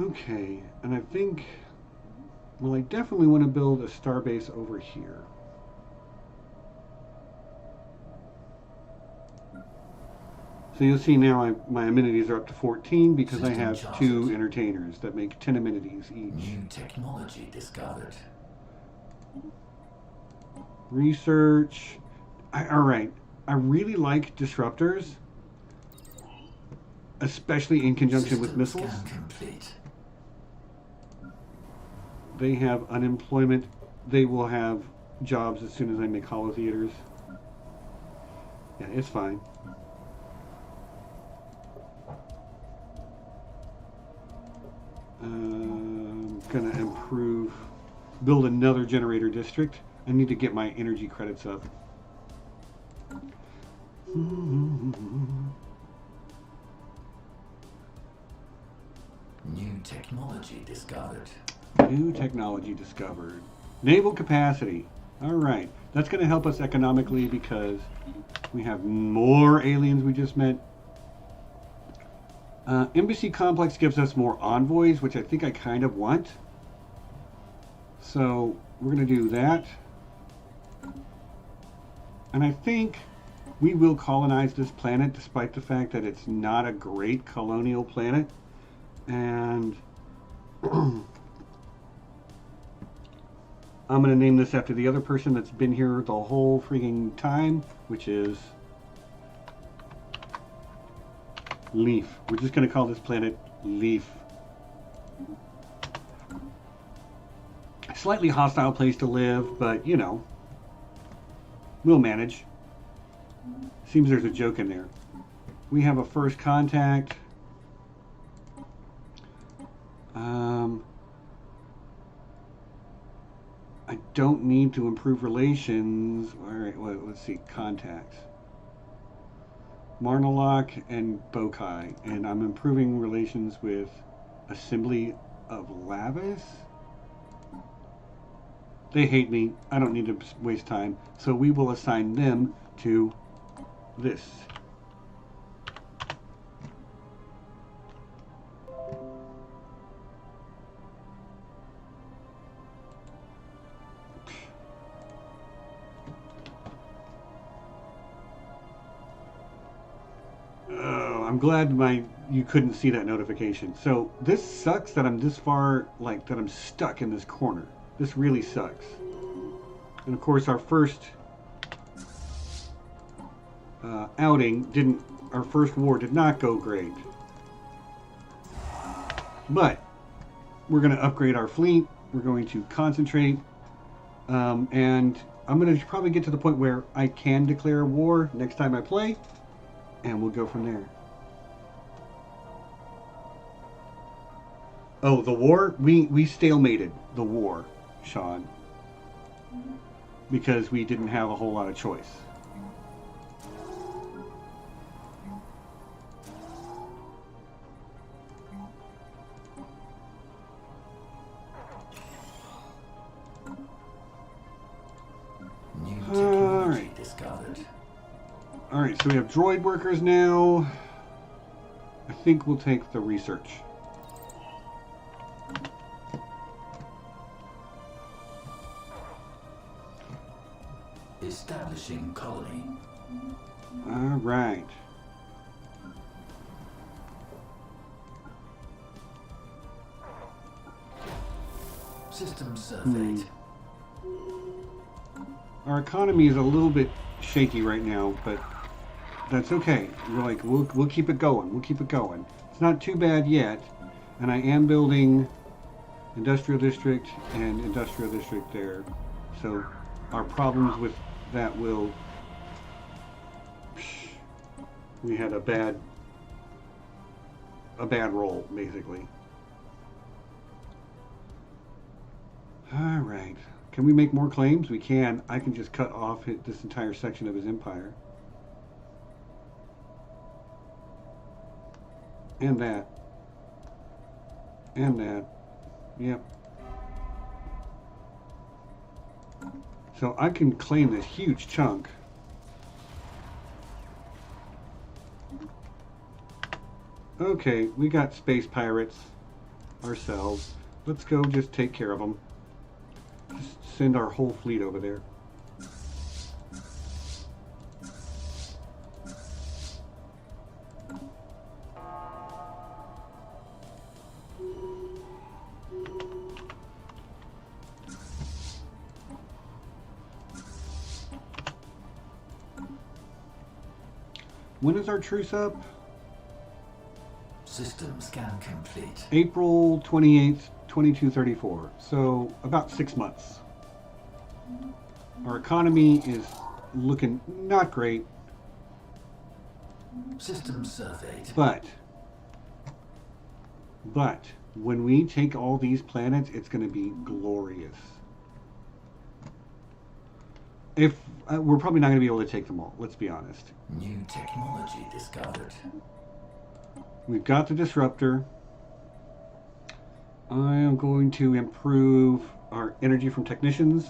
Okay, and I think... Well, I definitely want to build a starbase over here. So you'll see now my amenities are up to 14 because I have 2 entertainers that make 10 amenities each. New technology discovered. Research. Alright, I really like disruptors, especially in conjunction with missiles. Complete. They have unemployment. They will have jobs as soon as I make hollow theaters. Yeah, it's fine. Gonna improve build another generator district. I need to get my energy credits up. New technology discovered. New technology discovered. Naval capacity. All right. That's going to help us economically because we have more aliens we just met. Embassy complex gives us more envoys, which I think I kind of want. So we're going to do that. And I think we will colonize this planet despite the fact that it's not a great colonial planet. And I'm going to name this after the other person that's been here the whole freaking time, which is Leaf. We're just going to call this planet Leaf. Slightly hostile place to live, but you know, we'll manage. Seems there's a joke in there. We have a first contact. I don't need to improve relations. All right, let's see, contacts. Marnalok and Bokai, and I'm improving relations with Assembly of Lavis. They hate me. I don't need to waste time, so we will assign them to this. I'm glad you couldn't see that notification. So this sucks that I'm this far, like that I'm stuck in this corner. This really sucks. And of course our first outing our first war did not go great. But we're going to upgrade our fleet. We're going to concentrate. And I'm going to probably get to the point where I can declare war next time I play. And we'll go from there. Oh, the war? We stalemated the war, Sean. Because we didn't have a whole lot of choice. New technology discovered. Alright, so we have droid workers now. I think we'll take the research. Establishing colony. Alright. System surveyed. Our economy is a little bit shaky right now, but that's okay. We're like, we'll keep it going. We'll keep it going. It's not too bad yet. And I am building industrial district and industrial district there. So our problems with that will... We had a bad roll, basically. Alright. Can we make more claims? We can. I can just cut off this entire section of his empire. And that. And that. Yep. So I can claim this huge chunk. Okay, we got space pirates ourselves. Let's go just take care of them. Just send our whole fleet over there. When is our truce up? System scan complete. April 28th, 2234. So about 6 months. Our economy is looking not great. System surveyed. But when we take all these planets, it's going to be glorious. if we're probably not going to be able to take them all. Let's be honest. New technology discovered. We've got the disruptor. I am going to improve our energy from technicians.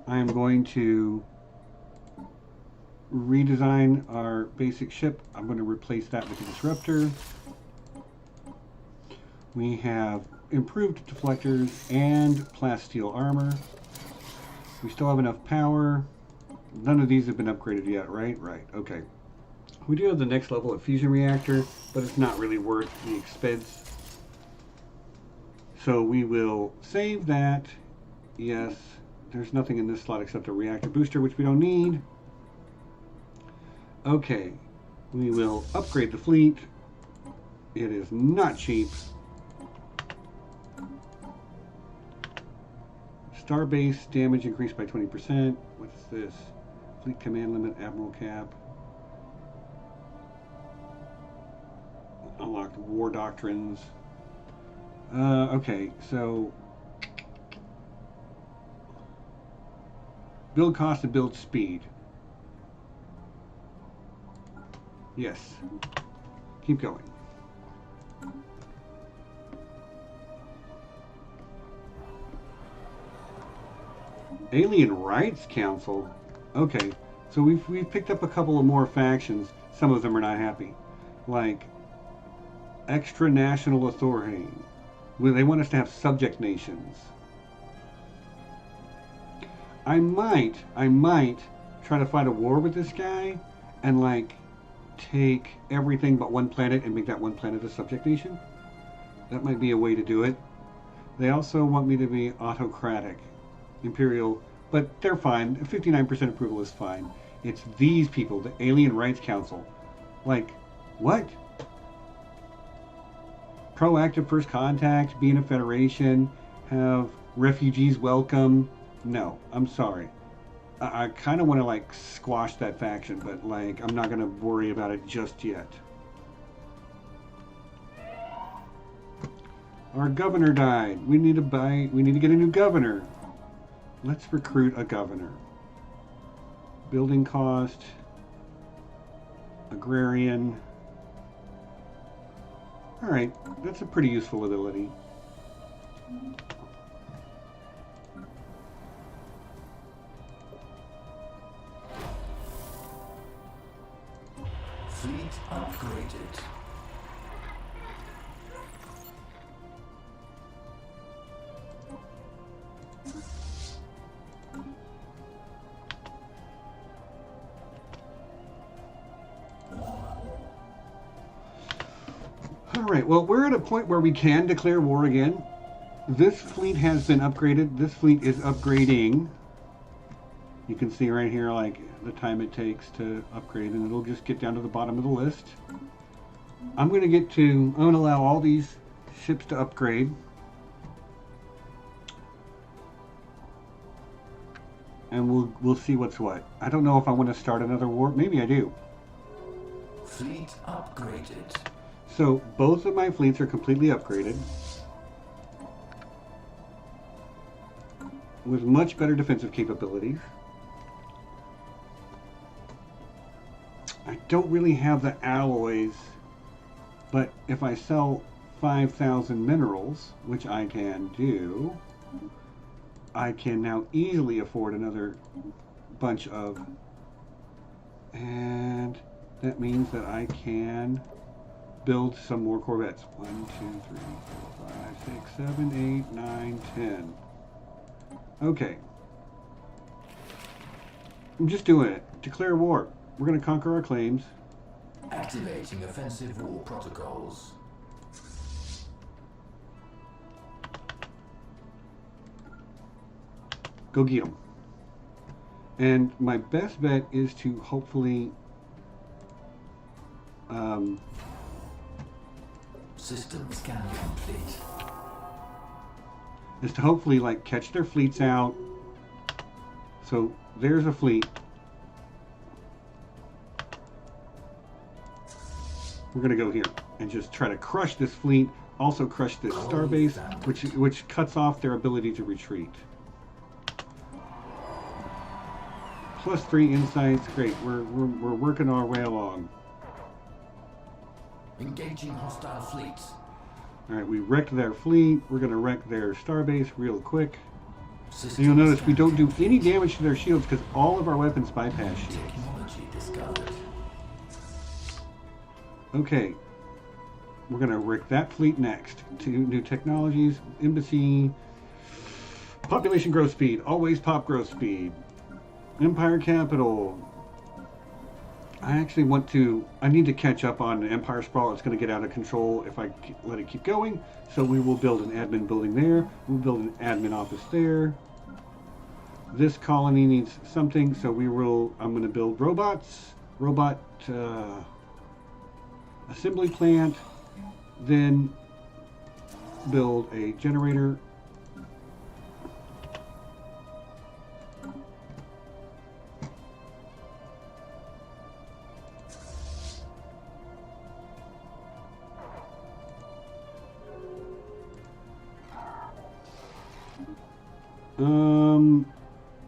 I am going to redesign our basic ship. I'm going to replace that with the disruptor. We have improved deflectors and plasteel armor. We still have enough power. None of these have been upgraded yet, right? Right, okay. We do have the next level of fusion reactor, but it's not really worth the expense. So we will save that. Yes, there's nothing in this slot except a reactor booster, which we don't need. Okay, we will upgrade the fleet. It is not cheap. Starbase damage increased by 20%. What's this? Fleet command limit, admiral cap. Unlocked war doctrines. Okay, so build cost and build speed. Yes. Keep going. Alien Rights Council. Okay, so we've picked up a couple of more factions. Some of them are not happy, like extra national authority. They want us to have subject nations. I might try to fight a war with this guy and like take everything but one planet and make that one planet a subject nation. That might be a way to do it. They also want me to be autocratic, imperial, but they're fine. 59% approval is fine. It's these people, the Alien Rights Council. Like, what? Proactive first contact, be in a federation, have refugees welcome. No, I'm sorry. I kind of want to like squash that faction, but like I'm not going to worry about it just yet. Our governor died. We need to get a new governor. Let's recruit a governor. Building cost, agrarian. All right, that's a pretty useful ability. Fleet upgraded. Alright, well, we're at a point where we can declare war again. This fleet has been upgraded. This fleet is upgrading. You can see right here, like, the time it takes to upgrade, and it'll just get down to the bottom of the list. I'm going to allow all these ships to upgrade. And we'll see what's what. I don't know if I want to start another war. Maybe I do. Fleet upgraded. So both of my fleets are completely upgraded with much better defensive capabilities. I don't really have the alloys, but if I sell 5,000 minerals, which I can do, I can now easily afford another bunch of, and that means that I can build some more corvettes. 1, 2, 3, 4, 5, 6, 7, 8, 9, 10. Okay. I'm just doing it. Declare war. We're going to conquer our claims. Activating offensive war protocols. Go get them. And my best bet is to hopefully System scan complete. is to hopefully like catch their fleets out. So there's a fleet. We're gonna go here and just try to crush this fleet. Also crush this starbase, which cuts off their ability to retreat. +3 insights. Great. We're working our way along. Engaging hostile fleets. All right, we wrecked their fleet. We're going to wreck their starbase real quick. Systems And you'll notice we scan don't do complete. any damage to their shields because all of our weapons bypass shields. Technology discovered. Okay. We're going to wreck that fleet next. Two new technologies, embassy, population growth speed, always pop growth speed, empire capital. I actually I need to catch up on Empire Sprawl. It's going to get out of control if I let it keep going. So we will build an admin building there. We'll build an admin office there. This colony needs something, so I'm going to build robots, robot assembly plant, then build a generator.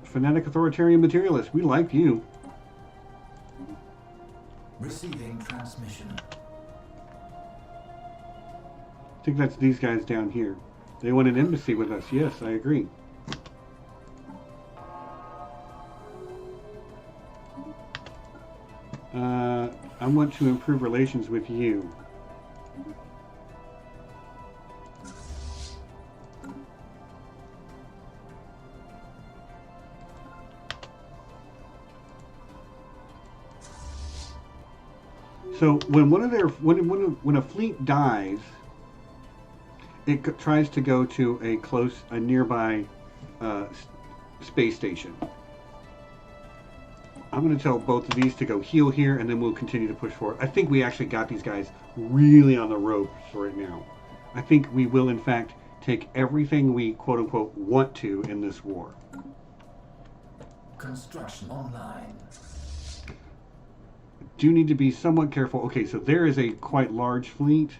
Fanatic authoritarian materialist. We like you. Receiving transmission. I think that's these guys down here. They want an embassy with us. Yes, I agree. I want to improve relations with you. So when when a fleet dies, it tries to go to a nearby space station. I'm going to tell both of these to go heal here, and then we'll continue to push forward. I think we actually got these guys really on the ropes right now. I think we will, in fact, take everything we quote-unquote want to in this war. Construction online. Do need to be somewhat careful. Okay, so there is a quite large fleet.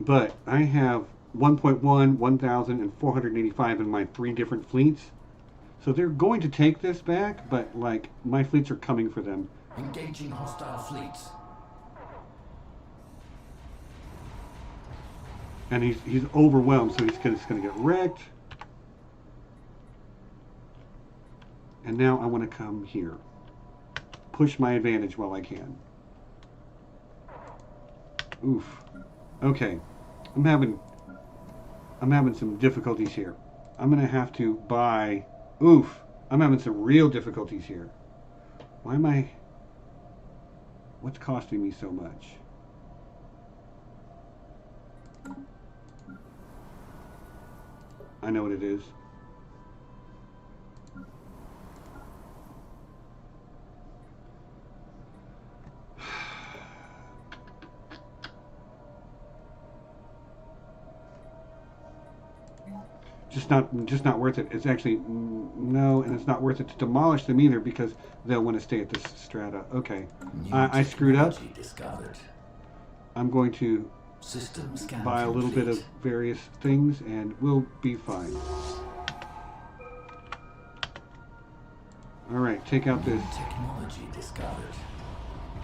But I have 1.1, 1,000, and 485 in my 3 different fleets. So they're going to take this back, but like my fleets are coming for them. Engaging hostile fleets. And he's overwhelmed, so he's just going to get wrecked. And now I want to come here. Push my advantage while I can. Oof. Okay. I'm having some difficulties here. I'm going to have to buy... Oof. I'm having some real difficulties here. Why am I... What's costing me so much? I know what it is. Just not worth it. It's actually no, and it's not worth it to demolish them either because they'll want to stay at this strata. Okay, I screwed up. Discovered. I'm going to System scan buy a little bit of various things, and we'll be fine. All right, take out this technology discovered.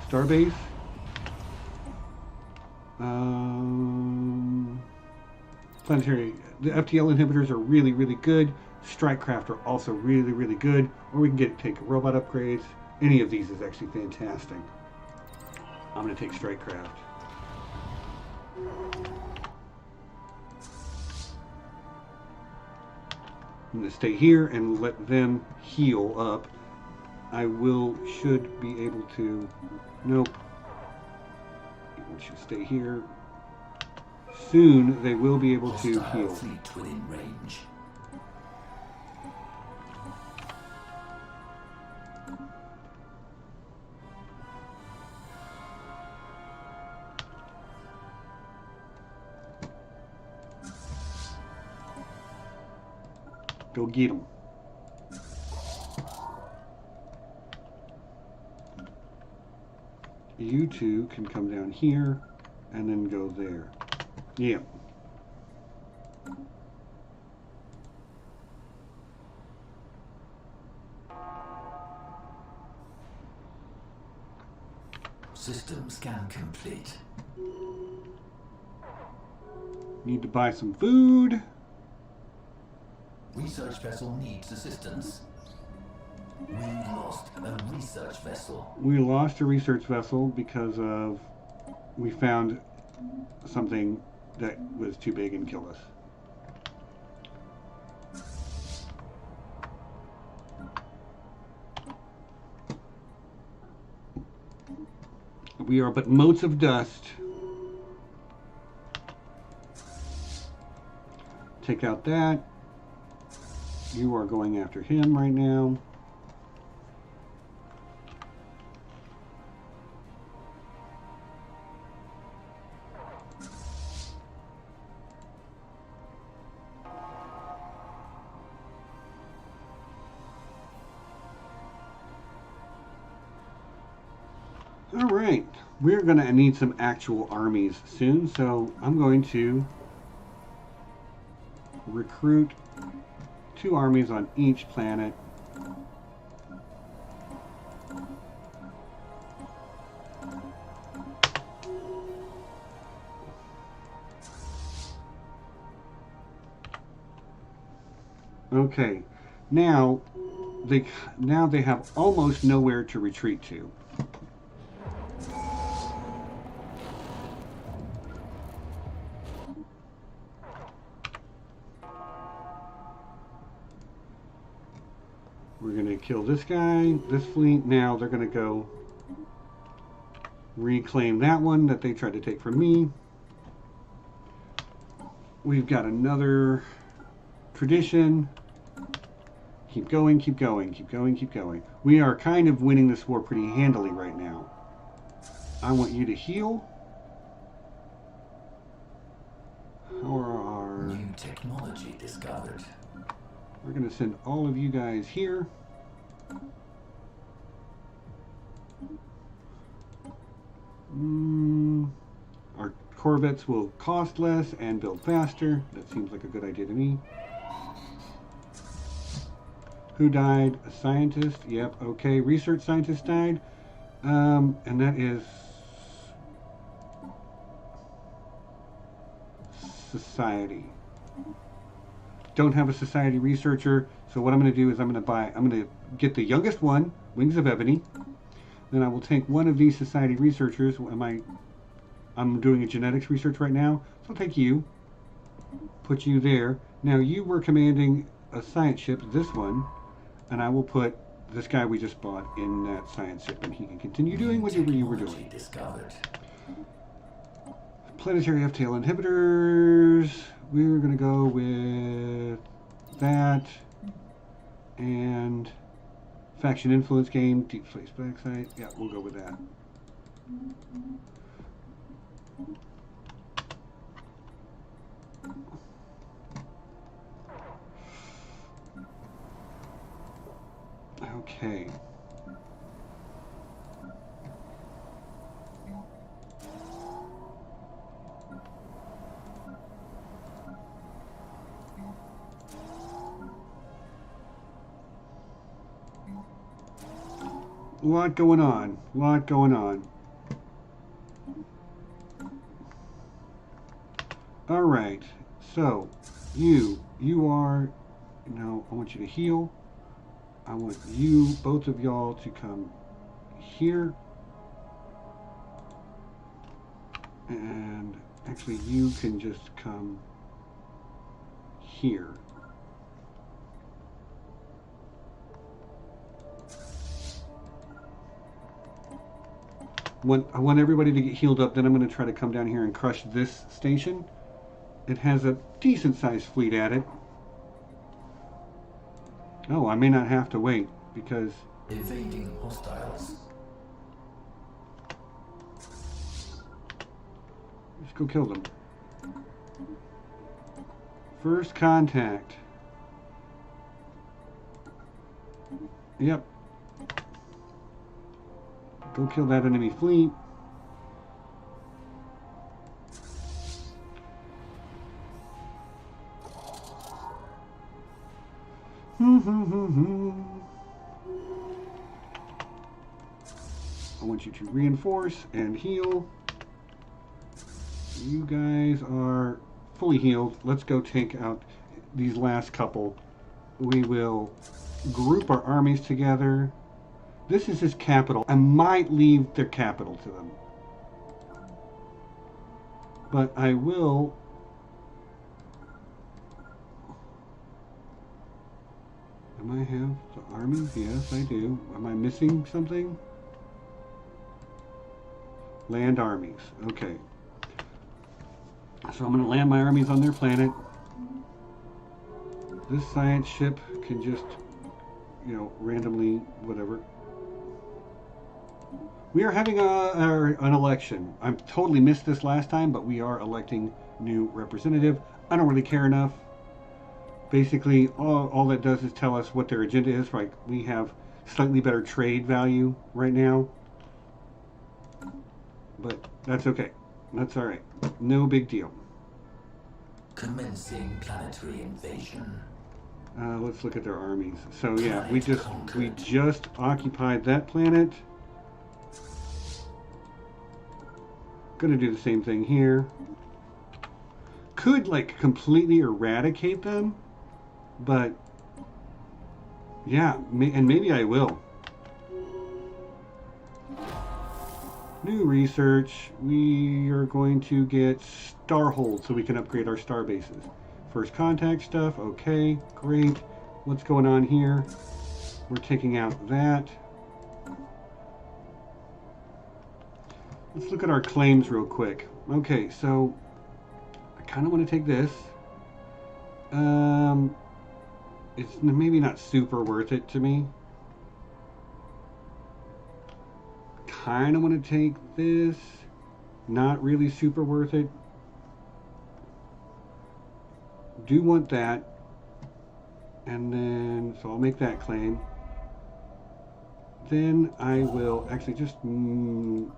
starbase. Planetary. The FTL inhibitors are really, really good. Strike craft are also really, really good. Or we can take robot upgrades. Any of these is actually fantastic. I'm going to take strike craft. I'm going to stay here and let them heal up. I should be able to... Nope. We should stay here. Soon they will be able to heal. Fleet within range. Go get them. you two can come down here and then go there. Yeah. System scan complete. Need to buy some food. Research vessel needs assistance. We lost a research vessel. We lost a research vessel because of we found something that was too big and killed us. We are but motes of dust. Take out that. You are going after him right now. All right, we're going to need some actual armies soon, so I'm going to recruit 2 armies on each planet. Okay, now they have almost nowhere to retreat to. We're going to kill this guy, this fleet. Now they're going to go reclaim that one that they tried to take from me. We've got another tradition. Keep going, keep going, keep going, keep going. We are kind of winning this war pretty handily right now. I want you to heal. New technology discovered. We're going to send all of you guys here. Our corvettes will cost less and build faster. That seems like a good idea to me. Who died? A scientist. Yep, okay. Research scientist died. And that is society. Don't have a society researcher, so what I'm going to do is I'm going to get the youngest one, Wings of Ebony. Then I will take one of these society researchers. I'm doing a genetics research right now, so I'll take you, put you there. Now you were commanding a science ship, this one, and I will put this guy we just bought in that science ship, and he can continue doing whatever you were doing. Discovered. Planetary FTL inhibitors. We're going to go with that. And faction influence game, deep space backside. Yeah, we'll go with that. Okay. Lot going on. Lot going on. All right. So, you are, now I want you to heal. I want you, both of y'all, to come here. And actually, you can just come here. I want everybody to get healed up, then I'm going to try to come down here and crush this station. It has a decent sized fleet at it. Oh, I may not have to wait because... Evading hostiles. Let's go kill them. First contact. Yep. Go kill that enemy fleet. I want you to reinforce and heal. You guys are fully healed. Let's go take out these last couple. We will group our armies together. This is his capital. I might leave their capital to them. But I will... Am I have the armies? Yes, I do. Am I missing something? Land armies. Okay. So I'm going to land my armies on their planet. This science ship can just, you know, randomly, whatever. We are having an election. I totally missed this last time, but we are electing new representative. I don't really care enough. Basically, all that does is tell us what their agenda is. Like, we have slightly better trade value right now. But that's okay. That's all right. No big deal. Commencing planetary invasion. Let's look at their armies. So yeah, we just occupied that planet. Gonna do the same thing here. Could like completely eradicate them, but yeah, and maybe I will. New research. We are going to get Starhold so we can upgrade our star bases. First contact stuff. Okay, great. What's going on here? We're taking out that. Let's look at our claims real quick. Okay, so I kind of want to take this. It's maybe not super worth it to me. Kind of want to take this. Not really super worth it. Do want that. And then, so I'll make that claim. Then I will actually just I'll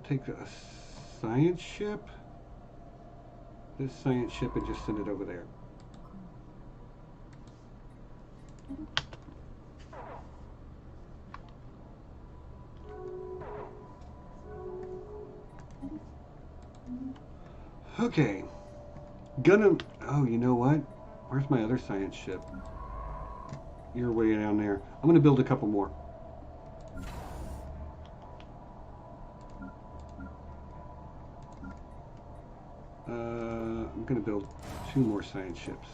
take a science ship. This science ship and just send it over there. Okay. Oh, you know what? Where's my other science ship? You're way down there. I'm gonna build a couple more. I'm gonna build 2 more science ships.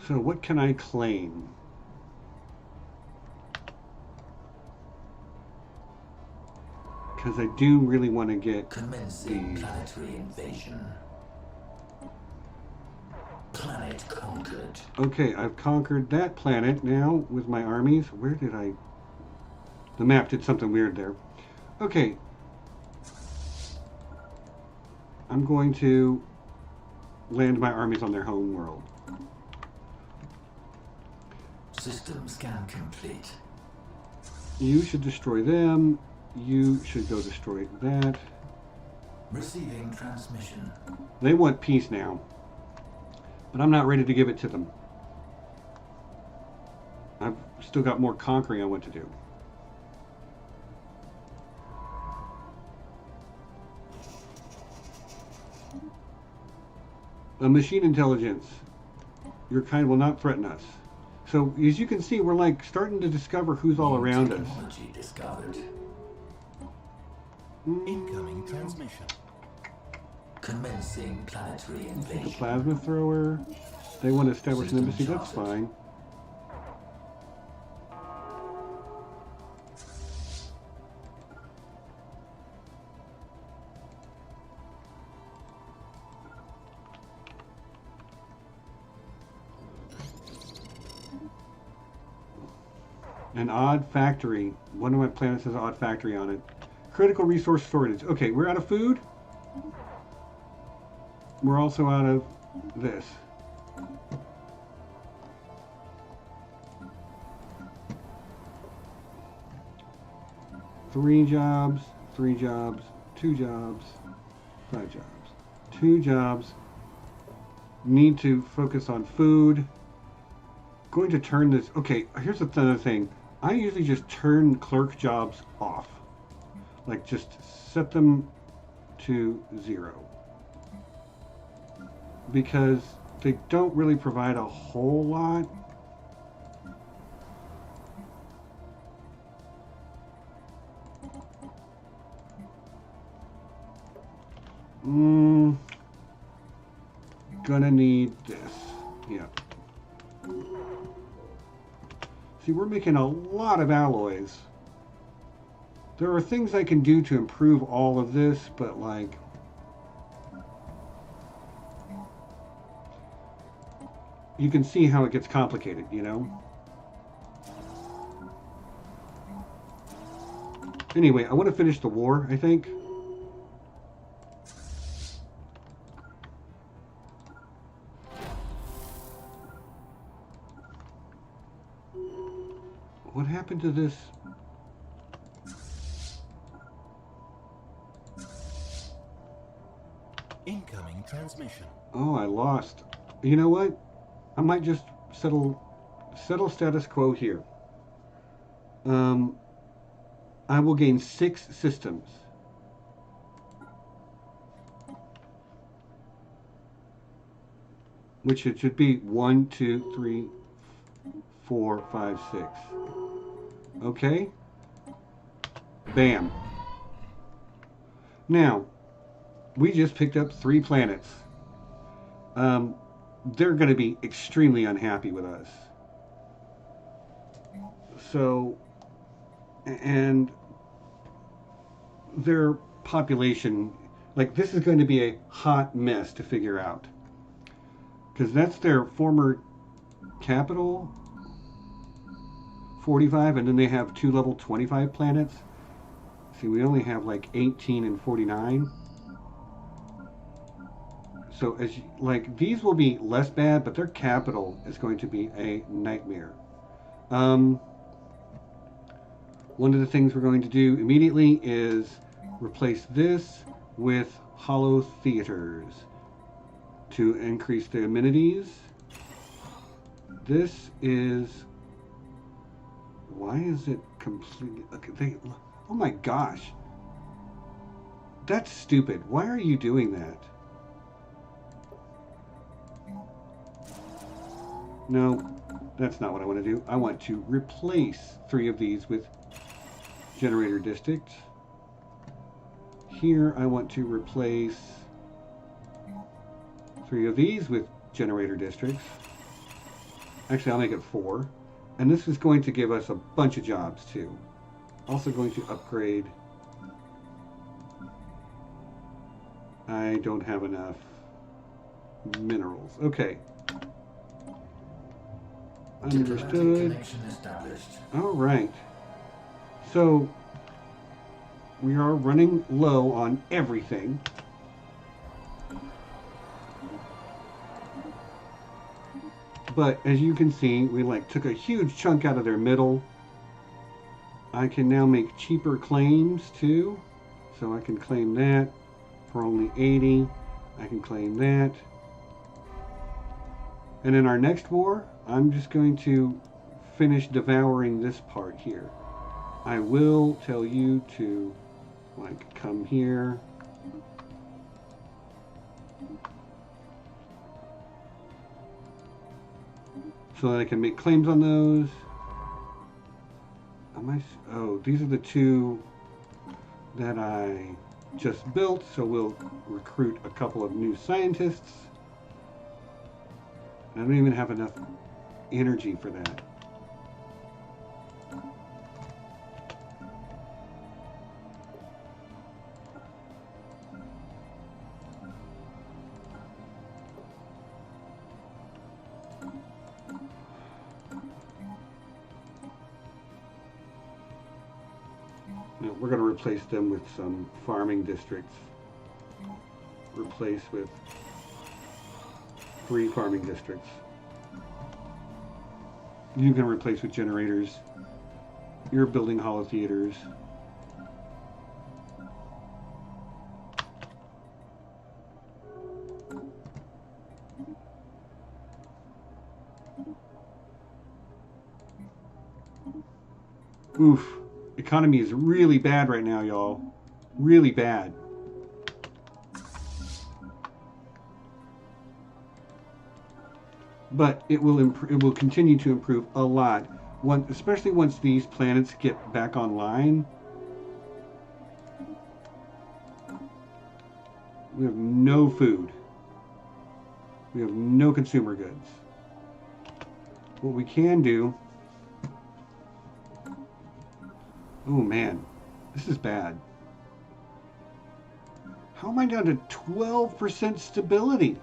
So what can I claim? Because I do really want to get Commencing planetary invasion. Planet conquered. Okay, I've conquered that planet now with my armies. Where did I... The map did something weird there. Okay. I'm going to land my armies on their home world. System scan complete. You should destroy them. You should go destroy that. Receiving transmission. They want peace now. But I'm not ready to give it to them. I've still got more conquering I want to do. A machine intelligence. Your kind will not threaten us. So as you can see, we're like starting to discover who's all around us. Technology discovered. Incoming transmission. Commencing planetary The invasion. plasma thrower. They want to establish an embassy. That's fine. An odd factory. One of my planets has an odd factory on it. Critical resource shortage. Okay, we're out of food. We're also out of this. Three jobs, 2 jobs. 5 jobs. 2 jobs. Need to focus on food. Going to turn this. Okay, here's another thing. I usually just turn clerk jobs off. Like, just set them to 0. Because they don't really provide a whole lot. Gonna need this. Yeah. See, we're making a lot of alloys. There are things I can do to improve all of this, but like... you can see how it gets complicated, you know? Anyway, I want to finish the war, I think. What happened to this? Incoming transmission. Oh, I lost. You know what? I might just settle status quo here. I will gain 6 systems. Which it should be 1, 2, 3, 4, 5, 6. Okay. Bam. Now, we just picked up 3 planets. They're going to be extremely unhappy with us. So, and their population, like, this is going to be a hot mess to figure out. Because that's their former capital, 45, and then they have 2 level 25 planets. See, we only have like 18 and 49. So, like, these will be less bad, but their capital is going to be a nightmare. One of the things we're going to do immediately is replace this with hollow theaters to increase the amenities. This is... why is it completely... okay, oh my gosh. That's stupid. Why are you doing that? No, that's not what I want to do. I want to replace 3 of these with generator districts. Here I want to replace 3 of these with generator districts. Actually, I'll make it 4. And this is going to give us a bunch of jobs too. Also going to upgrade. I don't have enough minerals. Okay. Understood. All right. So we are running low on everything. But as you can see, we like took a huge chunk out of their middle. I can now make cheaper claims too. So I can claim that for only 80. I can claim that. And in our next war, I'm just going to finish devouring this part here. I will tell you to, like, come here. So that I can make claims on those. Oh, these are the 2 that I just built, so we'll recruit a couple of new scientists. I don't even have enough energy for that. Now, we're going to replace them with some farming districts. Replace with 3 farming districts. You can replace with generators. You're building hollow theaters. Oof. Economy is really bad right now, y'all. Really bad. But it will continue to improve a lot. Especially once these planets get back online. We have no food. We have no consumer goods. What we can do... Oh man, this is bad. How am I down to 12% stability?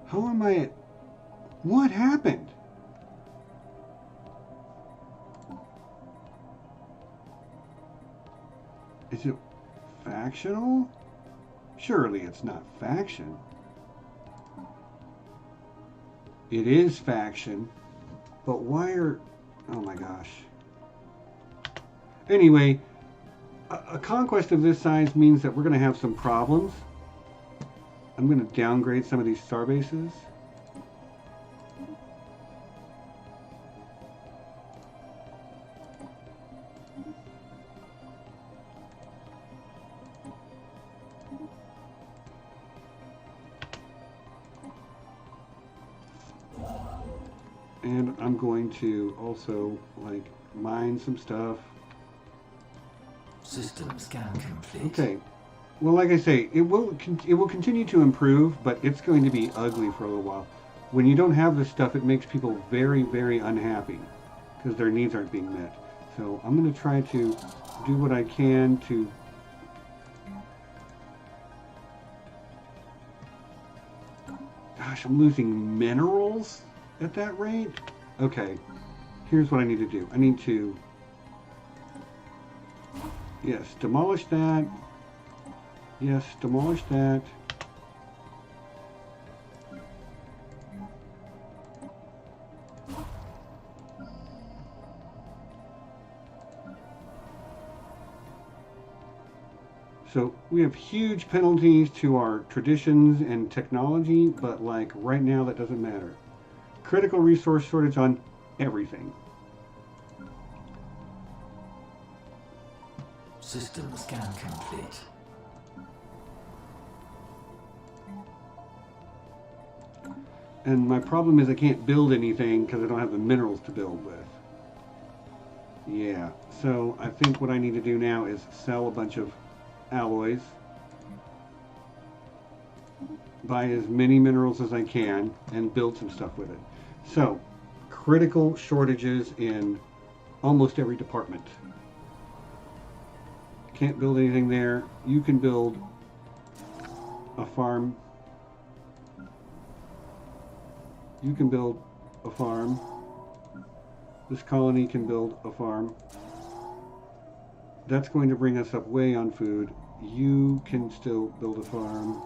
How am I... What happened? Is it factional? Surely it's not faction. It is faction. But why are... Oh my gosh. Anyway, a conquest of this size means that we're going to have some problems. I'm going to downgrade some of these star bases. And I'm going to also, like, mine some stuff. System scan complete. Okay. Well, like I say, it will continue to improve, but it's going to be ugly for a little while. When you don't have this stuff, it makes people very, very unhappy because their needs aren't being met. So I'm going to try to do what I can to... Gosh, I'm losing minerals at that rate? Okay, here's what I need to do. I need to... Yes, demolish that. Yes, demolish that. So we have huge penalties to our traditions and technology, but like right now that doesn't matter. Critical resource shortage on everything. System scan complete. And my problem is I can't build anything because I don't have the minerals to build with. Yeah, so I think what I need to do now is sell a bunch of alloys. Buy as many minerals as I can and build some stuff with it. So, critical shortages in almost every department. Can't build anything there. You can build a farm. You can build a farm. This colony can build a farm. That's going to bring us up way on food. You can still build a farm.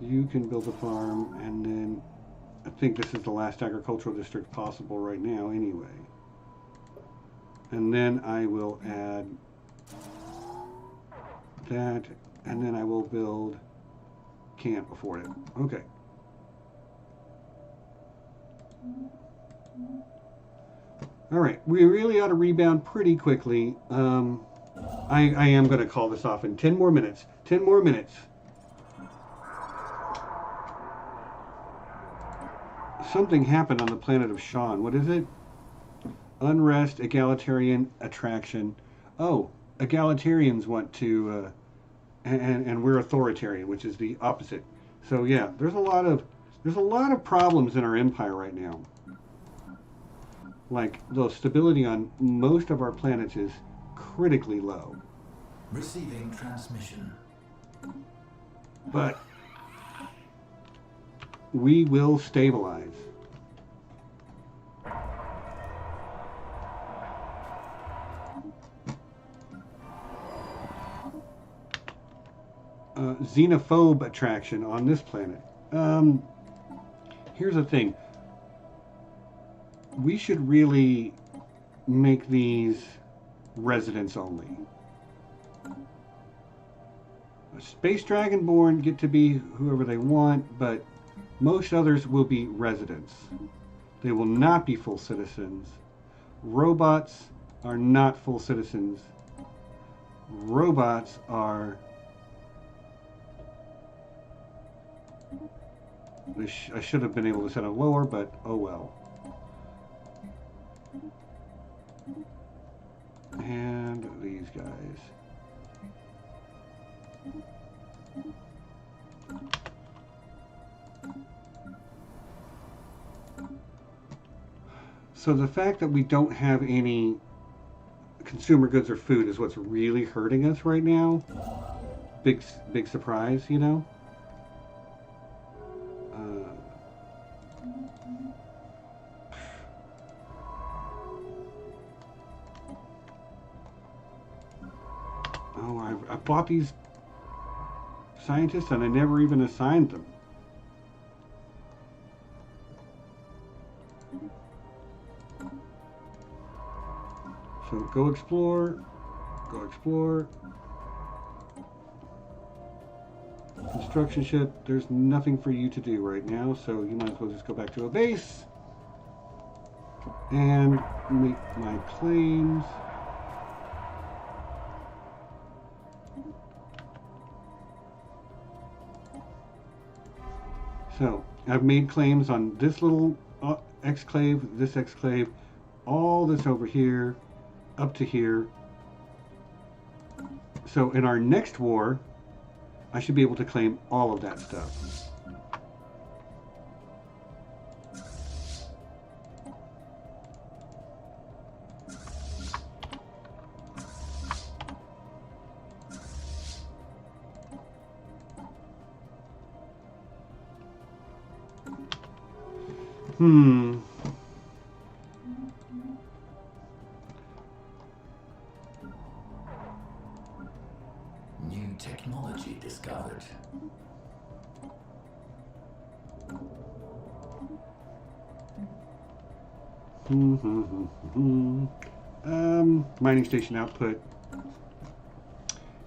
You can build a farm, and then I think this is the last agricultural district possible right now anyway. And then I will add that, and then I will build... Can't afford it. Okay. Alright, we really ought to rebound pretty quickly. I am going to call this off in 10 more minutes. 10 more minutes. Something happened on the planet of Sean. What is it? Unrest, egalitarian, attraction. Oh, egalitarians want to... and we're authoritarian, which is the opposite. So yeah, there's a lot of problems in our empire right now. Like, the stability on most of our planets is critically low. Receiving transmission. But we will stabilize. Xenophobe attraction on this planet. Here's the thing. We should really make these residents only. Space Dragonborn get to be whoever they want, but Most others will be residents. They will not be full citizens. Robots are not full citizens. Robots are... I should have been able to set it lower, but oh well. And these guys. So the fact that we don't have any consumer goods or food is what's really hurting us right now. Big surprise, you know? Oh, I bought these scientists and I never even assigned them. So go explore, go explore. Construction ship, there's nothing for you to do right now, so you might as well just go back to a base and make my claims. So I've made claims on this little exclave, this exclave, all this over here, up to here. So in our next war, I should be able to claim all of that stuff. New technology discovered. Mining station output.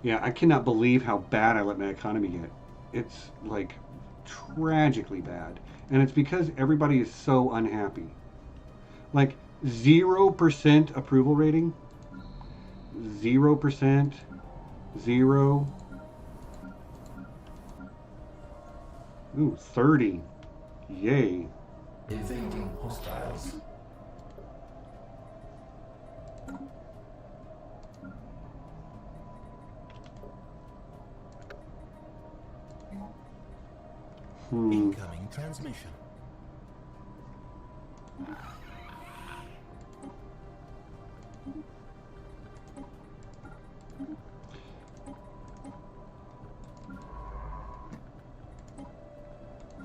Yeah, I cannot believe how bad I let my economy get. It's like tragically bad. And it's because everybody is so unhappy. Like 0% approval rating. 0%. 0. Ooh, 30. Yay. Evading hostiles. Incoming transmission.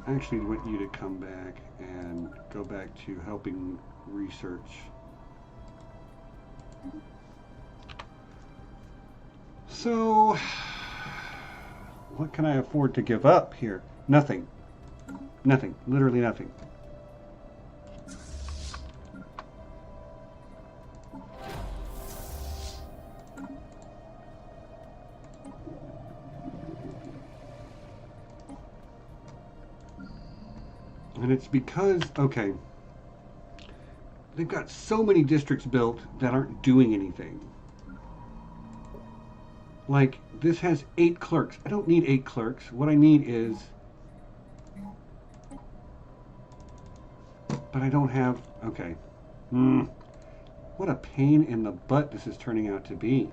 I actually want you to come back and go back to helping research. So, what can I afford to give up here? Nothing. Nothing. Literally nothing. And it's because, okay, they've got so many districts built that aren't doing anything. Like, this has 8 clerks. I don't need 8 clerks. What I need is... But I don't have... Okay. What a pain in the butt this is turning out to be.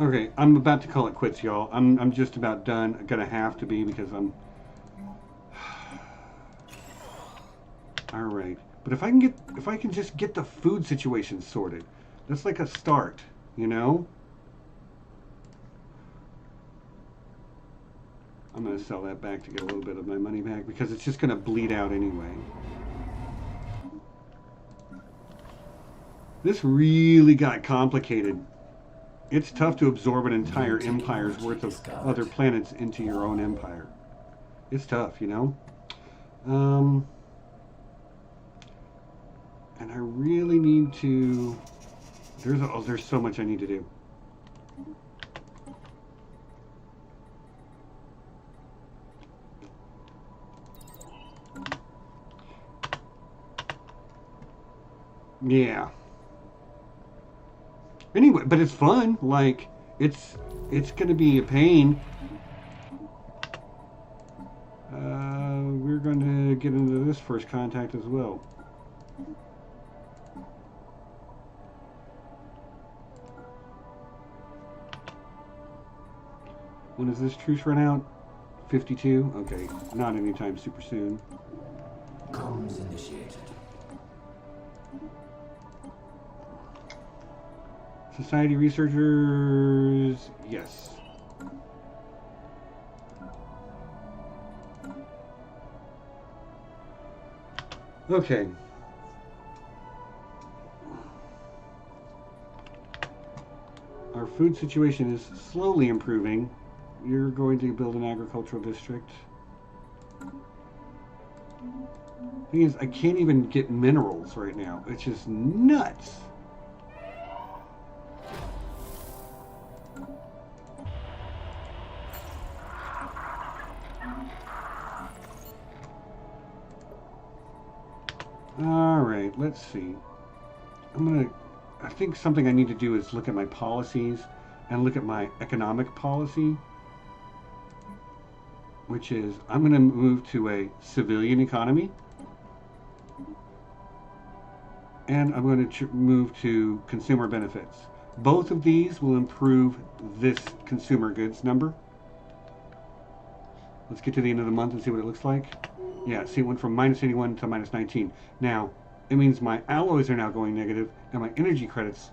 Okay, I'm about to call it quits, y'all. I'm just about done. I'm gonna have to be because I'm... Alright. But if I can just get the food situation sorted, that's like a start, you know? I'm going to sell that back to get a little bit of my money back because it's just going to bleed out anyway. This really got complicated. It's tough to absorb an entire empire's worth of other planets into your own empire. It's tough, you know? And I really need to... There's so much I need to do. Yeah. Anyway, but it's fun. Like, it's gonna be a pain. We're going to get into this first contact as well. When does this truce run out? 52? Okay, not anytime super soon. Comms initiated. Society researchers, yes. Okay. Our food situation is slowly improving. You're going to build an agricultural district. Thing is, I can't even get minerals right now. It's just nuts. Alright, let's see. I think something I need to do is look at my policies and look at my economic policy, which is I'm going to move to a civilian economy, and I'm going to move to consumer benefits. Both of these will improve this consumer goods number. Let's get to the end of the month and see what it looks like. Yeah, see, it went from minus 81 to minus 19. Now, it means my alloys are now going negative, and my energy credits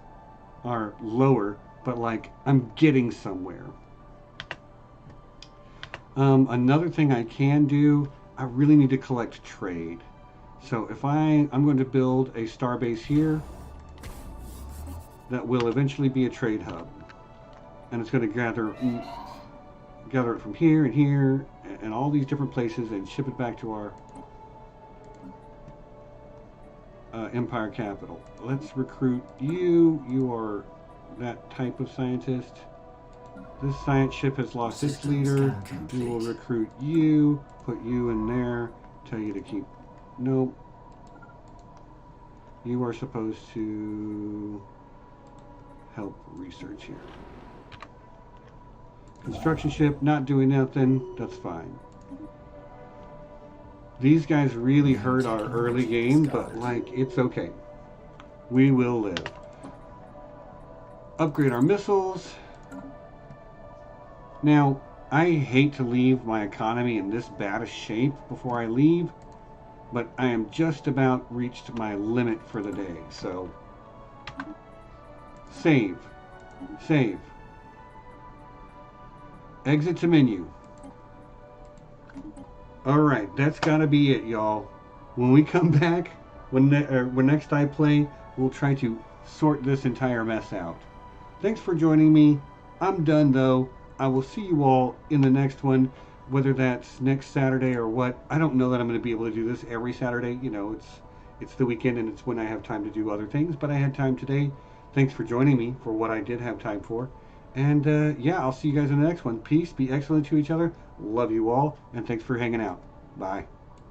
are lower, but like, I'm getting somewhere. Another thing I can do, I really need to collect trade. So if I'm going to build a star base here that will eventually be a trade hub. And it's going to gather it from here and here and all these different places and ship it back to our empire capital. Let's recruit you. You are that type of scientist. This science ship has lost its leader. We will recruit you, put you in there, tell you to keep... Nope. You are supposed to help research here. Construction ship, not doing nothing, that's fine. These guys really hurt our early game, but like, it's okay. We will live. Upgrade our missiles. Now, I hate to leave my economy in this bad a shape before I leave, but I am just about reached my limit for the day, so... Save. Save. Exit to menu. Alright, that's gotta be it, y'all. When we come back, when next I play, we'll try to sort this entire mess out. Thanks for joining me. I'm done, though. I will see you all in the next one, whether that's next Saturday or what. I don't know that I'm going to be able to do this every Saturday. You know, it's the weekend and it's when I have time to do other things, but I had time today. Thanks for joining me for what I did have time for. And yeah, I'll see you guys in the next one. Peace, be excellent to each other. Love you all, and thanks for hanging out. Bye.